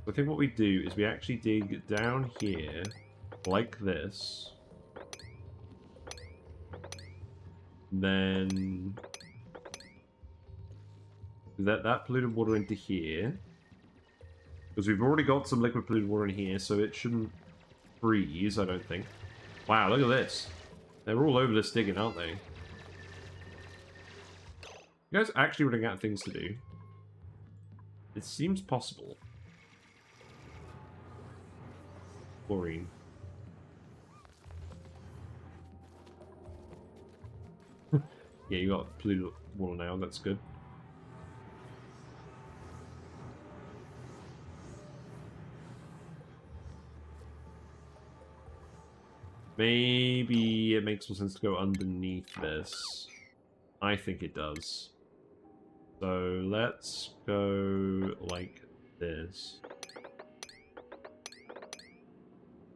So I think what we do is we actually dig down here, like this. Then let that polluted water into here. Because we've already got some liquid polluted water in here, so it shouldn't freeze, I don't think. Wow, look at this. They're all over this digging, aren't they? You guys actually running out of things to do? It seems possible. Chlorine. Yeah, you got polluted water now, that's good. Maybe it makes more sense to go underneath this. I think it does. So let's go like this.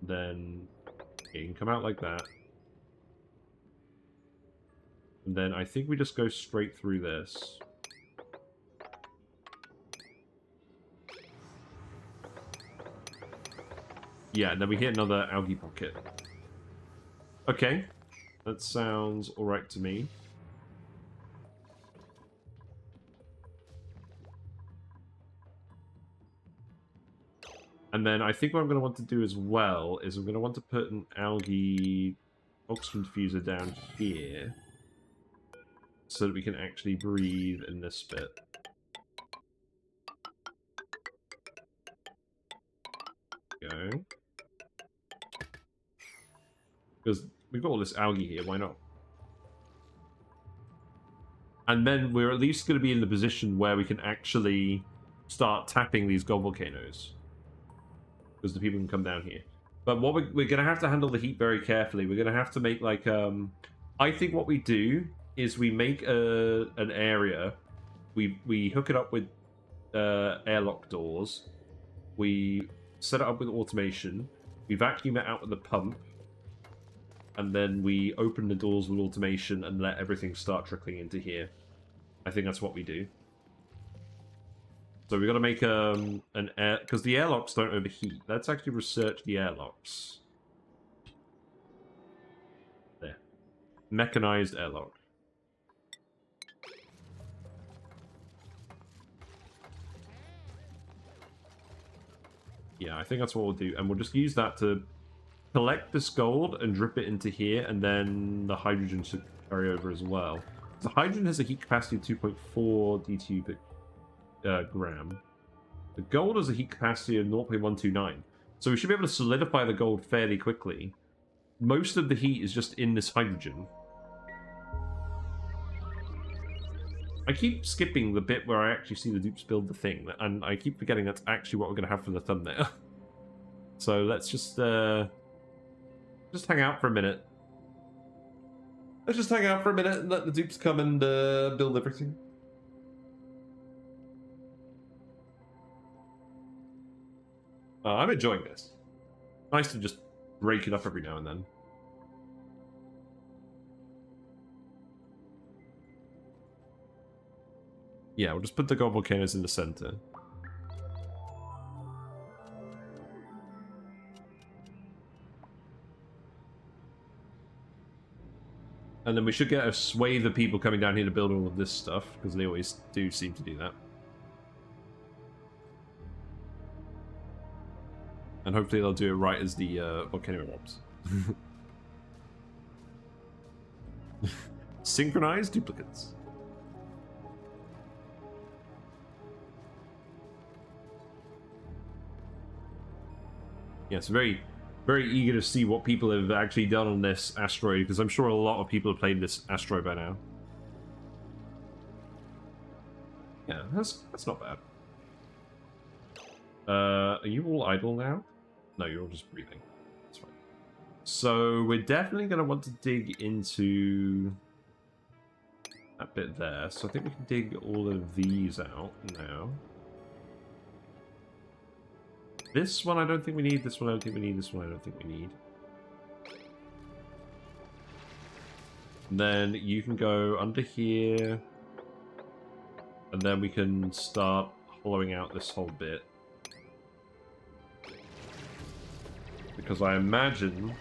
Then you can come out like that. And then I think we just go straight through this. Yeah, and then we hit another algae pocket. Okay, that sounds alright to me. And then I think what I'm going to want to do as well is I'm going to want to put an algae oxygen diffuser down here so that we can actually breathe in this bit. Go. Because we've got all this algae here, why not? And then we're at least going to be in the position where we can actually start tapping these gold volcanoes. Because the people can come down here. But what we're going to have to handle the heat very carefully. We're going to have to make like... I think what we do is we make an area. We hook it up with airlock doors. We set it up with automation. We vacuum it out with the pump. And then we open the doors with automation and let everything start trickling into here. I think that's what we do. So we've got to make an air... Because the airlocks don't overheat. Let's actually research the airlocks. There. Mechanized airlock. Yeah, I think that's what we'll do. And we'll just use that to collect this gold and drip it into here. And then the hydrogen should carry over as well. The hydrogen has a heat capacity of 2.4 D2 per gram. The gold has a heat capacity of 0.129. So we should be able to solidify the gold fairly quickly. Most of the heat is just in this hydrogen. I keep skipping the bit where I actually see the dupes build the thing, and I keep forgetting that's actually what we're going to have for the thumbnail. So let's just hang out for a minute. Let's just hang out for a minute and let the dupes come and build everything. I'm enjoying this. Nice to just break it up every now and then. Yeah, we'll just put the gold volcanoes in the center. And then we should get a swathe of people coming down here to build all of this stuff, because they always do seem to do that. And hopefully they'll do it right as the volcano erupts. Synchronized duplicates. Yes, very eager to see what people have actually done on this asteroid, because I'm sure a lot of people have played this asteroid by now. Yeah, that's not bad. Are you all idle now? No, you're all just breathing. That's fine. So we're definitely going to want to dig into that bit there. So I think we can dig all of these out now. This one I don't think we need, this one I don't think we need, this one I don't think we need. And then you can go under here. And then we can start hollowing out this whole bit. Because I imagine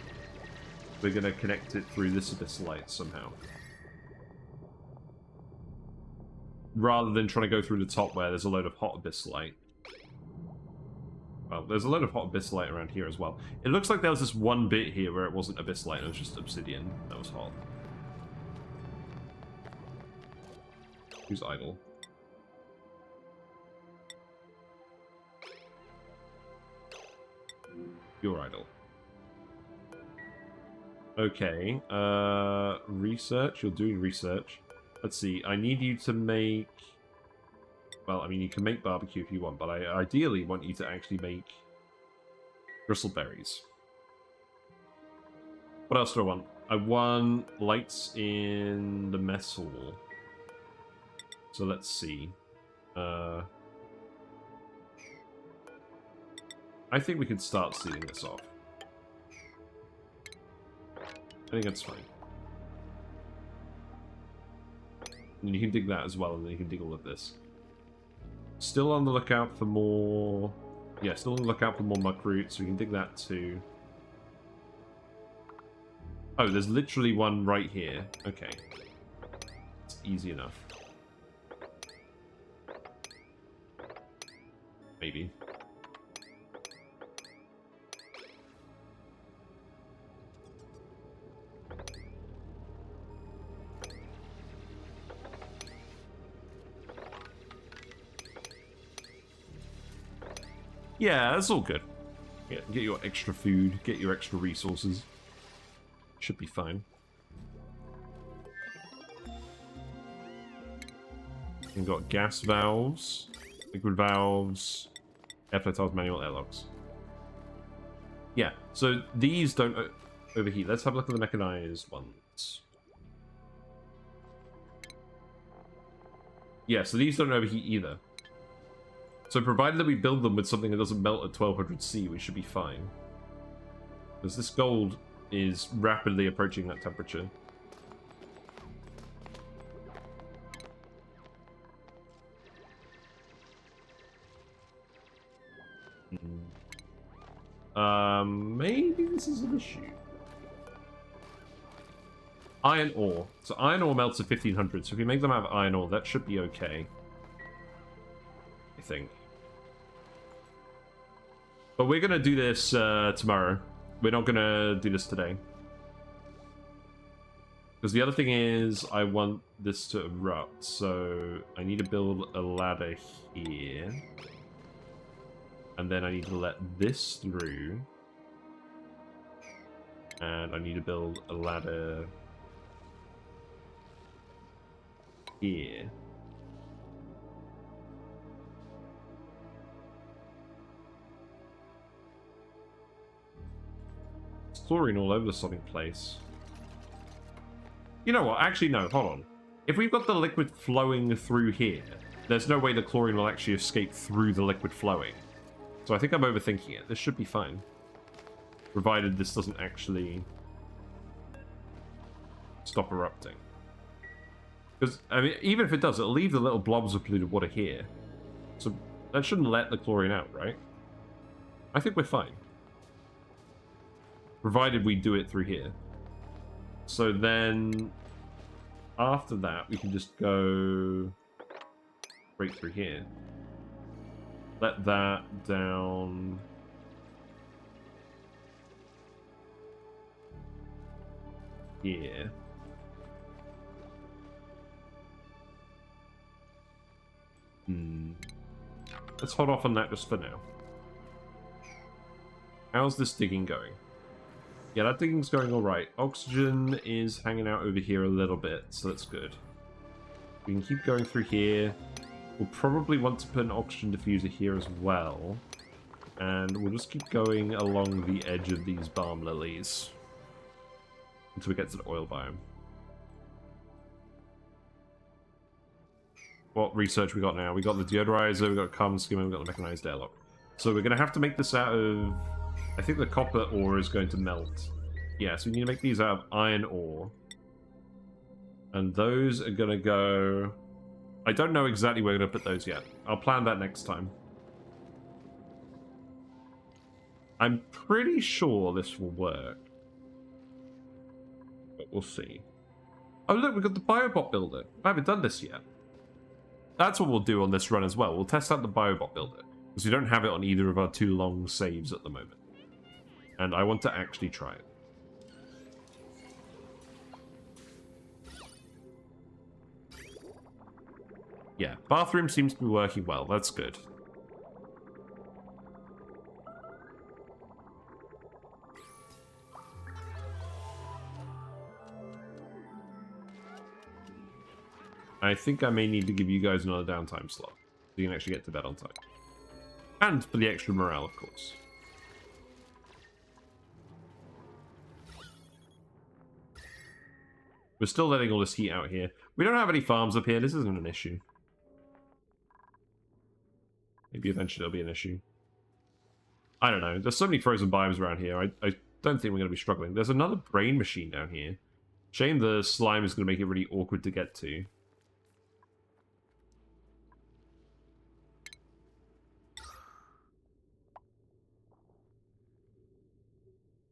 we're going to connect it through this abyss light somehow. Rather than trying to go through the top where there's a load of hot abyss light. Well, there's a load of hot abyss light around here as well. It looks like there was this one bit here where it wasn't abyss light, it was just obsidian that was hot. Who's idle? You're idle. Okay. Research. You're doing research. Let's see. I need you to make... Well, I mean, you can make barbecue if you want, but I ideally want you to actually make bristleberries. What else do I want? I want lights in the mess hall. So let's see. I think we could start sealing this off. I think that's fine. And you can dig that as well, and then you can dig all of this. Still on the lookout for more... Yeah, still on the lookout for more muck roots. We can dig that too. Oh, there's literally one right here. Okay. It's easy enough. Maybe. Yeah, that's all good. Yeah, get your extra food, get your extra resources. Should be fine. We've got gas valves, liquid valves, airflow tiles, manual airlocks. Yeah, so these don't overheat. Let's have a look at the mechanized ones. Yeah, so these don't overheat either. So provided that we build them with something that doesn't melt at 1200 C, we should be fine. Because this gold is rapidly approaching that temperature. Maybe this is an issue. Iron ore. So iron ore melts at 1500, so if we make them out of iron ore, that should be okay. I think. But we're going to do this tomorrow. We're not going to do this today. Because the other thing is, I want this to erupt, so I need to build a ladder here. And then I need to let this through. And I need to build a ladder here. Chlorine all over the sodding place. You know what? Actually, no. Hold on. If we've got the liquid flowing through here, there's no way the chlorine will actually escape through the liquid flowing. So I think I'm overthinking it. This should be fine. Provided this doesn't actually stop erupting. Because, I mean, even if it does, it'll leave the little blobs of polluted water here. So that shouldn't let the chlorine out, right? I think we're fine. Provided we do it through here. So then, after that, we can just go right through here. Let that down. Here. Let's hold off on that just for now. How's this digging going? Yeah, that digging's going alright. Oxygen is hanging out over here a little bit, so that's good. We can keep going through here. We'll probably want to put an oxygen diffuser here as well. And we'll just keep going along the edge of these balm lilies. Until we get to the oil biome. What research we got now? We got the deodorizer, we got a carbon skimmer, we got the mechanized airlock. So we're going to have to make this out of... I think the copper ore is going to melt. Yeah, so we need to make these out of iron ore. And those are going to go... I don't know exactly where we're going to put those yet. I'll plan that next time. I'm pretty sure this will work. But we'll see. Oh look, we've got the Biobot Builder. I haven't done this yet. That's what we'll do on this run as well. We'll test out the Biobot Builder. Because we don't have it on either of our two long saves at the moment. And I want to actually try it. Yeah, bathroom seems to be working well. That's good. I think I may need to give you guys another downtime slot, so you can actually get to bed on time. And for the extra morale, of course. We're still letting all this heat out here. We don't have any farms up here. This isn't an issue. Maybe eventually it'll be an issue. I don't know. There's so many frozen biomes around here. I don't think we're going to be struggling. There's another brain machine down here. Shame the slime is going to make it really awkward to get to.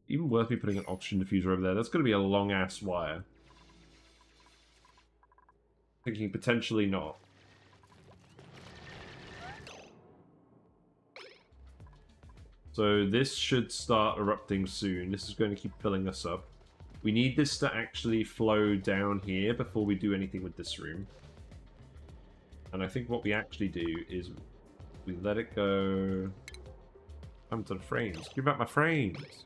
Even worth me putting an oxygen diffuser over there. That's going to be a long-ass wire. Thinking potentially not. So this should start erupting soon. This is going to keep filling us up. We need this to actually flow down here before we do anything with this room. And I think what we actually do is we let it go. Come to the frames. Give back my frames.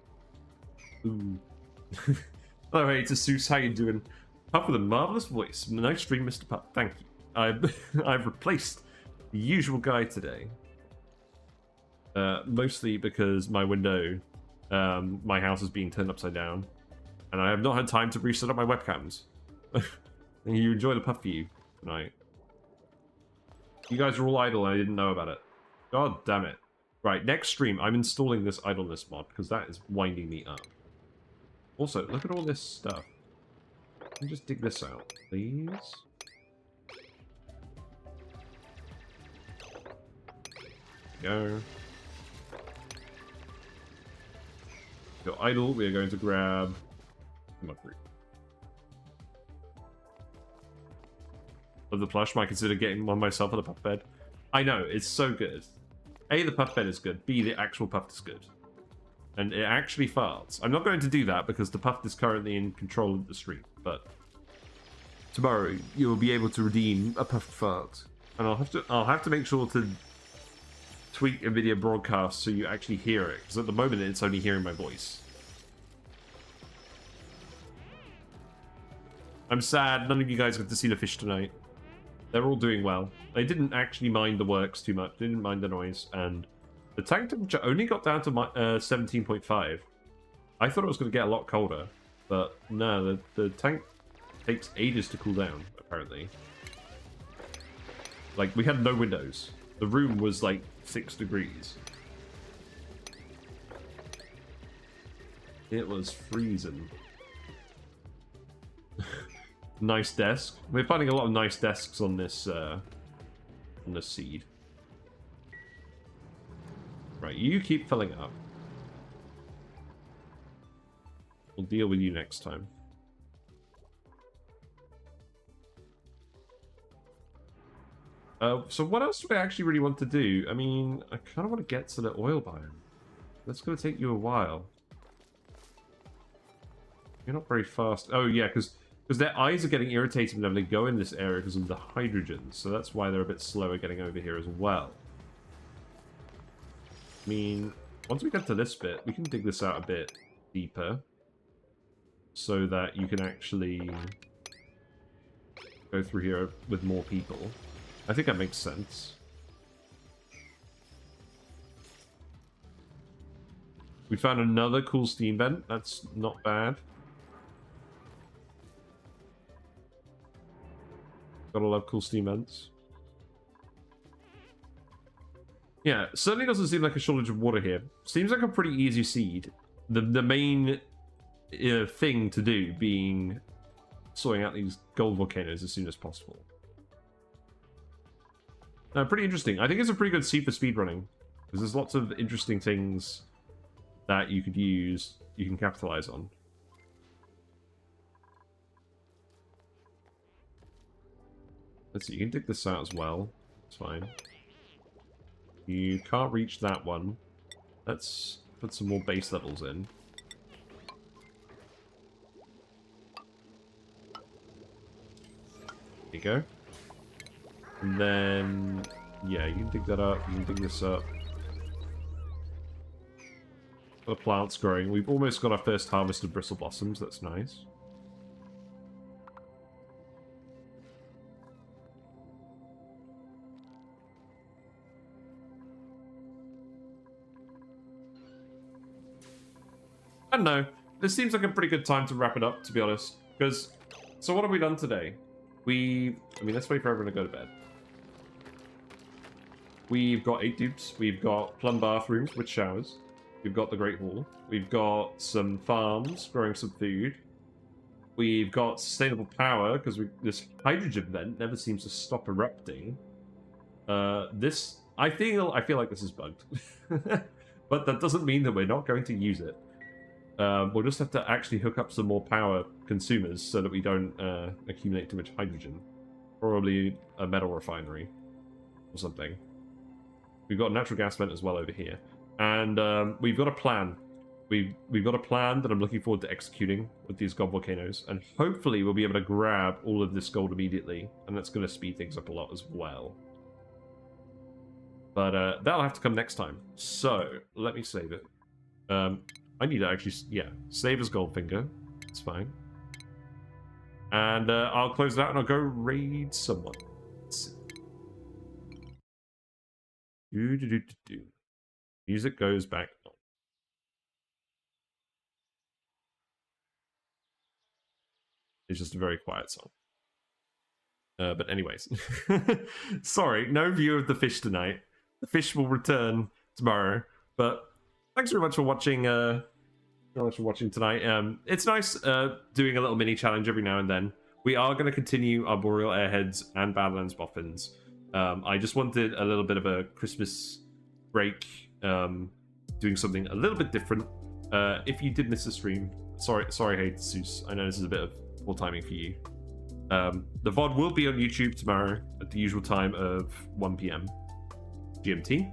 Ooh. Alright, it's Asus. How you doing? Pup with a marvelous voice. Nice stream, Mr. Pup. Thank you. I've replaced the usual guy today. Mostly because my window, my house is being turned upside down. And I have not had time to reset up my webcams. And you enjoy the puff view tonight. You guys are all idle and I didn't know about it. God damn it. Right, next stream, I'm installing this idleness mod because that is winding me up. Also, look at all this stuff. Can you just dig this out, please? Go. Go idle, we are going to grab... Love the plush, might consider getting one myself on the puff bed. I know, it's so good. A, the puff bed is good. B, the actual puff is good. And it actually farts. I'm not going to do that because the puff is currently in control of the stream, but tomorrow you'll be able to redeem a puff fart. And I'll have to make sure to tweak a video broadcast so you actually hear it, because at the moment it's only hearing my voice. I'm sad none of you guys got to see the fish tonight. They're all doing well. They didn't actually mind the works too much. They didn't mind the noise, and the tank temperature only got down to 17.5. I thought it was going to get a lot colder, but no, the tank takes ages to cool down, apparently. Like, we had no windows. The room was like 6 degrees. It was freezing. Nice desk. We're finding a lot of nice desks on this seed. Right, you keep filling up. We'll deal with you next time. So what else do I actually really want to do? I mean, I kind of want to get to the oil biome. That's going to take you a while. You're not very fast. Oh, yeah, because their eyes are getting irritated whenever they go in this area because of the hydrogen. So that's why they're a bit slower getting over here as well. I mean, once we get to this bit, we can dig this out a bit deeper. So that you can actually go through here with more people. I think that makes sense. We found another cool steam vent. That's not bad. Gotta love cool steam vents. Yeah, certainly doesn't seem like a shortage of water here. Seems like a pretty easy seed. The main thing to do being sorting out these gold volcanoes as soon as possible. Pretty interesting. I think it's a pretty good seed for speedrunning. Because there's lots of interesting things that you could use, you can capitalize on. Let's see, you can dig this out as well. It's fine. You can't reach that one. Let's put some more base levels in. There you go. And then, yeah, you can dig that up. You can dig this up. The plant's growing. We've almost got our first harvest of bristle blossoms. That's nice. I don't know. This seems like a pretty good time to wrap it up, to be honest. Because, so what have we done today? I mean, let's wait for everyone to go to bed. We've got 8 dupes. We've got plum bathrooms with showers. We've got the Great Hall. We've got some farms growing some food. We've got sustainable power because this hydrogen vent never seems to stop erupting. I feel like this is bugged, but that doesn't mean that we're not going to use it. We'll just have to actually hook up some more power consumers so that we don't accumulate too much hydrogen. Probably a metal refinery or something. We've got a natural gas vent as well over here. And we've got a plan. We've got a plan that I'm looking forward to executing with these gold volcanoes. And hopefully we'll be able to grab all of this gold immediately. And that's going to speed things up a lot as well. But that'll have to come next time. So, let me save it. I need to actually, yeah, save as Goldfinger. It's fine. And I'll close it out and I'll go raid someone. Let's see. Music goes back on. It's just a very quiet song. But anyways. Sorry, no view of the fish tonight. The fish will return tomorrow. But thanks very much for watching tonight. It's nice doing a little mini challenge every now and then. We are going to continue our Boreal Airheads and Badlands Boffins. I just wanted a little bit of a Christmas break, doing something a little bit different. If you did miss the stream, sorry, hey Jesus, I know this is a bit of poor timing for you. The VOD will be on YouTube tomorrow at the usual time of 1 PM GMT.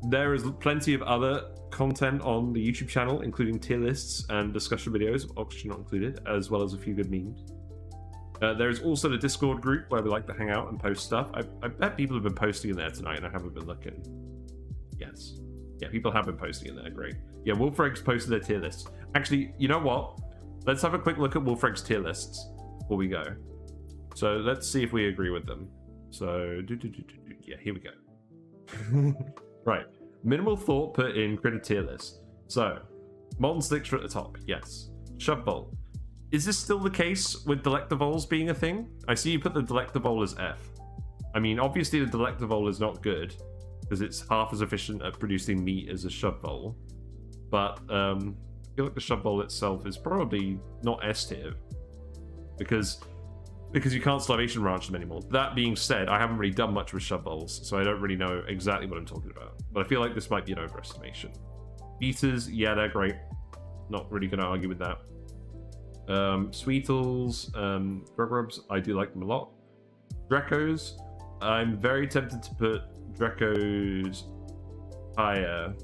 There is plenty of other content on the YouTube channel, including tier lists and discussion videos, Oxygen not included, as well as a few good memes. There is also the Discord group where we like to hang out and post stuff. I bet people have been posting in there tonight and I haven't been looking. Yes. Yeah, people have been posting in there, great. Yeah, Wolfreg's posted their tier lists. Actually, you know what? Let's have a quick look at Wolfreg's tier lists before we go. So let's see if we agree with them. So, yeah, here we go. Right. Minimal thought put in critter tier list. So, molten sticks are at the top, yes. Shovebolt. Is this still the case with Delectavoles being a thing? I see you put the Delectavole as F. I mean, obviously the Delectavole is not good, because it's half as efficient at producing meat as a Shovebolt. But, I feel like the Shovebolt itself is probably not S tier. Because you can't Starvation Ranch them anymore. That being said, I haven't really done much with Shovebols, so I don't really know exactly what I'm talking about. But I feel like this might be an overestimation. Beaters, yeah, they're great. Not really going to argue with that. Sweetles, Grubs, I do like them a lot. Drecos, I'm very tempted to put Drecos higher.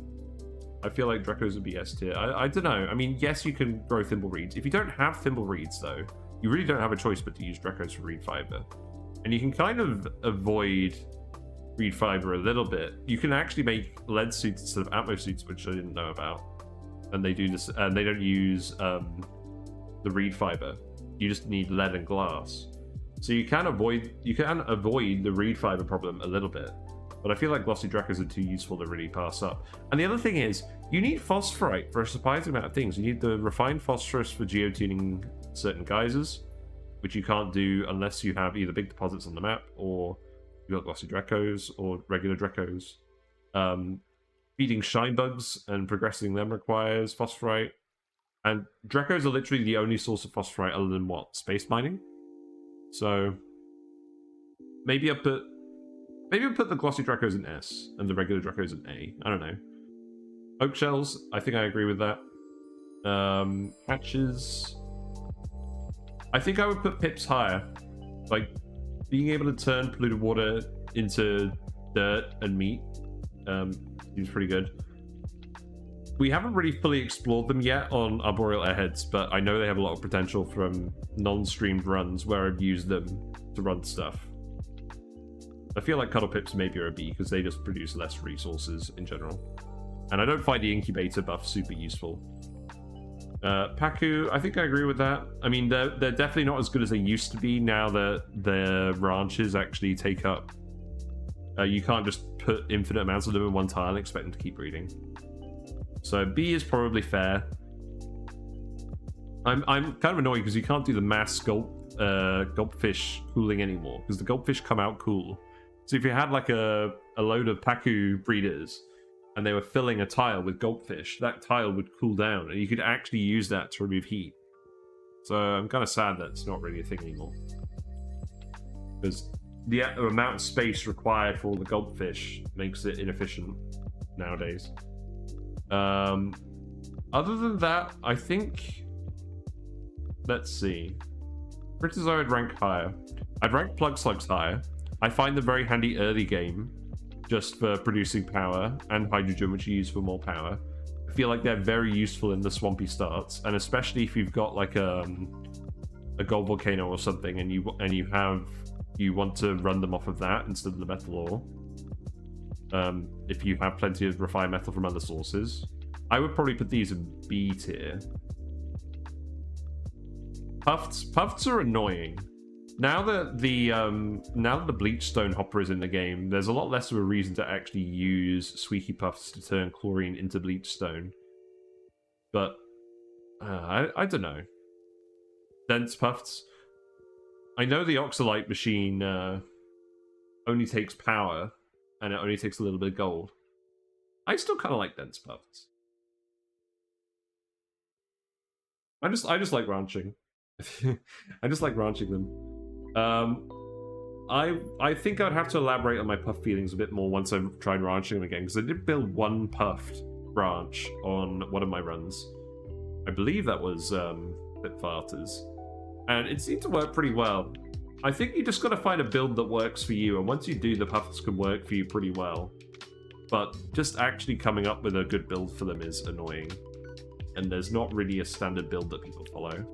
I feel like Drecos would be S tier. I don't know. I mean, yes, you can grow Thimble Reeds. If you don't have Thimble Reeds, though, you really don't have a choice but to use Drecos for reed fiber. And you can kind of avoid reed fiber a little bit. You can actually make lead suits instead of Atmo suits, which I didn't know about. And they do this, and they don't use the reed fiber. You just need lead and glass. So you can avoid the reed fiber problem a little bit. But I feel like glossy Drecos are too useful to really pass up. And the other thing is, you need phosphorite for a surprising amount of things. You need the refined phosphorus for geotuning certain geysers, which you can't do unless you have either big deposits on the map or you've got glossy Drecos or regular Drecos. Feeding shine bugs and progressing them requires phosphorite. And Drecos are literally the only source of phosphorite other than what? Space mining? So maybe I'll put the glossy Drecos in S and the regular Drecos in A. I don't know. Oak shells, I think I agree with that. Hatches, I think I would put pips higher. Like, being able to turn polluted water into dirt and meat seems pretty good. We haven't really fully explored them yet on Arboreal Airheads, but I know they have a lot of potential from non-streamed runs where I've used them to run stuff. I feel like Cuddle Pips maybe are a B because they just produce less resources in general. And I don't find the incubator buff super useful. Paku, I think I agree with that. I mean, they're definitely not as good as they used to be now that their ranches actually take up. You can't just put infinite amounts of them in one tile and expect them to keep breeding. So B is probably fair. I'm kind of annoyed because you can't do the mass gulpfish cooling anymore because the gulpfish come out cool. So if you had like a load of Paku breeders and they were filling a tile with gulpfish, that tile would cool down and you could actually use that to remove heat. So I'm kind of sad that it's not really a thing anymore. Because the amount of space required for all the gulpfish makes it inefficient nowadays. Other than that, I think... Let's see. Critters I'd rank higher. I'd rank Plug Slugs higher. I find them very handy early game, just for producing power, and hydrogen, which you use for more power. I feel like they're very useful in the swampy starts, and especially if you've got like a Gold Volcano or something, and you want to run them off of that instead of the metal ore. If you have plenty of refined metal from other sources, I would probably put these in B tier. Puffs are annoying. Now that the Bleachstone Hopper is in the game, there's a lot less of a reason to actually use Squeaky Puffs to turn chlorine into Bleachstone. But I don't know. Dense Puffs. I know the Oxalite machine only takes power, and it only takes a little bit of gold. I still kind of like Dense Puffs. I just like ranching. I just like ranching them. I think I'd have to elaborate on my puff feelings a bit more once I've tried ranching them again, because I did build one puffed branch on one of my runs. I believe that was Bitfarters, and it seemed to work pretty well. I think you just got to find a build that works for you, and once you do, the puffs can work for you pretty well. But just actually coming up with a good build for them is annoying, and there's not really a standard build that people follow.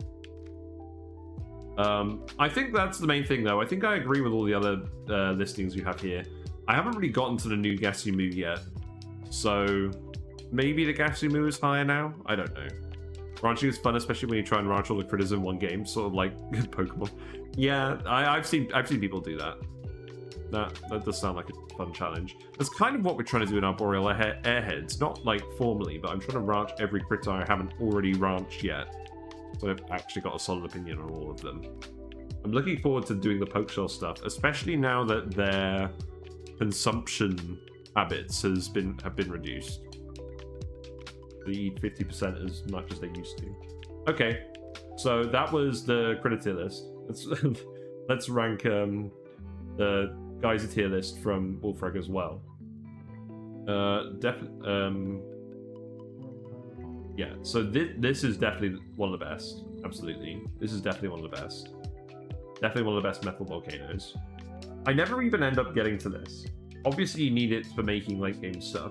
I think that's the main thing, though. I think I agree with all the other listings you have here. I haven't really gotten to the new Gasumu yet, so maybe the Gasumu is higher now? I don't know. Ranching is fun, especially when you try and ranch all the critters in one game, sort of like Pokemon. Yeah, I've seen people do that. That does sound like a fun challenge. That's kind of what we're trying to do in our Boreal Airheads. Not like formally, but I'm trying to ranch every critter I haven't already ranched yet. So I've actually got a solid opinion on all of them. I'm looking forward to doing the Pokeshell stuff, especially now that their consumption habits have been reduced. They eat 50% as much as they used to. Okay, so that was the critter tier list. Let's rank the Geyser tier list from Bullfrog as well. Yeah, so this is definitely one of the best. Absolutely. This is definitely one of the best. Definitely one of the best metal volcanoes. I never even end up getting to this. Obviously, you need it for making late game stuff.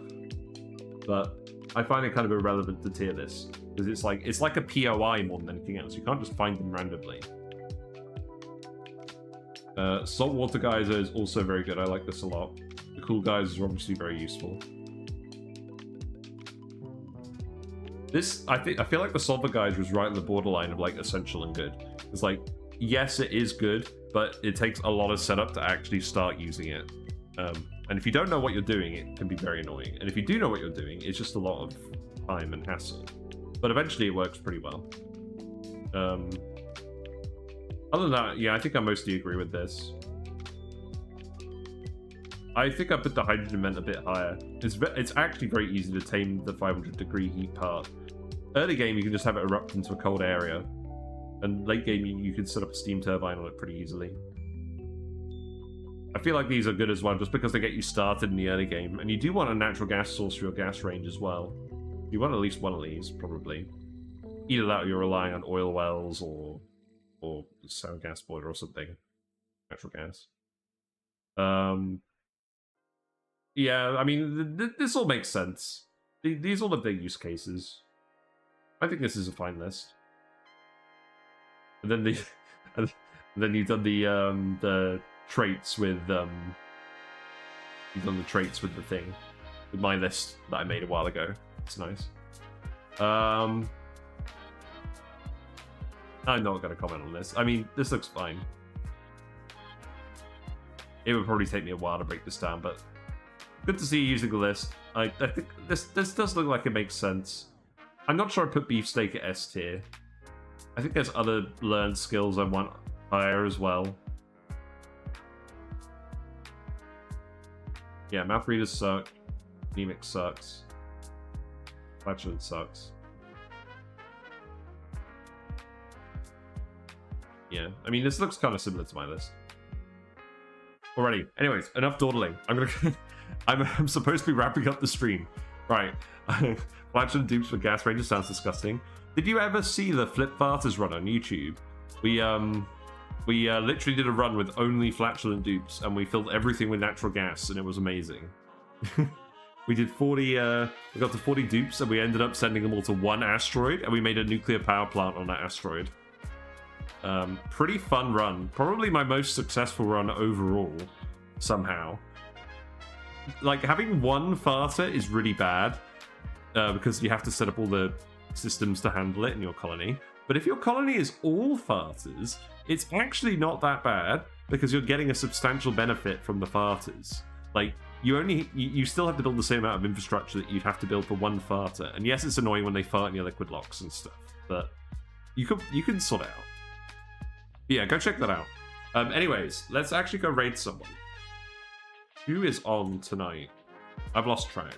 But I find it kind of irrelevant to tier this. Because it's like a POI more than anything else. You can't just find them randomly. Saltwater Geyser is also very good. I like this a lot. The cool geysers are obviously very useful. This, I feel like the Sulfur Geyser is right on the borderline of like essential and good. It's like, yes, it is good, but it takes a lot of setup to actually start using it. And if you don't know what you're doing, it can be very annoying. And if you do know what you're doing, it's just a lot of time and hassle. But eventually it works pretty well. Other than that, yeah, I think I mostly agree with this. I think I put the hydrogen vent a bit higher. It's actually very easy to tame the 500-degree heat part. Early game, you can just have it erupt into a cold area. And late game, you can set up a steam turbine on it pretty easily. I feel like these are good as well, just because they get you started in the early game. And you do want a natural gas source for your gas range as well. You want at least one of these, probably. Either that or you're relying on oil wells or sour gas boiler or something. Natural gas. Yeah, I mean, this all makes sense. These all have their use cases. I think this is a fine list. And then and then you've done the traits with You've done the traits with the thing, with my list that I made a while ago. It's nice. I'm not going to comment on this. I mean, this looks fine. It would probably take me a while to break this down, but good to see you using the list. I think this does look like it makes sense. I'm not sure I put beefsteak at S tier. I think there's other learned skills I want higher as well. Yeah, mouth readers suck. Anemic sucks. Flatulent sucks. Yeah, I mean, this looks kind of similar to my list. Alrighty. Anyways, enough dawdling. I'm supposed to be wrapping up the stream. Right. Flatulent dupes for gas rangers sounds disgusting. Did you ever see the Flip Farters run on YouTube? We literally did a run with only flatulent dupes, and we filled everything with natural gas, and it was amazing. We did 40. We got to 40 dupes, and we ended up sending them all to one asteroid, and we made a nuclear power plant on that asteroid. Pretty fun run. Probably my most successful run overall, somehow. Like, having one farter is really bad, because you have to set up all the systems to handle it in your colony. But if your colony is all farters, it's actually not that bad, because you're getting a substantial benefit from the farters. Like, you still have to build the same amount of infrastructure that you'd have to build for one farter. And yes, it's annoying when they fart in your liquid locks and stuff, but you can sort it out. Yeah, go check that out. Anyways, let's actually go raid someone. Who is on tonight? I've lost track.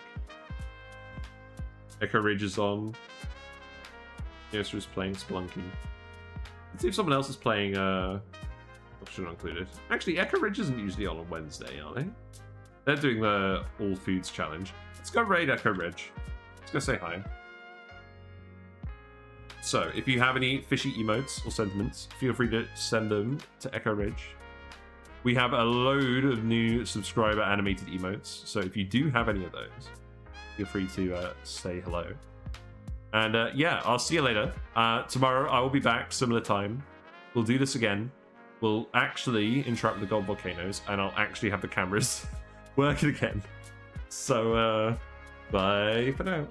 Echo Ridge is on. Yoster is playing Spelunky. Let's see if someone else is playing Oxygen Included. Actually, Echo Ridge isn't usually on Wednesday, are they? They're doing the All Foods Challenge. Let's go raid Echo Ridge. Let's go say hi. So, if you have any fishy emotes or sentiments, feel free to send them to Echo Ridge. We have a load of new subscriber animated emotes, so if you do have any of those, feel free to say hello. And yeah, I'll see you later. Tomorrow I will be back, similar time. We'll do this again. We'll actually interrupt the gold volcanoes, and I'll actually have the cameras working again. So, bye for now.